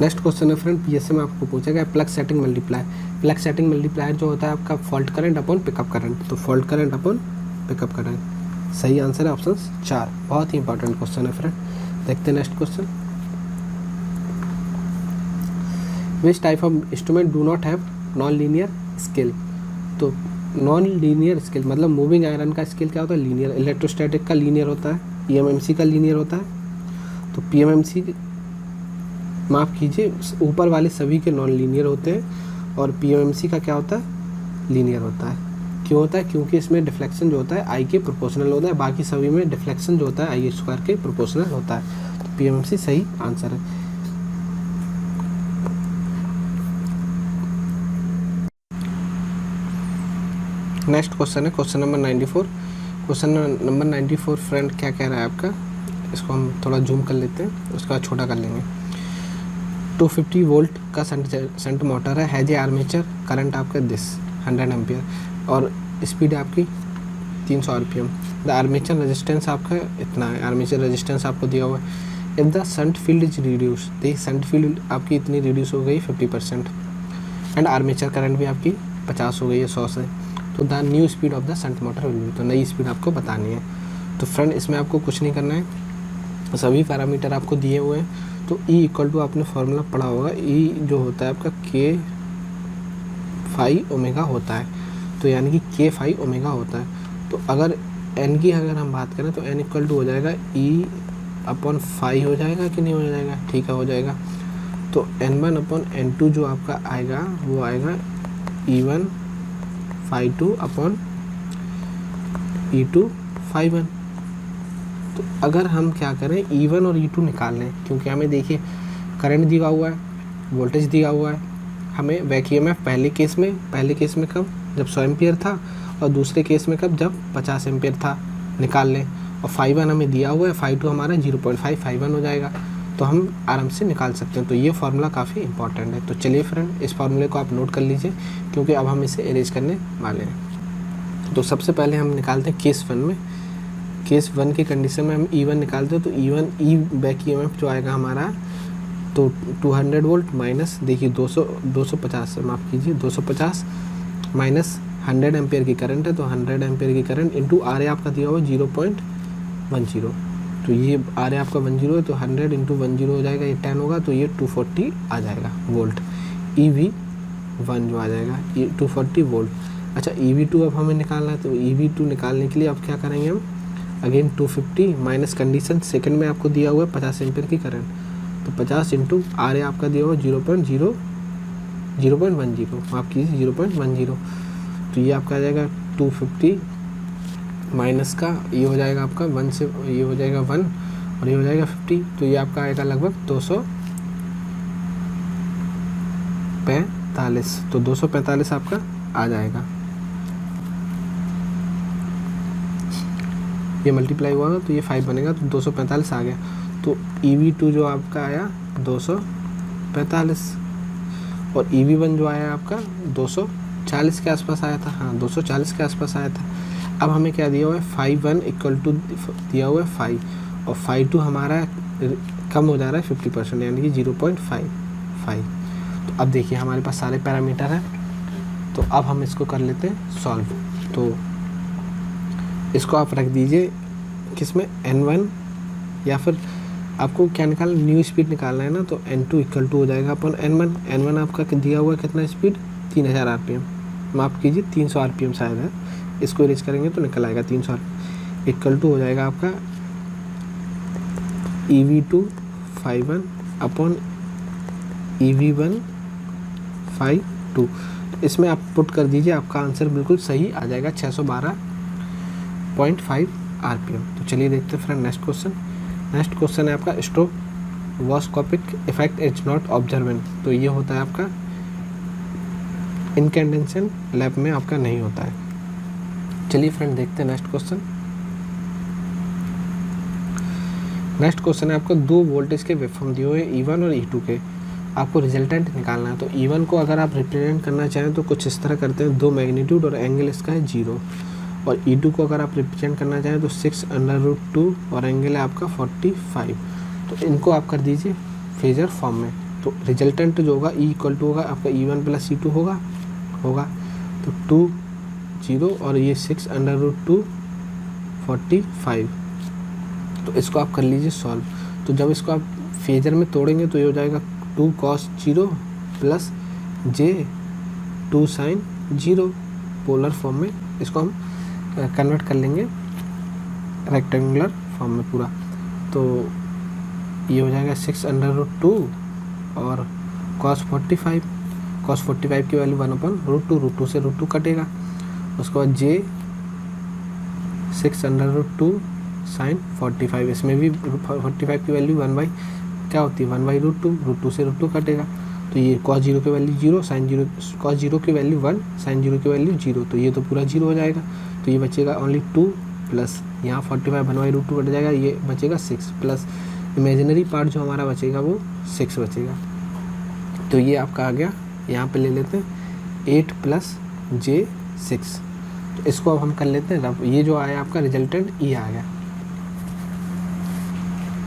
[SPEAKER 1] नेक्स्ट क्वेश्चन है फ्रेंड, पीएसए में आपको पूछा गया plug setting multiply. Plug setting multiplier जो होता है आपका fault current upon pickup current, तो fault current upon pickup current सही आंसर है ऑप्शन 4। बहुत ही इंपॉर्टेंट क्वेश्चन है फ्रेंड। देखते हैं next question, which type of instrument do not have non linear scale. तो नॉन लीनियर स्केल मतलब मूविंग आयरन का स्केल क्या होता है, लीनियर। इलेक्ट्रोस्टैटिक का लीनियर होता है, पीएमएमसी का लीनियर होता है। तो पीएमएमसी माफ़ कीजिए, ऊपर वाले सभी के नॉन लीनियर होते हैं और पीएमएमसी का क्या होता है, लीनियर होता है। क्यों होता है, क्योंकि इसमें डिफ्लेक्शन जो होता है आई के प्रोपोर्शनल होता है, बाकी सभी में डिफ्लेक्शन जो होता है आई स्क्वायर के प्रोपोर्शनल होता है। तो पीएमएमसी सही आंसर है। नेक्स्ट क्वेश्चन है question number 94। Question number 94 friend क्या कह रहा है आपका, इसको हम थोड़ा जूम कर लेते हैं, उसके बाद छोटा कर लेंगे। 250 वोल्ट का शंट मोटर है, हैज ए आर्मेचर करंट आपका 100 एम्पियर और स्पीड आपकी 300 आरपीएम। द आर्मेचर रेजिस्टेंस आपका इतना है, आर्मेचर रेजिस्टेंस आपको दिया हुआ है। If the shunt field is reduce, देखिए शंट फील्ड आपकी इतनी रिड्यूस हो गई 50% एंड आर्मेचर करंट भी आपकी 50 हो गई है 100 से। तो the new speed of the shunt motor will be, तो नई स्पीड आपको बतानी है। तो फ्रेंड इसमें आपको कुछ नहीं करना है, सभी पैरामीटर आपको दिए हुए हैं। तो E इक्वल टू आपने फार्मूला पढ़ा होगा, E जो होता है आपका K फाई ओमेगा होता है, तो यानी कि K फाई ओमेगा होता है। तो अगर N की अगर हम बात करें तो N इक्वल टू हो जाएगा E अपॉन फाई हो जाएगा कि नहीं हो जाएगा, ठीक है हो जाएगा। तो N1 अपॉन N2 जो आपका आएगा वो आएगा E1 phi 2 upon E2 phi 1। तो अगर हम क्या करें E1 और E2 निकाल लें, क्योंकि हमें देखिए करंट दिया हुआ है, वोल्टेज दिया हुआ है, हमें बैक ईएमएफ पहले केस में कब, जब 100 एम्पियर था और दूसरे केस में कब, जब 50 एम्पियर था, निकाल लें। और फाई 1 हमें दिया हुआ है, फाई 2 हमारा 0.5 फाई 1 हो जाएगा, तो हम आराम से निकाल सकते हैं। तो ये फार्मूला काफ़ी इंपॉर्टेंट है। तो चलिए फ्रेंड इस फार्मूले को आप नोट कर लीजिए, क्योंकि अब हम इसे अरेंज करने वाले हैं। तो सबसे पहले हम निकालते हैं केस 1 में। केस 1 की कंडीशन में हम E1 निकालते हैं, तो E1 बैक ईएमएफ जो आएगा हमारा तो 200 वोल्ट माइनस देखिए 250 माफ़ कीजिए 250 माइनस 100 एम्पेयर की करंट है, तो 100 एम्पेयर की करंट इंटू आर ए आपका दिया हुआ 0.10। तो ये आर ए आपका 10 है, तो 100 इंटू 10 हो जाएगा, ये 10 होगा, तो ये 240 आ जाएगा वोल्ट। EV1 जो आ जाएगा ये 240 वोल्ट। अच्छा EV2 अब हमें निकालना है, तो EV2 निकालने के लिए अब क्या करेंगे हम, अगेन 250 माइनस कंडीशन सेकंड में आपको दिया हुआ है 50 एम्पियर की करंट, तो 50 इंटू आर ए आपका दिया हुआ 0.10 माफ़ कीजिए 0.10। तो ये आपका आ जाएगा 250 माइनस का ये हो जाएगा आपका 1 से ये हो जाएगा 1 और ये हो जाएगा 50, तो ये आपका आएगा लगभग 245। तो 245 आपका आ जाएगा, ये मल्टीप्लाई हुआ तो ये 5 बनेगा, तो 245 आ गया। तो EV2 जो आपका आया 245 और EV1 जो आया आपका 240 के आसपास आया था, हाँ 240 के आसपास आया था। अब हमें क्या दिया हुआ है, फाई 1 इक्वल टू दिया हुआ है 5 और फाई 2 हमारा कम हो जा रहा है 50%, यानी कि 0.55। तो अब देखिए हमारे पास सारे पैरामीटर हैं, तो अब हम इसको कर लेते हैं सॉल्व। तो इसको आप रख दीजिए किसमें, N1, या फिर आपको क्या निकालना, न्यू स्पीड निकालना है ना, तो N2 इक्वल टू हो जाएगा अपन N1 आपका दिया हुआ है कितना स्पीड, 3000 आरपीएम, माफ़ कीजिए 300 आरपीएम शायद है, इसको इरेज करेंगे तो निकल आएगा 300 इक्वल टू हो जाएगा आपका EV2 phi 1 upon EV1 phi 2। इसमें आप पुट कर दीजिए, आपका आंसर बिल्कुल सही आ जाएगा 612.5 आरपीएम। तो चलिए देखते हैं friend next question. Next question है आपका stroboscopic effect is not observant. तो ये होता है आपका इनकैंडेंसेंट लैब में आपका नहीं होता है। चलिए फ्रेंड देखते हैं नेक्स्ट क्वेश्चन। नेक्स्ट क्वेश्चन है आपको 2 वोल्टेज के वेवफॉर्म दिए हुए E1 और E2 के, आपको रिजल्टेंट निकालना है। तो E1 को अगर आप रिप्रेजेंट करना चाहें तो कुछ इस तरह करते हैं, 2 मैग्नीट्यूड और एंगल इसका है 0, और E2 को अगर आप रिप्रेजेंट करना चाहें तो 6√2 और एंगल है आपका 45। तो इनको आप कर दीजिए फेजर फॉर्म में। तो रिजल्टेंट जो होगा E इक्वल टू होगा आपका E1 प्लस E2 होगा तो 2 0 और ये 6√2 45। तो इसको आप कर लीजिए सॉल्व। तो जब इसको आप फेजर में तोड़ेंगे तो ये हो जाएगा 2 cos 0 plus J 2 sin 0 polar form में। इसको हम कन्वर्ट कर लेंगे रेक्टेंगुलर फॉर्म में पूरा। तो ये हो जाएगा 6√2 और cos 45 की वैल्यू 1/√2, √2 से √2 कटेगा। उसके बाद J 6√2 sin 45, इसमें भी 45 की वैल्यू क्या होती है 1/√2, √2 से √2 कटेगा। तो ये cos 0 की वैल्यू 0, sin 0, cos 0 की वैल्यू 1, sin 0 की वैल्यू 0, तो ये तो पूरा 0 हो जाएगा। तो ये बचेगा ओनली 2 प्लस यहाँ 45 1/√2 कट जाएगा, ये बचेगा 6 प्लस इमेजिनरी पार्ट जो हमारा बचेगा वो 6 बचेगा। तो ये आपका आ गया, यहाँ पे ले लेते हैं 8 + J 6। तो इसको अब हम कर लेते हैं रफ। ये जो आया आपका रिजल्टेंट E आ गया।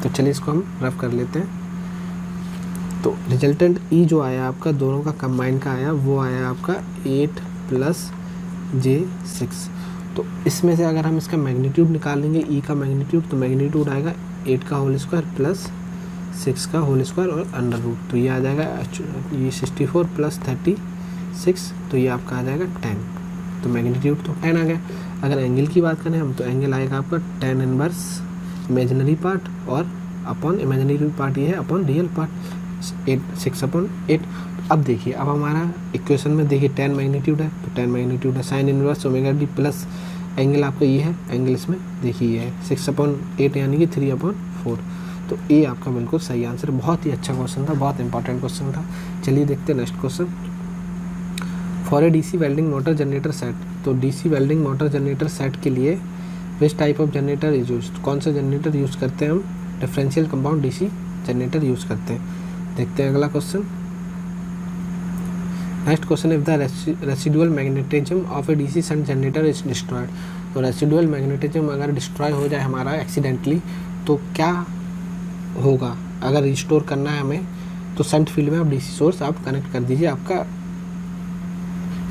[SPEAKER 1] तो चलिए इसको हम रफ कर लेते हैं। तो रिजल्टेंट E जो आया आपका दोनों का कंबाइन का आया, वो आया आपका 8 + J 6। तो इसमें से अगर हम इसका मैग्नीट्यूड निकालेंगे E का मैग्नीट्यूड, तो मैग्नीट्यूड आएगा 8 का होल स्क्वायर प्लस 6 का होल स्क्वायर और अंडर रूट। तो ये आ जाएगा ये 64 + 36, तो ये आपका आ जाएगा 10। तो मैग्नीट्यूड तो 10 आ गया। अगर एंगल की बात करें हम, तो एंगल आएगा आपका tan इनवर्स इमेजिनरी पार्ट और अपॉन इमेजिनरी पार्ट ये है अपॉन रियल पार्ट 6/8। अब देखिए, अब हमारा इक्वेशन में देखिए tan मैग्नीट्यूड है, तो tan मैग्नीट्यूड है sin inverse ω/d plus angle आपका ये है, एंगल इसमें देखिए ये है 6/8 यानी कि 3/4। तो ये आपका बिल्कुल सही आंसर है। बहुत ही अच्छा क्वेश्चन था, बहुत इंपॉर्टेंट क्वेश्चन था। चलिए देखते हैं next question. For a DC welding motor generator set, तो DC welding motor generator set के लिए विच type of generator is use, कौन सा जनरेटर यूज़ करते हैं हम, differential compound DC generator use करते हैं। देखते हैं अगला question. Next question, if the residual magnetism of A DC shunt generator is destroyed, तो रेसिडुअल मैग्नेटिज्म अगर डिस्ट्रॉय हो जाए हमारा एक्सीडेंटली, तो क्या होगा। अगर रिस्टोर करना है हमें, तो शंट फील्ड में आप DC सोर्स आप कनेक्ट कर दीजिए, आपका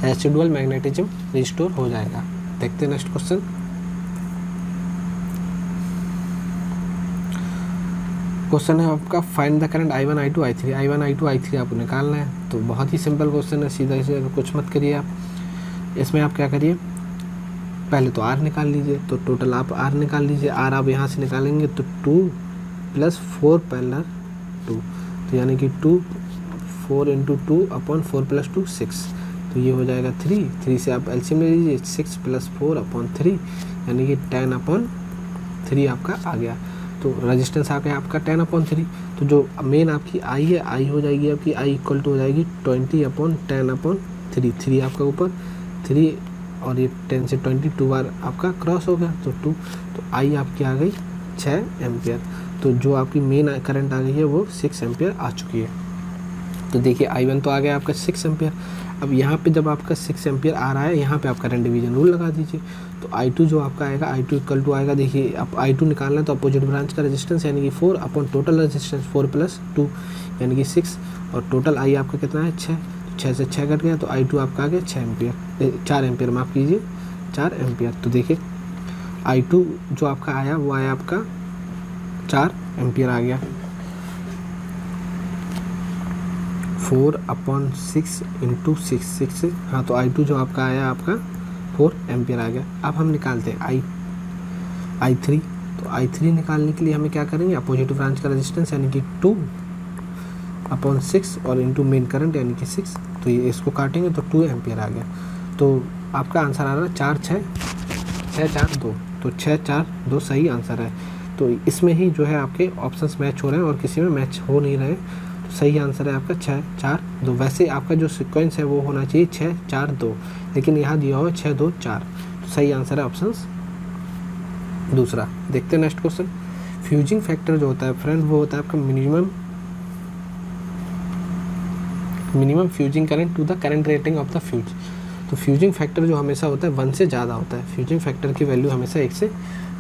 [SPEAKER 1] रेसिडुअल मैग्नेटिज्म रिस्टोर हो जाएगा। देखते हैं नेक्स्ट क्वेश्चन। क्वेश्चन है आपका find the current I1 I2 I3, I1 I2 I3 आपको निकालना है। तो बहुत ही सिंपल क्वेश्चन है, सीधा इसे कुछ मत करिए आप। इसमें आप क्या करिए, पहले तो R निकाल लीजिए। तो टोटल आप R निकाल लीजिए। R आप यहाँ से निकालेंगे तो 2 + 4 पैरेलल 2, तो यानी कि 4 × 2/4 + 2 6, तो ये हो जाएगा 3 से आप एलसीएम ले लीजिए, 6 + 4/3 यानी कि 10/3 आपका आ गया। तो रेजिस्टेंस आ गया आपका 10/3। तो जो मेन आपकी I है, I हो जाएगी आपकी I इक्वल टू हो जाएगी 20/10/3, 3 आपका ऊपर 3 और ये 10 से 20 2 बार आपका क्रॉस हो गया, तो 2, तो I आपकी आ गई 6 एम्पियर। तो जो आपकी मेन करंट आ गई है वो 6 एम्पियर आ चुकी है। तो देखिए I1 तो आ गया आपका 6 एम्पियर। अब यहाँ पे जब आपका 6 एम्पियर आ रहा है, यहाँ पे आप करंट डिवीजन रूल लगा दीजिए। तो I2 जो आपका आएगा, I2 इक्वल टू आएगा, देखिए आप I2 निकालना है तो अपोजिट ब्रांच का रेजिस्टेंस यानी कि 4 अपॉन टोटल रेजिस्टेंस 4 + 2 यानी कि 6, और टोटल I आपका कितना है 6, 6 से 6 कट गया, तो I2 आपका आ गया 4 एम्पियर, माफ़ कीजिए 4 एम्पियर। तो देखिए I2 जो आपका आया वो आया आपका 4 एम्पियर आ गया। 4/6 × 6, हाँ, तो I2 जो आपका आया आपका 4 एम्पियर आ गया। अब हम निकालते हैं I3। तो I3 निकालने के लिए हमें क्या करेंगे, अपोजिट ब्रांच का रेजिस्टेंस यानी कि 2/6 और इंटू मेन करंट यानी कि 6, तो ये इसको काटेंगे तो 2 एम्पियर आ गया। तो आपका आंसर आ रहा है 4 6 4 2, तो 6 4 2 सही आंसर है। तो इसमें ही जो है आपके ऑप्शंस मैच हो रहे हैं और किसी में मैच हो नहीं रहे, तो सही आंसर है आपका 6 4 2। वैसे आपका जो सीक्वेंस है वो होना चाहिए 6 4 2, लेकिन यहाँ दिया हुआ है 6 2 4, सही आंसर है ऑप्शन दूसरा। देखते हैं नेक्स्ट क्वेश्चन। फ्यूजिंग फैक्टर जो होता है फ्रेंड वो होता है आपका minimum fusing current to the current rating of the fuse. तो फ्यूजिंग फैक्टर जो हमेशा होता है 1 से ज़्यादा होता है, फ्यूजिंग फैक्टर की वैल्यू हमेशा 1 से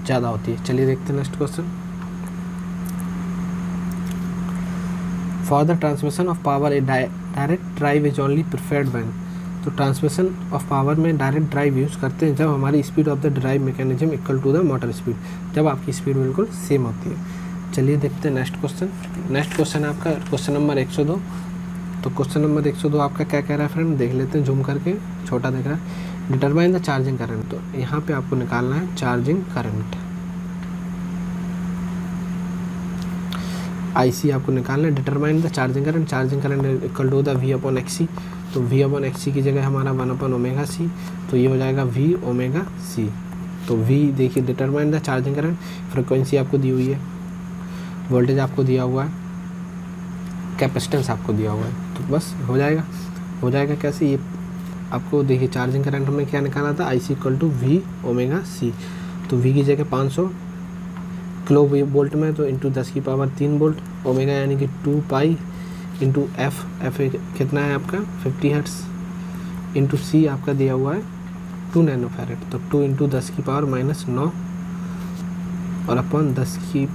[SPEAKER 1] ज़्यादा होती है। चलिए देखते हैं next question. For the transmission of power a direct drive is only preferred when. तो ट्रांसमिशन ऑफ पावर में डायरेक्ट ड्राइव यूज़ करते हैं जब हमारी speed of the drive mechanism equal to the motor speed, जब आपकी स्पीड बिल्कुल same होती है। चलिए देखते हैं नेक्स्ट क्वेश्चन। नेक्स्ट क्वेश्चन आपका क्वेश्चन नंबर 102। तो क्वेश्चन नंबर 102 आपका क्या कह रहा है फ्रेंड, देख लेते हैं जूम करके, छोटा दिख रहा है। Determine the charging current. तो यहाँ पे आपको निकालना है चार्जिंग करंट, IC आपको निकालना है। Determine the charging current equal to the V/XC। तो V/XC की जगह हमारा 1/ωc, तो ये हो जाएगा V/ωc। तो V देखिए, determine the charging current, frequency आपको दी हुई है, वोल्टेज आपको दिया हुआ है, कैपेसिटेंस आपको दिया हुआ है, तो बस हो जाएगा कैसे, ये आपको देखिए चार्जिंग करंट में क्या निकाला था, IC इक्वल टू V/ωc। तो V की जगह 500 किलो वोल्ट में, तो इंटू 10⁻³ वोल्ट, ओमेगा यानी कि 2 पाई इंटू एफ कितना है आपका 50 हर्ट्स, इंटू C आपका दिया हुआ है 2 नैनोफैरेड। तो 2 इंटू 10⁻⁻9 और अपन 10⁻³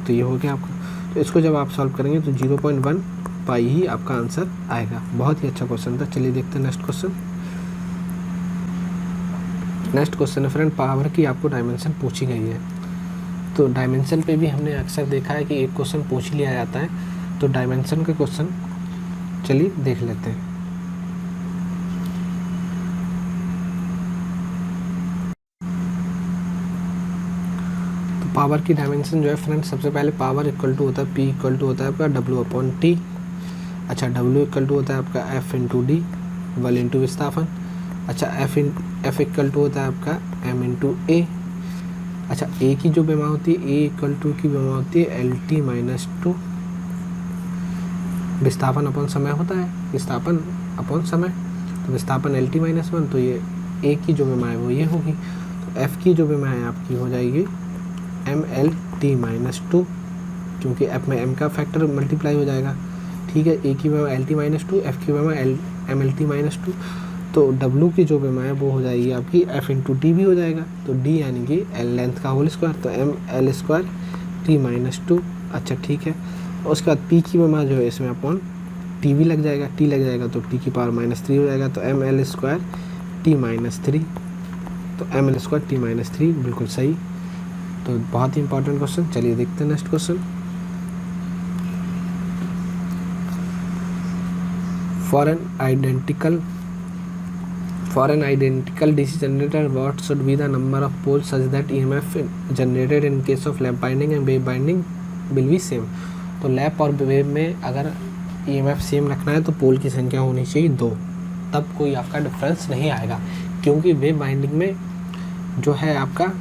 [SPEAKER 1] तो ये हो गया आपका। तो इसको जब आप सॉल्व करेंगे तो 0.1 पाई ही आपका आंसर आएगा। बहुत ही अच्छा क्वेश्चन था। चलिए देखते हैं नेक्स्ट क्वेश्चन। नेक्स्ट क्वेश्चन है फ्रेंड, पावर की आपको डायमेंशन पूछी गई है। तो डायमेंशन पे भी हमने अक्सर देखा है कि एक क्वेश्चन पूछ लिया जाता है, तो डायमेंशन के क्वेश्चन चलिए देख लेते हैं। तो पावर की डायमेंशन जो है फ्रेंड, सबसे पहले पावर इक्वल टू होता है P इक्वल टू होता है आपका W/T। अच्छा, W इक्वल टू होता है आपका F इंटू D, बल इंटू विस्थापन। अच्छा, F इक्वल टू होता है आपका M इंटू A। अच्छा, A की जो विमा होती है, A इक्वल टू की विमा होती है LT-2। विस्थापन अपॉन समय होता है, विस्थापन अपॉन समय, तो विस्थापन LT-1, तो ये A की जो विमा है वो ये होगी। तो F की जो विमा है आपकी हो जाएगी MLT-2, क्योंकि F में M का फैक्टर मल्टीप्लाई हो जाएगा। ठीक है, A की विमा LT-2, F की विमा MLT-2। तो W की जो विमा है वो हो जाएगी आपकी F इंटू D भी हो जाएगा। तो D यानी कि L लेंथ का होल स्क्वायर, तो ML² T-2। अच्छा ठीक है, उसके बाद P की विमा जो है इसमें अपॉन T भी लग जाएगा, T लग जाएगा तो T⁻³ हो जाएगा। तो ML² T-3, तो ML² T-3 बिल्कुल सही। तो बहुत ही इंपॉर्टेंट क्वेश्चन। चलिए देखते हैं next question. For an identical DC generator, what should be the number of poles such that EMF generated in case of lap binding and wave binding will be same। तो lap और wave में अगर EMF same रखना है तो पोल की संख्या होनी चाहिए 2, तब कोई आपका डिफरेंस नहीं आएगा, क्योंकि वेव बाइंडिंग में जो है आपका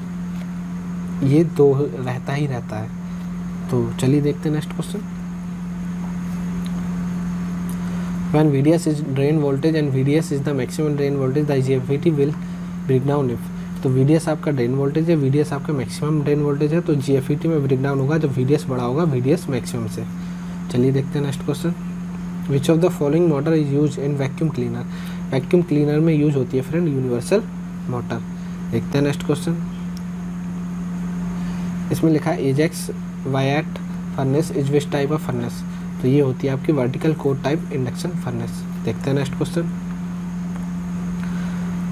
[SPEAKER 1] ये 2 रहता ही रहता है। तो चलिए देखते हैं next question. When VDS is drain voltage and VDS is the maximum drain voltage, the GFET will break down if। तो VDS आपका ड्रेन वोल्टेज है, VDS आपका मैक्सिमम ड्रेन वोल्टेज है, तो GFET में ब्रेक डाउन होगा जब VDS बड़ा होगा VDS मैक्सिमम से। चलिए देखते हैं next question. Which of the following motor is use in vacuum cleaner. Vacuum cleaner में यूज होती है फ्रेंड यूनिवर्सल मोटर। देखते हैं नेक्स्ट क्वेश्चन। इसमें लिखा है Ajax Wyatt furnace is which type of furnace. तो ये होती है आपकी vertical core type induction furnace. देखते हैं next question.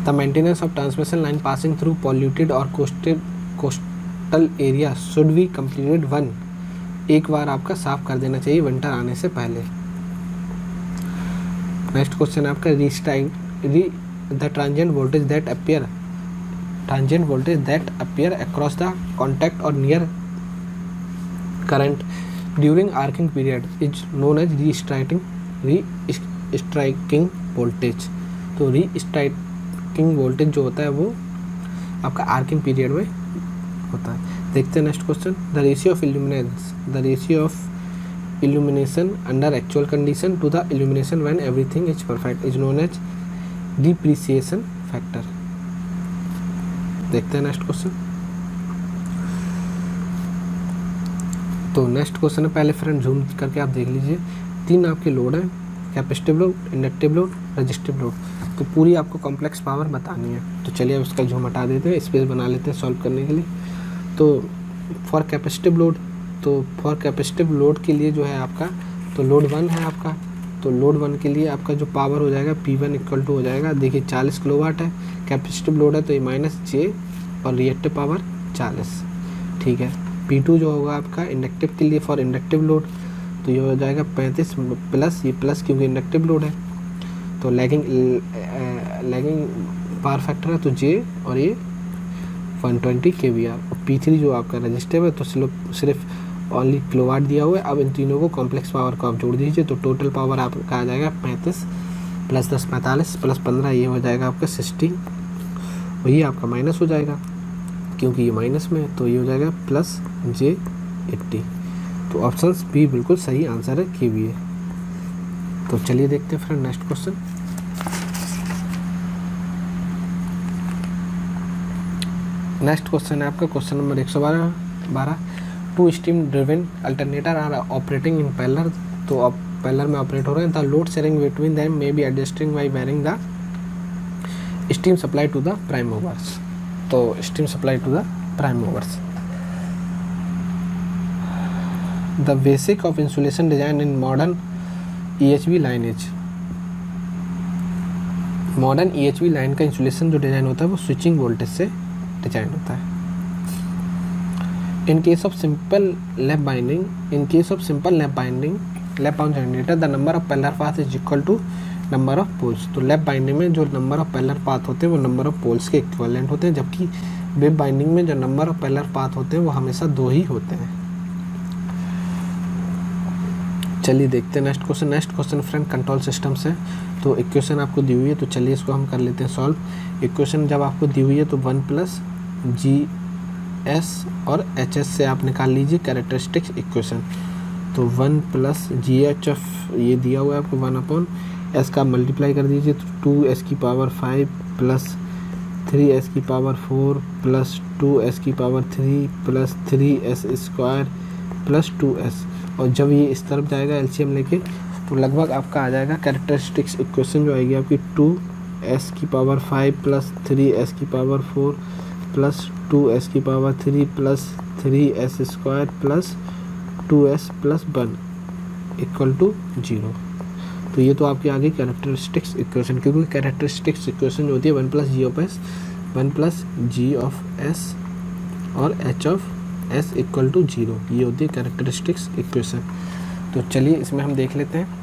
[SPEAKER 1] The maintenance of transmission line passing through polluted और coastal area should be completed 1। एक बार आपका साफ कर देना चाहिए विंटर आने से पहले। नेक्स्ट क्वेश्चन आपका the transient voltage that appear across the contact और near current during arcing period is known as restriking voltage. तो रीस्ट्राइकिंग वोल्टेज जो होता है वो आपका आर्किंग पीरियड में होता है। देखते हैं next question. The ratio of illumination under actual condition to the illumination when everything is perfect is known as depreciation factor. देखते हैं नेक्स्ट क्वेश्चन। तो नेक्स्ट क्वेश्चन है, पहले फ्रेंड जूम करके आप देख लीजिए। 3 आपके लोड हैं, capacitive load, inductive load, resistive load. तो पूरी आपको कॉम्प्लेक्स पावर बतानी है। तो चलिए अब इसका जूम हटा देते हैं, स्पेस बना लेते हैं सॉल्व करने के लिए। तो फॉर कैपेसिटिव लोड, तो फॉर कैपेसिटिव लोड के लिए जो है आपका, तो लोड 1 है आपका, तो लोड 1 के लिए आपका जो पावर हो जाएगा P1 इक्वल टू हो जाएगा, देखिए 40 किलोवाट है, कैपेसिटिव लोड है तो ये माइनस J और रिएक्टिव पावर 40, ठीक है। P2 जो होगा आपका इंडक्टिव के लिए, फॉर इंडक्टिव लोड, तो ये हो जाएगा 35 प्लस, ये प्लस क्योंकि इंडक्टिव लोड है, तो लैगिंग पावर फैक्टर है तो J और ये 120 kVAR। P3 जो आपका रजिस्टिव है तो सिर्फ ओनली किलोवाट दिया हुआ है। अब इन तीनों को कॉम्प्लेक्स पावर को आप जोड़ दीजिए तो टोटल पावर आपका आ जाएगा 35 प्लस 10 45 प्लस 15, ये हो जाएगा आपका 60, और ये आपका माइनस हो जाएगा क्योंकि ये माइनस में है, तो ये हो जाएगा प्लस J80। तो ऑप्शंस बी बिल्कुल सही आंसर है KVA। तो चलिए देखते हैं friend next question. Next question है आपका question number 112। 2 steam driven alternator are operating in parallel, तो पैरेलल में ऑपरेट हो रहे हैं। The load sharing between them may be adjusting by varying the steam supply to the prime movers. तो steam supply to the prime movers. The basic of insulation design in modern EHV lines. Modern EHV line का insulation जो design होता है वो switching voltage से design होता है। In case of simple lap binding, lap bound generator the number of parallel path is equal to number of poles. तो lap binding में जो नंबर ऑफ पैरेलल पाथ होते हैं वो नंबर ऑफ पोल्स के इक्विवेलेंट होते हैं, जबकि वेव बाइंडिंग में जो नंबर ऑफ पैरेलल पाथ होते हैं वो हमेशा 2 ही होते हैं। चलिए देखते हैं next question. Next question friend control system से। तो इक्वेशन आपको दी हुई है, तो चलिए इसको हम कर लेते हैं सॉल्व। इक्वेशन जब आपको दी हुई है तो 1 प्लस GS और HS से आप निकाल लीजिए कैरेक्टरिस्टिक्स इक्वेशन। तो 1 प्लस GHF ये दिया हुआ है आपको 1/S का मल्टीप्लाई कर दीजिए तो 2S की पावर 5 प्लस 3S की पावर 4 प्लस 2S की power 3 plus 3S square plus 2S। और जब ये इस तरफ जाएगा LCM लेके तो लगभग आपका आ जाएगा कैरेक्टरिस्टिक्स इक्वेशन जो आएगी आपकी 2S की पावर 5 प्लस 3S की पावर 4 प्लस 2S की power 3 plus 3S square plus 2S plus 1 equal to 0। तो ये तो आपकी आ गई कैरेक्टरिस्टिक्स इक्वेशन, क्योंकि कैरेक्टरिस्टिक्स इक्वेशन जो होती है 1 plus G of S, 1 plus G of S और H of S equal to 0, ये होती है कैरेक्टरिस्टिक्स इक्वेशन। तो चलिए इसमें हम देख लेते हैं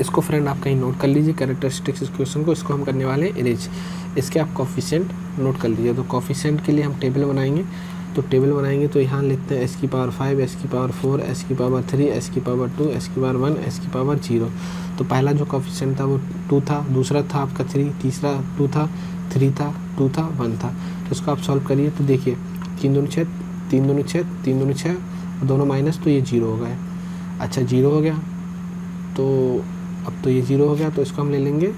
[SPEAKER 1] इसको। फ्रेंड आप कहीं नोट कर लीजिए कैरेक्टरिस्टिक्स इक्वेशन को, इसको हम करने वाले हैं इरेज। इसके आप कोफिशिएंट नोट कर लीजिए। तो कोफिशिएंट के लिए हम टेबल बनाएंगे, तो टेबल बनाएंगे तो यहाँ लिखते हैं S की पावर 5, S की पावर 4, S की पावर 3, S की पावर 2, S की पावर 1, S की पावर 0। तो पहला जो कोफिशिएंट था वो 2 था, दूसरा था आपका 3, तीसरा 2 था, 3 था, 2 था, 1 था। तो इसको आप सॉल्व करिए तो देखिए 3 दूनी 6, 3 दूनी 6, 3 दूनी 6, दोनों माइनस तो ये 0 हो गए। अच्छा 0 हो गया, तो अब तो ये 0 हो गया, तो इसको हम ले लेंगे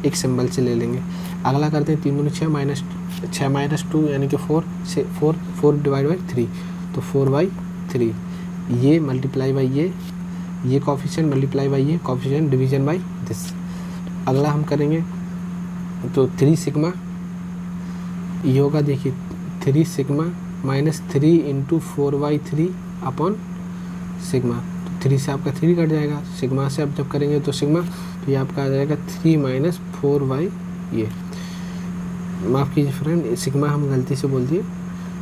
[SPEAKER 1] एक सिंबल से ले लेंगे। अगला करते हैं 3 दूनी 6 माइनस 6 माइनस 2 यानी कि 4 से 4 डिवाइड बाई 3, तो 4/3। ये मल्टीप्लाई बाई ये कोफिशिएंट मल्टीप्लाई बाई ये कोफिशिएंट डिवीजन बाई दिस। अगला हम करेंगे तो 3 सिग्मा ये होगा, देखिए 3 sigma minus 3 into 4/3 upon sigma. तो 3 से आपका 3 कट जाएगा, सिग्मा से आप जब करेंगे तो सिग्मा, तो ये आपका आ जाएगा 3 माइनस 4/, ये माफ़ कीजिए फ्रेंड सिग्मा हम गलती से बोल दिए,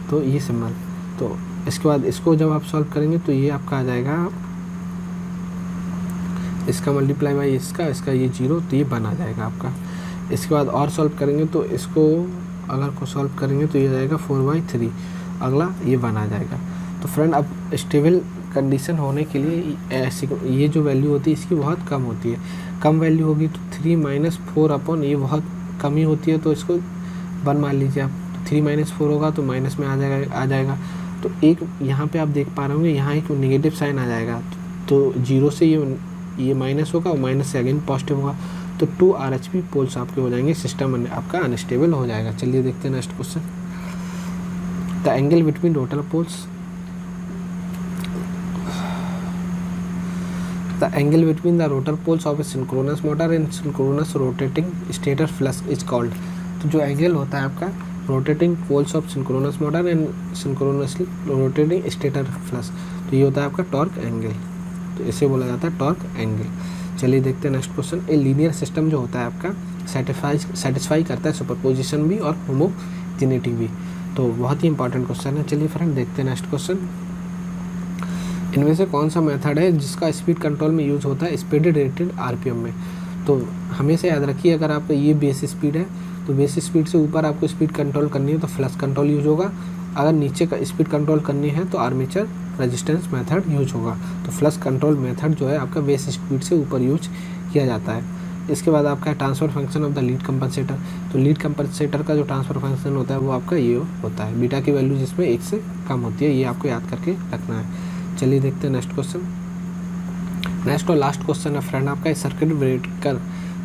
[SPEAKER 1] तो ये सिंबल। तो इसके बाद इसको जब आप सॉल्व करेंगे तो ये आपका आ जाएगा, इसका मल्टीप्लाई बाई इसका ये 0, तो ये 1 आ जाएगा आपका। इसके बाद और सॉल्व करेंगे तो इसको अगर को सॉल्व करेंगे तो ये आ जाएगा 4/3, अगला ये 1 आ जाएगा। तो फ्रेंड अब स्टेबल कंडीशन होने के लिए ऐसी ये जो वैल्यू होती है इसकी बहुत कम होती है। कम वैल्यू होगी तो 3 माइनस 4 अपॉन ये बहुत कम ही होती है, तो इसको 1 मान लीजिए आप। 3 माइनस 4 होगा तो माइनस में आ जाएगा। तो एक यहाँ पे आप देख पा रहे होंगे यहाँ एक नेगेटिव साइन आ जाएगा, तो 0 से ये माइनस होगा और माइनस से अगेन पॉजिटिव होगा। तो 2 RHP पोल्स आपके हो जाएंगे, सिस्टम आपका अनस्टेबल हो जाएगा। चलिए देखते हैं next question. The angle between rotor poles, the angle between the rotor poles of a synchronous motor and synchronous rotating stator flux is called। तो जो एंगल होता है आपका rotating poles of synchronous motor and synchronously rotating stator flux, तो ये होता है आपका टॉर्क एंगल, तो इसे बोला जाता है टॉर्क एंगल। चलिए देखते हैं next question. A linear system जो होता है आपका सेटिस्फाई करता है सुपरपोजिशन भी और होमोजेनिटी भी, तो बहुत ही इंपॉर्टेंट क्वेश्चन है। चलिए फ्रेंड देखते हैं नेक्स्ट क्वेश्चन। इनमें से कौन सा मेथड है जिसका स्पीड कंट्रोल में यूज़ होता है स्पीड रेटेड RPM में? तो हमेशा याद रखिए, अगर आपका ये बेस स्पीड है तो बेस स्पीड से ऊपर आपको स्पीड कंट्रोल करनी है तो फ्लक्स कंट्रोल यूज होगा, अगर नीचे का स्पीड कंट्रोल करनी है तो आर्मेचर रेजिस्टेंस मेथड यूज होगा। तो फ्लक्स कंट्रोल मेथड जो है आपका बेस स्पीड से ऊपर यूज किया जाता है। इसके बाद आपका transfer function of the lead compensator, तो लीड कंपनसेटर का जो ट्रांसफ़र फंक्शन होता है वो आपका ये होता है, बीटा की वैल्यू जिसमें 1 से कम होती है, ये आपको याद करके रखना है। चलिए देखते हैं नेक्स्ट क्वेश्चन। नेक्स्ट और लास्ट क्वेश्चन है फ्रेंड आपका सर्किट ब्रेकर,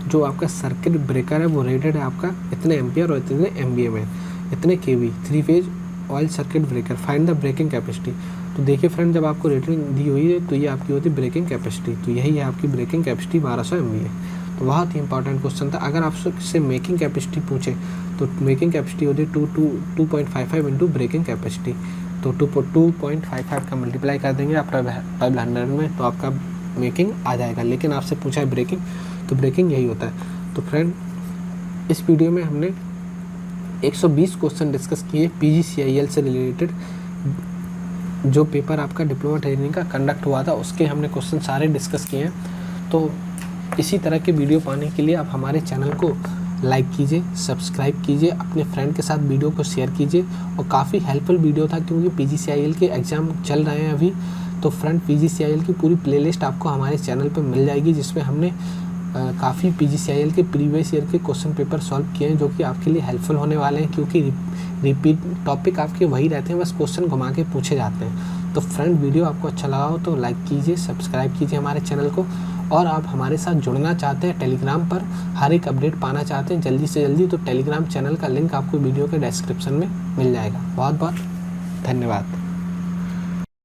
[SPEAKER 1] जो आपका सर्किट ब्रेकर है वो रेटेड है आपका इतने एम्पियर और इतने MVA में, इतने kV, 3 phase oil circuit breaker, find the breaking capacity. तो देखिए फ्रेंड, जब आपको रेटिंग दी हुई है तो ये आपकी होती है ब्रेकिंग कैपेसिटी, तो यही है आपकी ब्रेकिंग कैपेसिटी 1200 MVA। तो बहुत ही इंपॉर्टेंट क्वेश्चन था। अगर आपसे मेकिंग कैपेसिटी पूछे तो मेकिंग कैपेसिटी होती है 2.55 इंटू ब्रेकिंग कैपेसिटी, तो 2.55 का मल्टीप्लाई कर देंगे आप 1200 में तो आपका मेकिंग आ जाएगा। लेकिन आपसे पूछा है ब्रेकिंग, तो ब्रेकिंग यही होता है। तो फ्रेंड इस वीडियो में हमने 120 क्वेश्चन डिस्कस किए PGCIL से रिलेटेड, जो पेपर आपका डिप्लोमा ट्रेनिंग का कंडक्ट हुआ था उसके हमने क्वेश्चन सारे डिस्कस किए हैं। तो इसी तरह के वीडियो पाने के लिए आप हमारे चैनल को लाइक कीजिए, सब्सक्राइब कीजिए, अपने फ्रेंड के साथ वीडियो को शेयर कीजिए। और काफ़ी हेल्पफुल वीडियो था क्योंकि PGCIL के एग्ज़ाम चल रहे हैं अभी। तो फ्रेंड PGCIL की पूरी प्लेलिस्ट आपको हमारे चैनल पर मिल जाएगी, जिसमें हमने काफ़ी PGCIL के प्रीवियस ईयर के क्वेश्चन पेपर सॉल्व किए हैं, जो कि आपके लिए हेल्पफुल होने वाले हैं, क्योंकि रिपीट टॉपिक आपके वही रहते हैं, बस क्वेश्चन घुमा के पूछे जाते हैं। तो फ्रेंड वीडियो आपको अच्छा लगा हो तो लाइक कीजिए, सब्सक्राइब कीजिए हमारे चैनल को, और आप हमारे साथ जुड़ना चाहते हैं टेलीग्राम पर, हर एक अपडेट पाना चाहते हैं जल्दी से जल्दी, तो टेलीग्राम चैनल का लिंक आपको वीडियो के डिस्क्रिप्शन में मिल जाएगा। बहुत बहुत धन्यवाद।